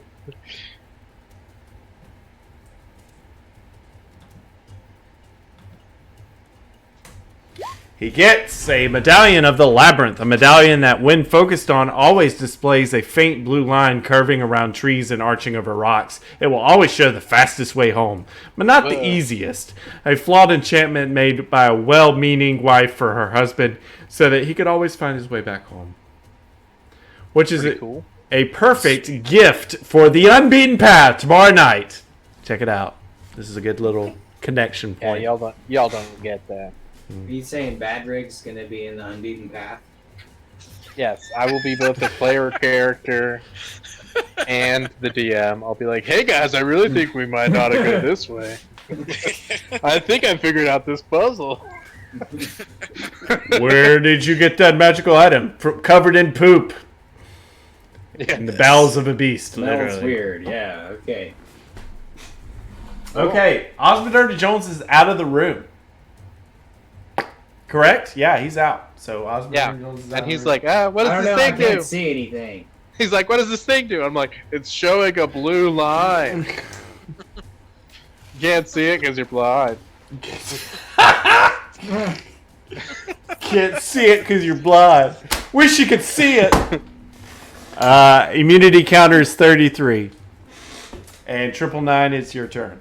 He gets a Medallion of the Labyrinth, a medallion that, when focused on, always displays a faint blue line curving around trees and arching over rocks. It will always show the fastest way home, but not the easiest. A flawed enchantment made by a well-meaning wife for her husband so that he could always find his way back home. Which is Cool. a perfect gift for the unbeaten path tomorrow night. Check it out. This is a good little connection Yeah, point. y'all don't get that. Are you saying Badrig's gonna be in the unbeaten path? Yes, I will be both the player character and the DM. I'll be like, hey guys, I really think we might ought to go this way. I think I figured out this puzzle. Where did you get that magical item? Covered in poop. Yeah. In the bowels of a beast, Smells literally. weird. Yeah. Okay. Okay, Osmoderna Jones is out of the room. Correct? Yeah, he's out. So Osmoderna Yeah, Jones is out and of he's the room. like, what I does don't this know. I thing do? can't see anything. He's like, what does this thing do? I'm like, it's showing a blue line. Can't see it because you're blind. Can't see it because you're blind. Wish you could see it. Immunity counter is 33. And 999, it's your turn.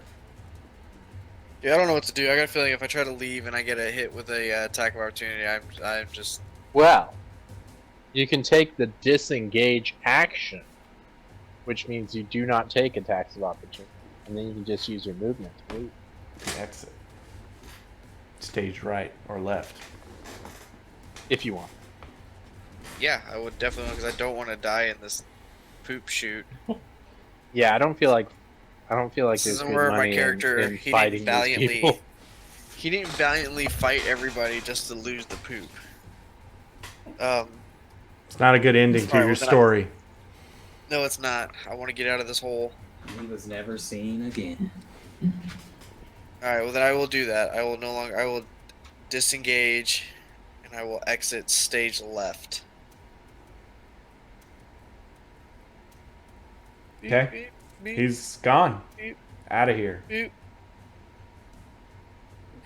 Yeah, I don't know what to do. I got a feeling if I try to leave and I get a hit with a attack of opportunity, I'm just... Well, you can take the disengage action, which means you do not take attacks of opportunity, and then you can just use your movement to move. Exit. Stage right or left. If you want. Yeah, I would definitely, because I don't want to die in this poop shoot. Yeah, I don't feel like This there's isn't good where my money character, in he fighting didn't these people. valiantly fight everybody just to lose the poop. It's not a good ending to Alright, your well, then story. No, it's not. I want to get out of this hole. He was never seen again. Alright, well then I will do that. I will disengage, and I will exit stage left. Beep, Okay. beep, beep, He's gone. Beep. Out of here. beep.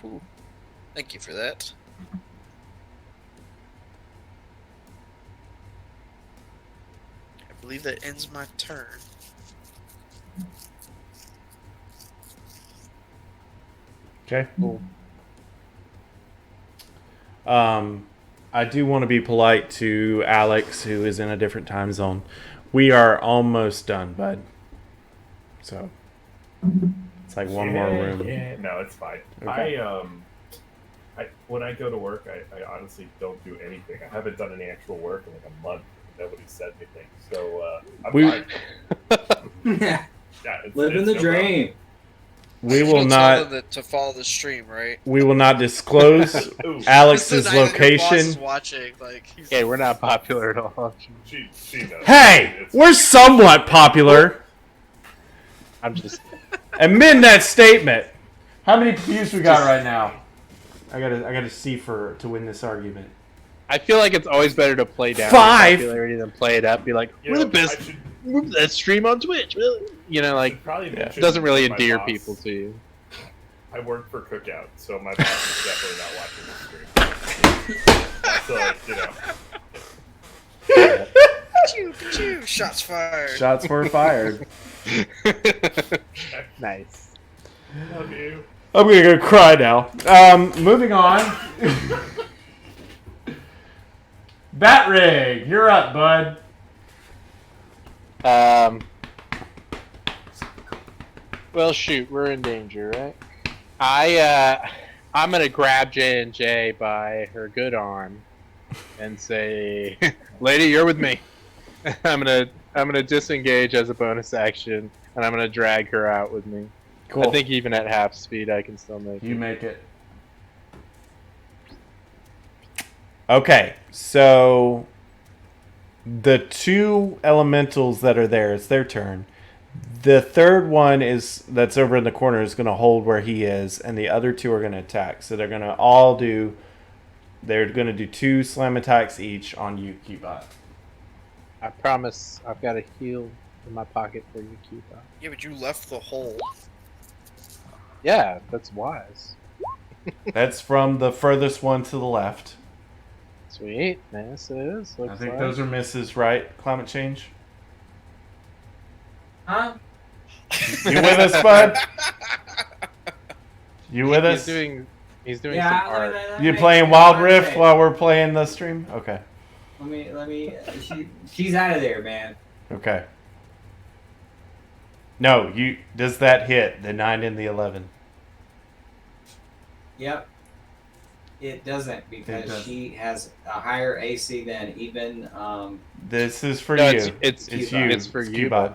Ooh. Thank you for that. I believe that ends my turn. Okay. I do want to be polite to Alex, who is in a different time zone. We are almost done, bud. So it's like one more room. Yeah, no, it's fine. Okay. When I go to work, I honestly don't do anything. I haven't done any actual work in like a month. Nobody said anything, so I'm fine. Yeah, Living the no dream. We You will don't not. tell them to follow the stream, right? We will not disclose problem. Ooh, Alex's This is the night that your boss is location. watching, like, he's Okay, we're not popular at all. she knows. Hey, It's- we're somewhat popular. I'm just Amend that statement. How many views we got right now? I gotta see to win this argument. I feel like it's always better to play down 5. popularity than play it up. Be like, You we're know, the best. I should- Let's stream on Twitch. Really? You know, like probably Yeah. mention it doesn't really my endear boss. people to you. I work for Cookout, so my boss is definitely not watching the stream. So, Achoo, shots fired. Shots were fired. Nice. love you. I'm gonna go cry now. Moving on. Batrig, you're up, bud. Well, shoot, we're in danger, right? I'm gonna grab J&J by her good arm and say, "Lady, you're with me." I'm gonna disengage as a bonus action, and I'm gonna drag her out with me. Cool. I think even at half speed, I can still make You it. make it. Okay, so the 2 elementals that are there, it's their turn. The third one that's over in the corner is going to hold where he is, and the other 2 are going to attack. So they're going to they're going to do 2 slam attacks each on you, Keybot. I promise I've got a heal in my pocket for you, Keepa. Yeah, but you left the hole. Yeah, that's wise. That's from the furthest one to the left. Sweet. Yes, it is. I Looks think like. those are misses, right? Climate change. Huh? You with us, bud? You with He's us? doing some Yeah. art. You playing Wild Rift while we're playing the stream? Okay. Let me. She's out of there, man. Okay. No, does that hit the 9 and the 11? Yep. It doesn't because doesn't. she has a higher AC than even This is for No, you. it's you. It's for you, Cubot.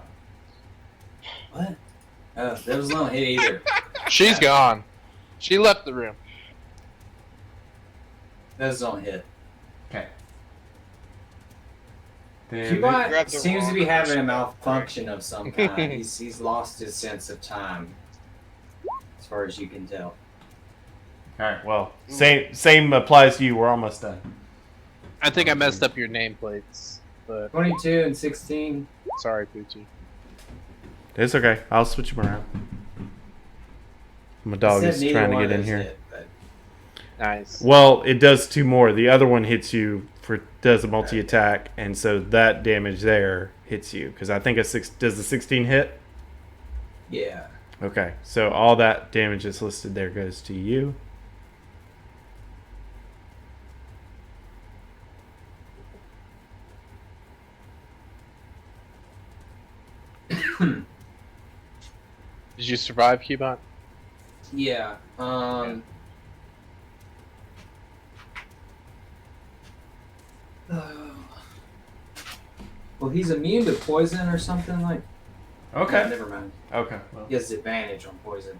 what? Oh, those don't hit either. She's gone. She left the room. Those don't hit. Okay. Cubot the seems to be wrong having a person. malfunction of some kind. He's lost his sense of time, as far as you can tell. All right. Well, same applies to you. We're almost done. I think I messed up your nameplates, but 22 and 16. sorry, Poochie. It's okay. I'll switch them around. My dog Said is neither trying to one get of in those here. hit, but Nice. Well, it does 2 more. The other one hits you does a multi attack, and so that damage there hits you because I think does the 16 hit? yeah. Okay, so all that damage that's listed there goes to you. Did you survive, Cubot? Yeah. Well, he's immune to poison or something like. Okay. No, never mind. Okay. Well. He has advantage on poison.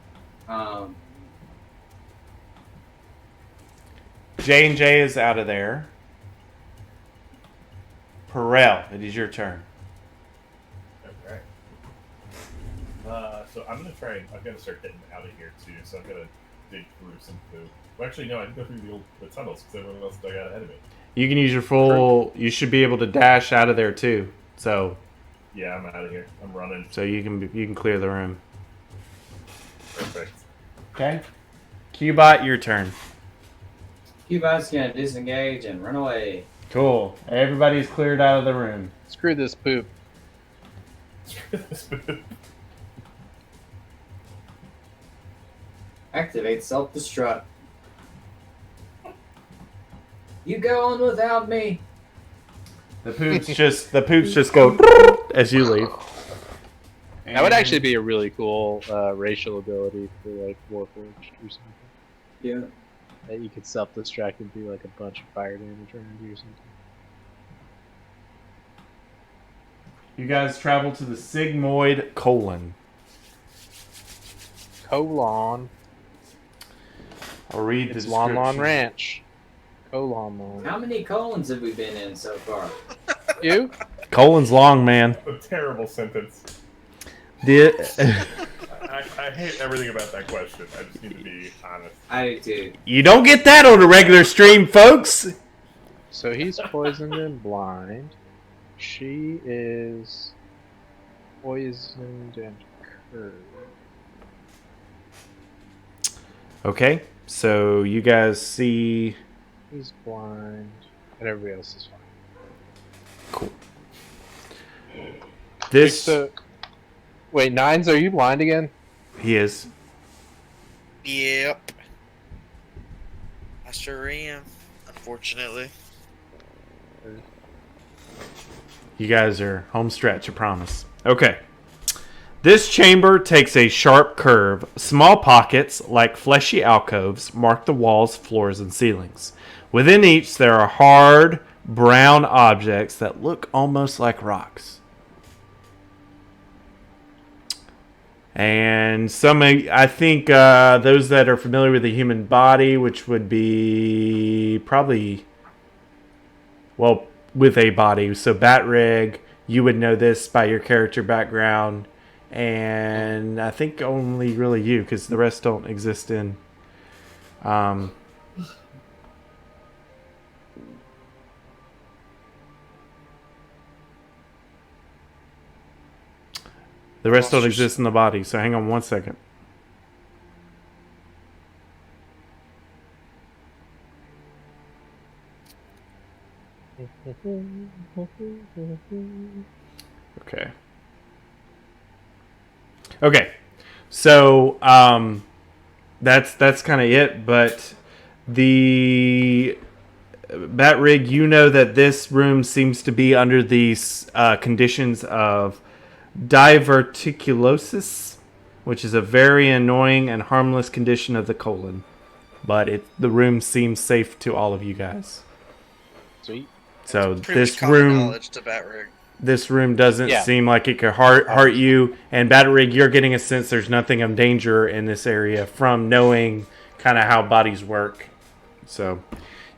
J&J is out of there. Perel, it is your turn. Okay. So I'm gonna try. I've got to start getting out of here too. So I'm gonna dig through some food. Well, actually, no. I can go through the tunnels because everyone else dug out ahead of me. You can use your full. You should be able to dash out of there too. So Yeah, I'm out of here. I'm running. you can clear the room. Perfect. Okay. Cubot, your turn. Cubot's gonna disengage and run away. Cool. Everybody's cleared out of the room. Screw this poop. Activate self-destruct. You go on without me. The poops just go as you leave. That would actually be a really cool racial ability for like Warforged or something. Yeah. That you could self-destruct and do like a bunch of fire damage around you or something. You guys travel to the Sigmoid colon. Colon. I'll read the It's Lon Lon description. Ranch. Colon. How many colons have we been in so far? You? Colon's long, man. A terrible sentence. The, I hate everything about that question. I just need to be honest. I do too. you don't get that on a regular stream, folks. So he's poisoned and blind. She is poisoned and cursed. Okay, so you guys see. He's blind, and everybody else is fine. Cool. This So, wait, Nines, are you blind again? he is. Yep. I sure am, unfortunately. You guys are home stretch, I promise. Okay. This chamber takes a sharp curve. Small pockets, like fleshy alcoves, mark the walls, floors, and ceilings. Within each, there are hard, brown objects that look almost like rocks. And some, I think, those that are familiar with the human body, which would be probably, well, with a body. So Bat Rig, you would know this by your character background. And I think only really you, because the rest don't exist in. The rest don't exist in the body, so hang on one second. Okay. Okay. So that's kind of it, but the Bat Rig, you know that this room seems to be under these conditions of diverticulosis, which is a very annoying and harmless condition of the colon. but the room seems safe to all of you guys. Sweet. So Pretty this much common room, knowledge to Batrig. this room doesn't Yeah. seem like it could hurt you. And Batterig, you're getting a sense there's nothing of danger in this area from knowing kind of how bodies work. So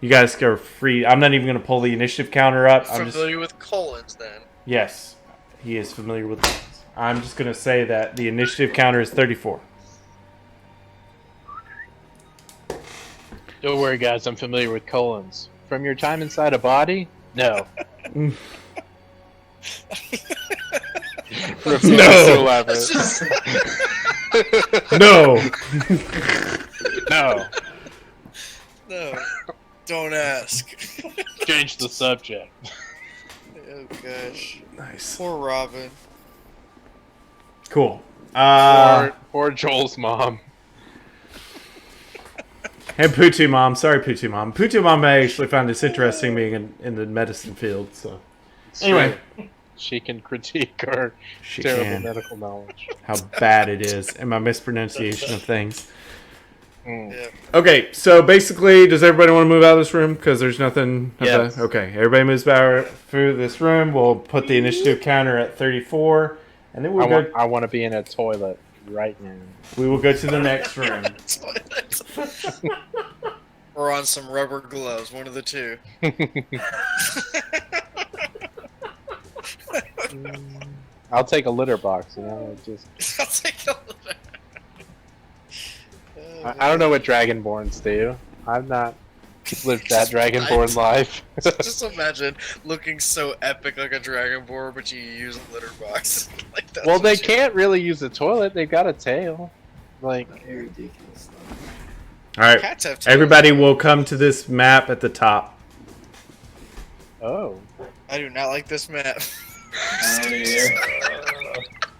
you guys are free. I'm not even going to pull the initiative counter up. I'm just Familiar with colons, then. yes, he is familiar with those. I'm just going to say that the initiative counter is 34. Don't worry, guys. I'm familiar with colons. From your time inside a body? No. No. No. No. No. Don't ask. Change the subject. Oh gosh. Nice. Poor Robin. Cool. Poor Joel's mom. And Putu Mom. Sorry, Putu Mom. Putu Mom may actually find this interesting being in the medicine field. So anyway, She can critique our she terrible can. medical knowledge. How bad it is and my mispronunciation of things. Yeah. Okay, so basically, does everybody want to move out of this room? Because there's nothing. Yes. Okay, everybody moves out through this room. We'll put the initiative counter at 34, and then I want to be in a toilet right now. we will go to the next room. Or on some rubber gloves, one of the two. I'll take a litter box. You know, just I'll take a look. I don't know what Dragonborns do. I've not lived that Dragonborn life. Just imagine looking so epic like a Dragonborn, but you use a litter box. Like that's Well, they what you- can't really use a toilet. They've got a tail. Like, Very ridiculous. All right, Cats have tails. everybody will come to this map at the top. oh. I do not like this map.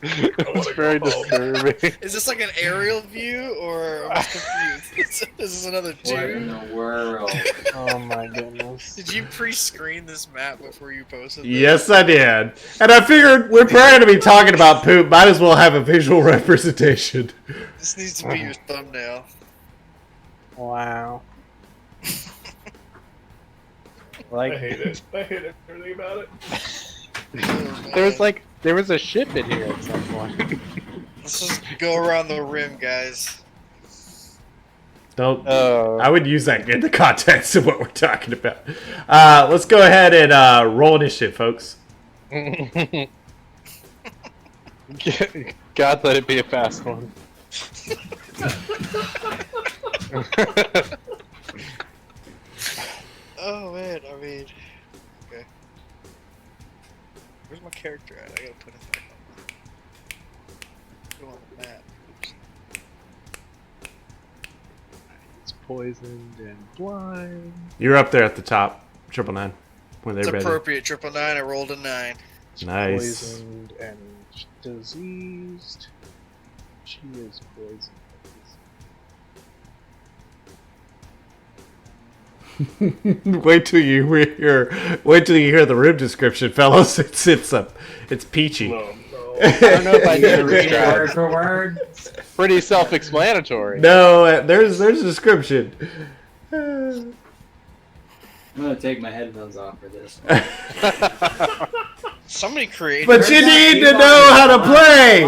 It's very disturbing. Is this like an aerial view, or I'm confused? Is this another What in tube? the world? Oh my goodness. Did you pre-screen this map before you posted this? Yes, I did. And I figured we're probably going to be talking about poop. Might as well have a visual representation. This needs to be your thumbnail. Wow. I Like, hate it. I hate everything about it. Oh, there was a ship in here at some point. Let's just go around the rim, guys. Don't. Oh. I would use that in the context of what we're talking about. Let's go ahead and roll initiative, folks. God, let it be a fast one. Oh man, I mean, okay. Where's my character at? I gotta put it back on the map. Oops. It's poisoned and blind. You're up there at the top, 999. When It's they're ready. appropriate. 999. I rolled a 9. It's Nice. poisoned and diseased. She is poisoned. Wait till you hear the room description, fellas. It's peachy. No. I don't know if I need to Read it describe. word for word. Pretty self-explanatory. No, there's a description. I'm gonna take my headphones off for this. Somebody created. But you need to know how to play.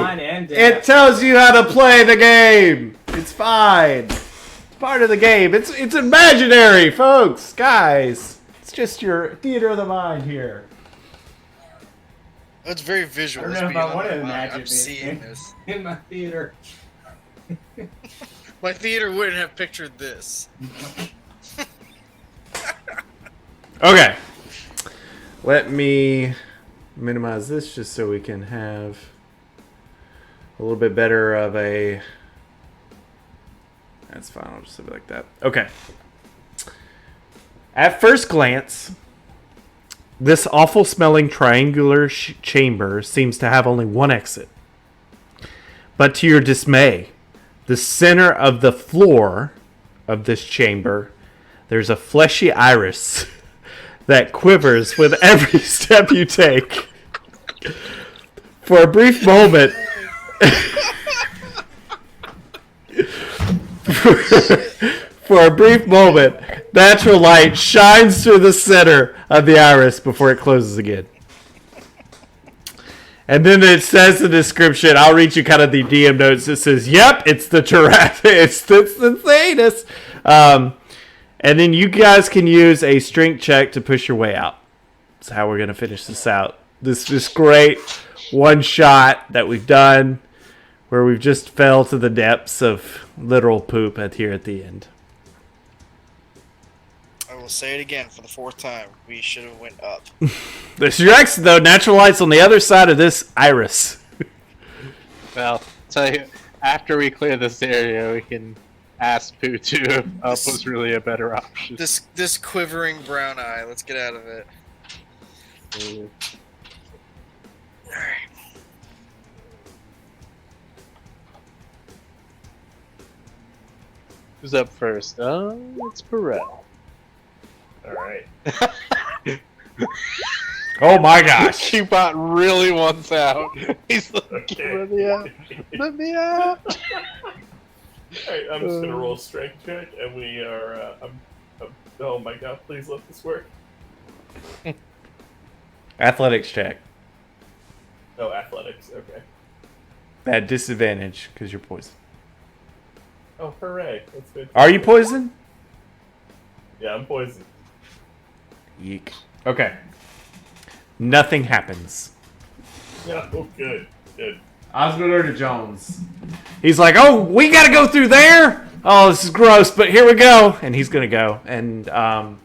It tells you how to play the game. It's fine. It's part of the game. It's imaginary, folks, guys. It's just your theater of the mind here. It's very visual. I don't it's know if I beyond want to my mind. imagine I'm this seeing this. in my theater. My theater wouldn't have pictured this. Okay. Let me minimize this just so we can have a little bit better of a... That's fine. I'll just leave it like that. Okay. At first glance, this awful smelling triangular chamber seems to have only one exit. But to your dismay, the center of the floor of this chamber, there's a fleshy iris that quivers with every step you take. For a brief moment, For a brief moment, natural light shines through the center of the iris before it closes again. And then it says the description. I'll read you kind of the DM notes. It says, "Yep, it's the giraffe. It's the anus." And then you guys can use a strength check to push your way out. That's how we're gonna finish this out. This great one shot that we've done, where we've just fell to the depths of literal poop here at the end. I will say it again for the 4th time. We should have went up. There's your exit, though. Natural light's on the other side of this iris. Well, tell you, after we clear this area, we can ask Pooh to if up was really a better option. This quivering brown eye. Let's get out of it. Alright. Who's up first? It's Perel. Alright. Oh my gosh. Cubot really wants out. He's like, Okay. let me out. Let me out. Alright, I'm just gonna roll a strength check, and we are. Oh my god, please let this work. Athletics check. Oh, athletics, okay. At disadvantage because you're poisoned. Oh, hooray. That's good. Are you poisoned? Yeah, I'm poisoned. Yeek. Okay. Nothing happens. Yeah, oh, good. Good. Osmoderna Jones. He's like, oh, we gotta go through there? Oh, this is gross, but here we go. And he's gonna go. And I'm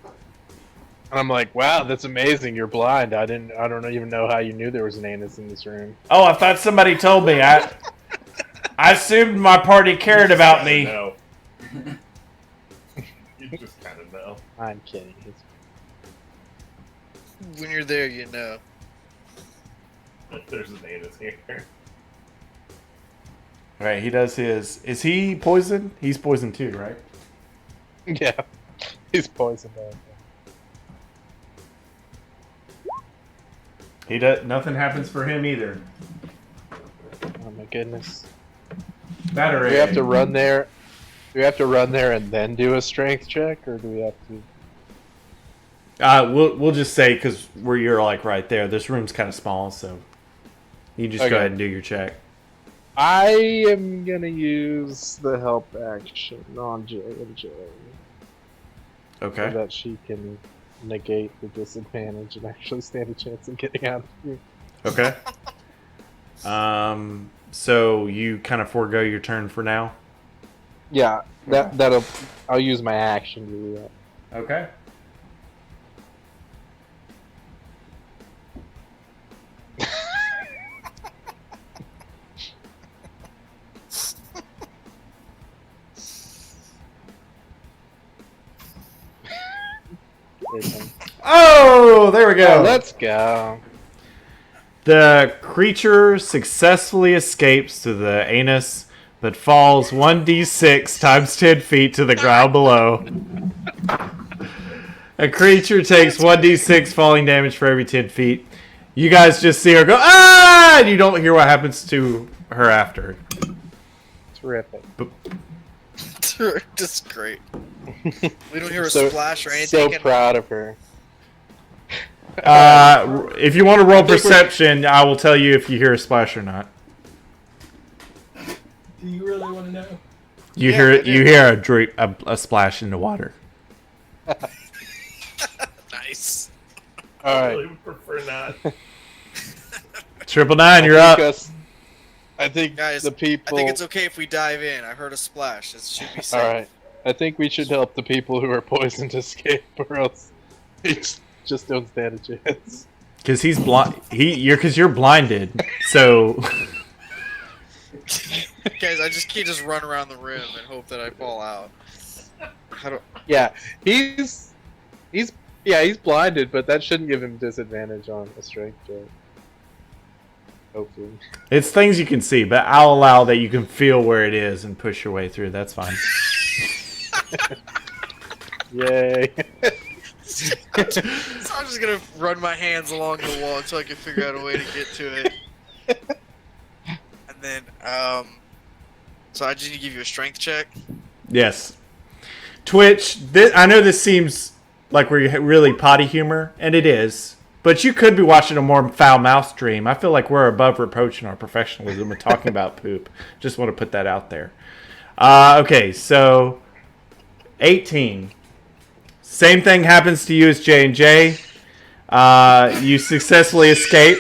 like, wow, that's amazing. You're blind. I don't even know how you knew there was an anus in this room. oh, I thought somebody told me. I assumed my party cared about me. No. You just kind of know. I'm kidding. When you're there, you know. There's an anus here. Right, he does his. Is he poisoned? He's poisoned too, right? Yeah, he's poisoned. He does. Nothing happens for him either. Oh my goodness. Better. Do we have to run there? Do we have to run there and then do a strength check, or do we have to? We'll just say because where you're like right there. This room's kind of small, so you just Okay. go ahead and do your check. I am gonna use the help action on J&J Okay. so that she can negate the disadvantage and actually stand a chance of getting out of here. Okay. So you kind of forego your turn for now. Yeah, I'll use my action to do that. Okay. Oh, there we go. Let's go. The creature successfully escapes to the anus, but falls 1d6 times 10 feet to the ground below. A creature takes 1d6 falling damage for every 10 feet. You guys just see her go, ah! And you don't hear what happens to her after. Terrific. Just great. We don't hear a So- splash or anything. So proud of her. If you want to roll perception, I will tell you if you hear a splash or not. Do you really want to know? You Yeah, hear I do. you hear a drip, a splash in the water. Nice. All I right. really would prefer not. 999, you're up. I think Guys, the people. I think it's okay if we dive in. I heard a splash. It should be safe. All right. I think we should help the people who are poisoned escape, or else they just don't stand a chance. Because he's blind. Because you're blinded. So Guys, I just can't just run around the room and hope that I fall out. How do... Yeah, he's blinded, but that shouldn't give him disadvantage on a strength check. Hopefully. it's things you can see, but I'll allow that you can feel where it is and push your way through. That's fine. Yay. So I'm just gonna run my hands along the wall until I can figure out a way to get to it. And then, so I just need to give you a strength check. Yes. Twitch, I know this seems like we're really potty humor, and it is. But you could be watching a more foul mouth stream. I feel like we're above reproach in our professionalism and talking about poop. Just want to put that out there. Okay, so 18. Same thing happens to you as J&J. You successfully escape.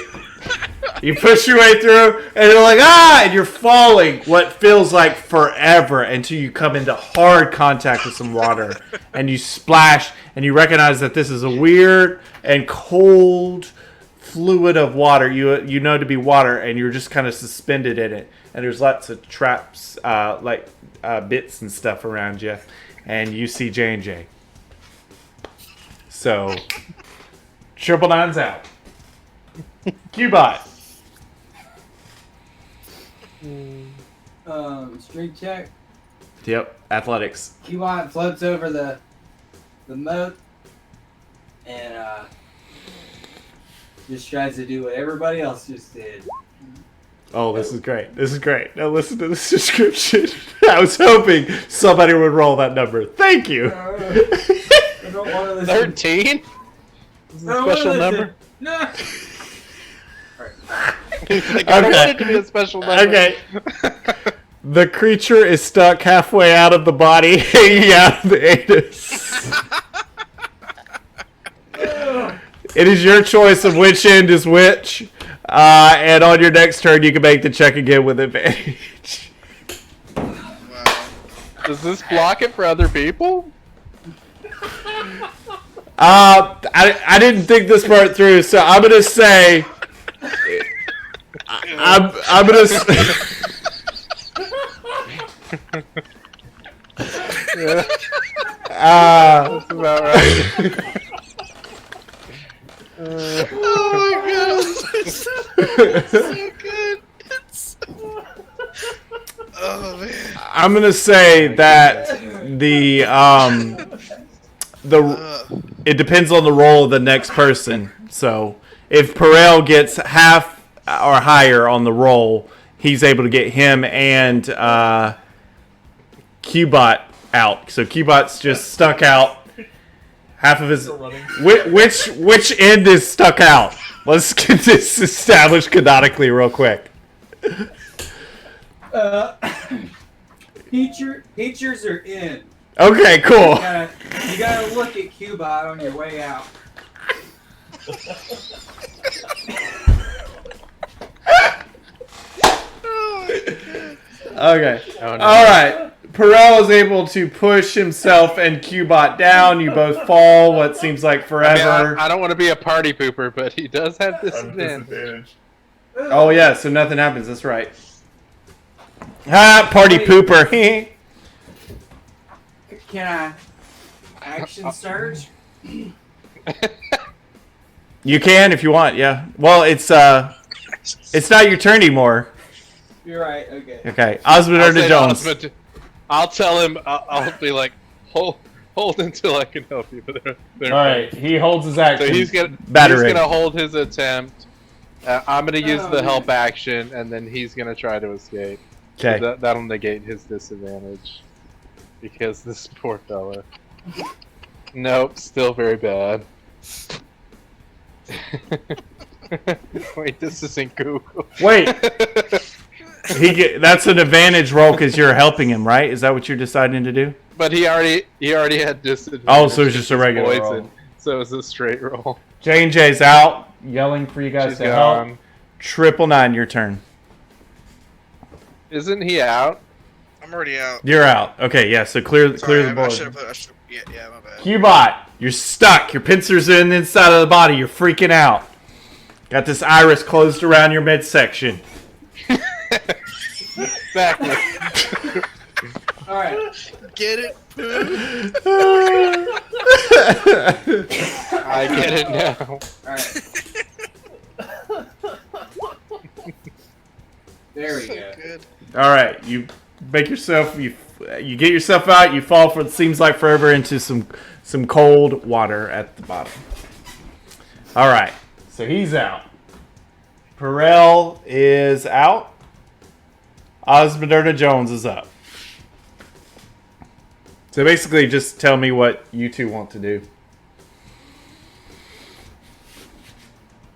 You push your way through, and you're like, and you're falling what feels like forever until you come into hard contact with some water, and you splash, and you recognize that this is a weird and cold fluid of water. You know to be water, and you're just kind of suspended in it, and there's lots of traps, bits and stuff around you, and you see J&J. So, 999's out. Qbot. Strength check. Yep, athletics. Qbot floats over the moat and just tries to do what everybody else just did. Oh, this is great. This is great. Now listen to this description. I was hoping somebody would roll that number. Thank you. I don't want to listen. 13? Is it a special number? No. Like, I don't want it to be a special number. Okay. The creature is stuck halfway out of the body, hanging out of the anus. It is your choice of which end is which. And on your next turn, you can make the check again with advantage. Wow. Does this block it for other people? I didn't think this part through, so I'm gonna say I'm gonna. That's about right. Oh my god, that's so good. Oh man. I'm gonna say that it depends on the role of the next person. So if Perel gets half or higher on the roll, he's able to get him and Qbot out. So Qbot's just stuck out. Half of his which end is stuck out? Let's get this established canonically real quick. Features are in. Okay, cool. You gotta look at Qbot on your way out. Okay. Oh, no. All right. Perel is able to push himself and Qbot down. You both fall what seems like forever. I don't want to be a party pooper, but he does have disadvantage. Disadvantage. Oh, yeah, so nothing happens. That's right. Party pooper. Can I action surge? You can if you want, yeah. Well, it's not your turn anymore. You're right. Okay. Okay. Osmoderna Jones. I'll tell him. I'll be like, hold until I can help you. But they're All right. He holds his action. So he's gonna hold his attempt. I'm gonna use the help action, and then he's gonna try to escape. Okay. So that'll negate his disadvantage. Because this poor fella. Nope, still very bad. Wait, this isn't Google. Wait. That's an advantage roll because you're helping him, right? Is that what you're deciding to do? But he already had disadvantage. Oh, so it's just a regular poison, roll. So it's a straight roll. J&J's out, yelling for you guys She's to gone. help. 999, your turn. Isn't he out? I'm already out. You're out. Okay, yeah, so clear the board. Yeah, my bad. Qbot, you're stuck. Your pincers are in the inside of the body. You're freaking out. Got this iris closed around your midsection. Exactly. Alright. Get it? I get it now. Alright. There we go. Good. All right, you get yourself out. You fall for it seems like forever into some cold water at the bottom. All right, so he's out. Perel is out. Osmoderna Jones is up. So basically, just tell me what you two want to do.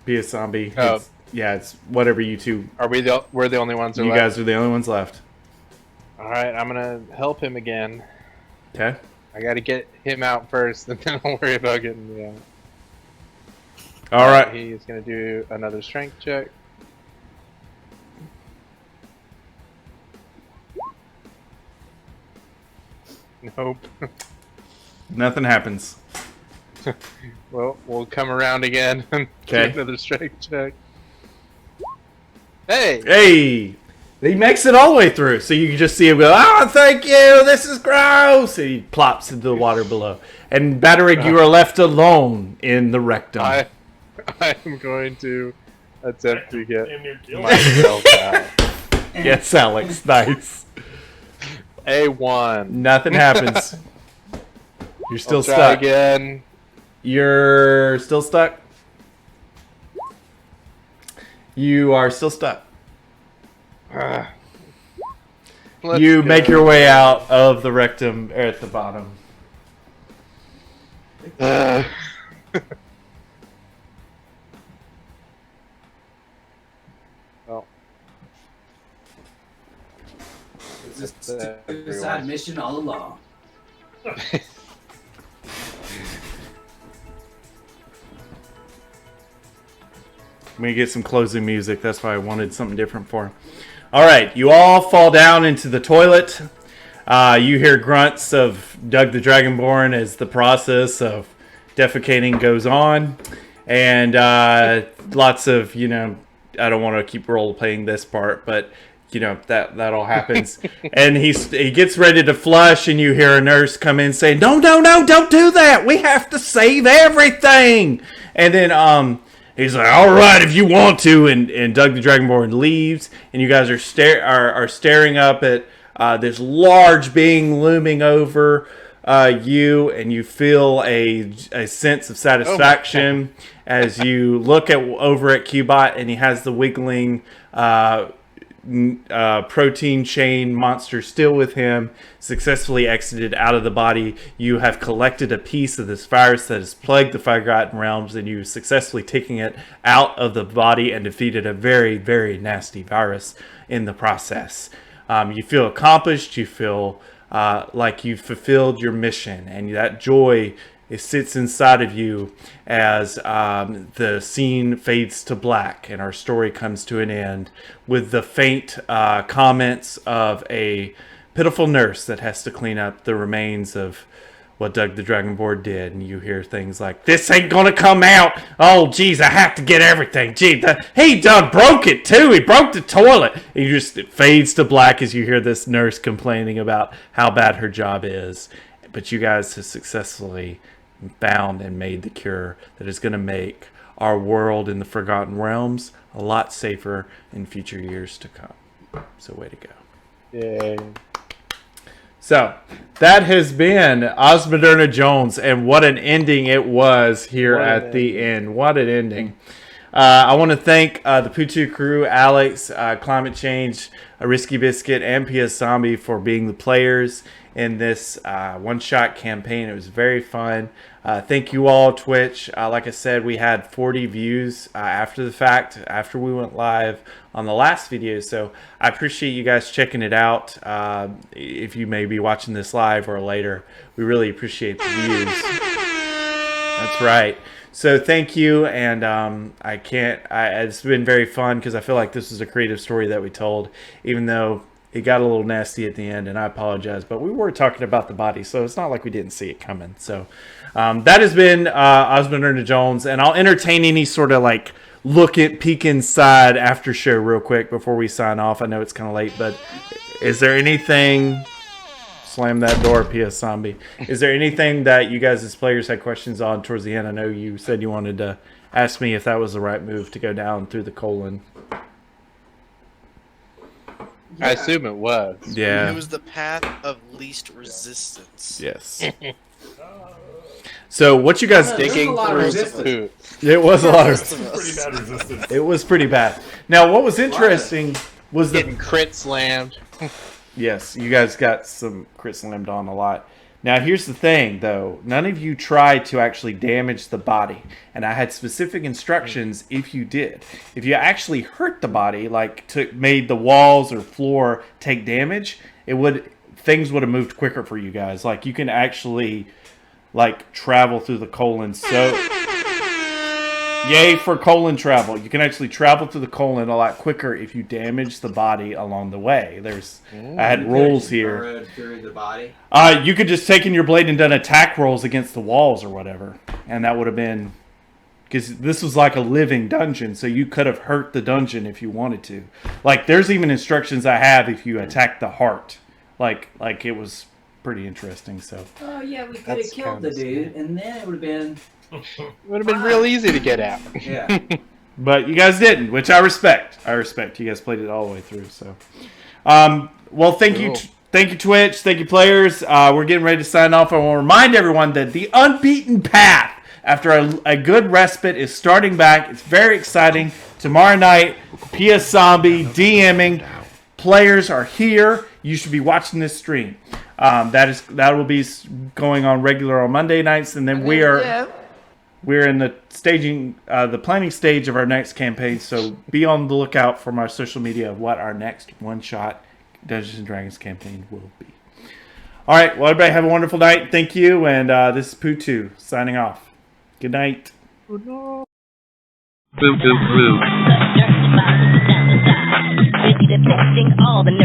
Be a zombie. Oh. It's whatever you two. We're the only ones. You left? guys are the only ones left. All right, I'm gonna help him again. Okay. I got to get him out first, and then I'll worry about getting me out. All right. He's gonna do another strength check. Nope. Nothing happens. Well, we'll come around again and do Okay. another strength check. Hey! Hey! He makes it all the way through, so you can just see him go, "Oh, thank you, this is gross!" And he plops into the water below. And Batterig, you are left alone in the rectum. I'm going to attempt to get Damn near killed. myself out. Yes, Alex, nice. A1. Nothing happens. You're still I'll try stuck. again. You're still stuck. You are still stuck. Let's You go. make your way out of the rectum at the bottom. Well, It's just That's a everyone. suicide mission all along. I'm gonna get some closing music. That's why I wanted something different for him. All right, you all fall down into the toilet. You hear grunts of Doug the Dragonborn as the process of defecating goes on, and lots of I don't want to keep role playing this part, but that all happens. And he gets ready to flush, and you hear a nurse come in saying, "No, don't do that. We have to save everything." And then he's like, "All right, if you want to," and Doug the Dragonborn leaves, and you guys are staring up at this large being looming over you, and you feel a sense of satisfaction as you look over at Cubot, and he has the wiggling protein chain monster still with him, successfully exited out of the body. You have collected a piece of this virus that has plagued the Forgotten Realms, and you successfully taking it out of the body and defeated a very, very nasty virus in the process. You feel accomplished. You feel like you've fulfilled your mission, and that joy sits inside of you as the scene fades to black and our story comes to an end with the faint comments of a pitiful nurse that has to clean up the remains of what Doug the Dragonborn did. And you hear things like, "This ain't gonna come out. Oh, geez, I have to get everything. Gee, Doug broke it too. He broke the toilet." And it fades to black as you hear this nurse complaining about how bad her job is. But you guys have successfully found and made the cure that is going to make our world in the Forgotten Realms a lot safer in future years to come. So way to go. Yay. So that has been Osmoderna Jones, and what an ending it was here at the end. What an ending. I want to thank the Putu crew, Alex, Climate Change, Risky Biscuit, and PS Zombie for being the players in this one-shot campaign. It was very fun. Thank you all, Twitch. Like I said, we had 40 views after the fact, after we went live on the last video. So I appreciate you guys checking it out. If you may be watching this live or later, we really appreciate the views. That's right. So thank you, and it's been very fun because I feel like this was a creative story that we told, even though it got a little nasty at the end, and I apologize, but we were talking about the body, so it's not like we didn't see it coming. So that has been Osmoderna Jones, and I'll entertain any sort of like peek inside after show real quick before we sign off. I know it's kind of late, but is there anything... Slam that door, PS Zombie. Is there anything that you guys as players had questions on towards the end? I know you said you wanted to ask me if that was the right move to go down through the colon. I assume it was. Yeah. It was the path of least resistance. Yes. So what you guys Digging a lot of through the resistance. poop. It was a lot of... Pretty bad resistance. It was pretty bad. Now, what was interesting was Getting crit slammed. Yes, you guys got some crit slammed on a lot. Now, here's the thing, though. None of you tried to actually damage the body. And I had specific instructions if you did. If you actually hurt the body, like made the walls or floor take damage, things would have moved quicker for you guys. Like, you can actually, like, travel through the colon. So, yay for colon travel. You can actually travel through the colon a lot quicker if you damage the body along the way. I had rules here. Through the body. You could just taken your blade and done attack rolls against the walls or whatever, and that would have been because this was like a living dungeon, so you could have hurt the dungeon if you wanted to. Like, there's even instructions I have if you attack the heart. Like it was pretty interesting. So. Oh yeah, we could have killed the dude, and then it would have been. Would have been real easy to get at. Yeah. But you guys didn't, which I respect. You guys played it all the way through. So, well, thank you, Twitch. Thank you, players. We're getting ready to sign off. I want to remind everyone that the Unbeaten Path, after a good respite, is starting back. It's very exciting. Tomorrow night, PS Zombie DMing. Players are here. You should be watching this stream. That will be going on regular on Monday nights, and then we're in the the planning stage of our next campaign. So be on the lookout from our social media of what our next one-shot Dungeons and Dragons campaign will be. All right, well, everybody have a wonderful night. Thank you, and this is Poo2 signing off. Good night. Boo, boo, boo.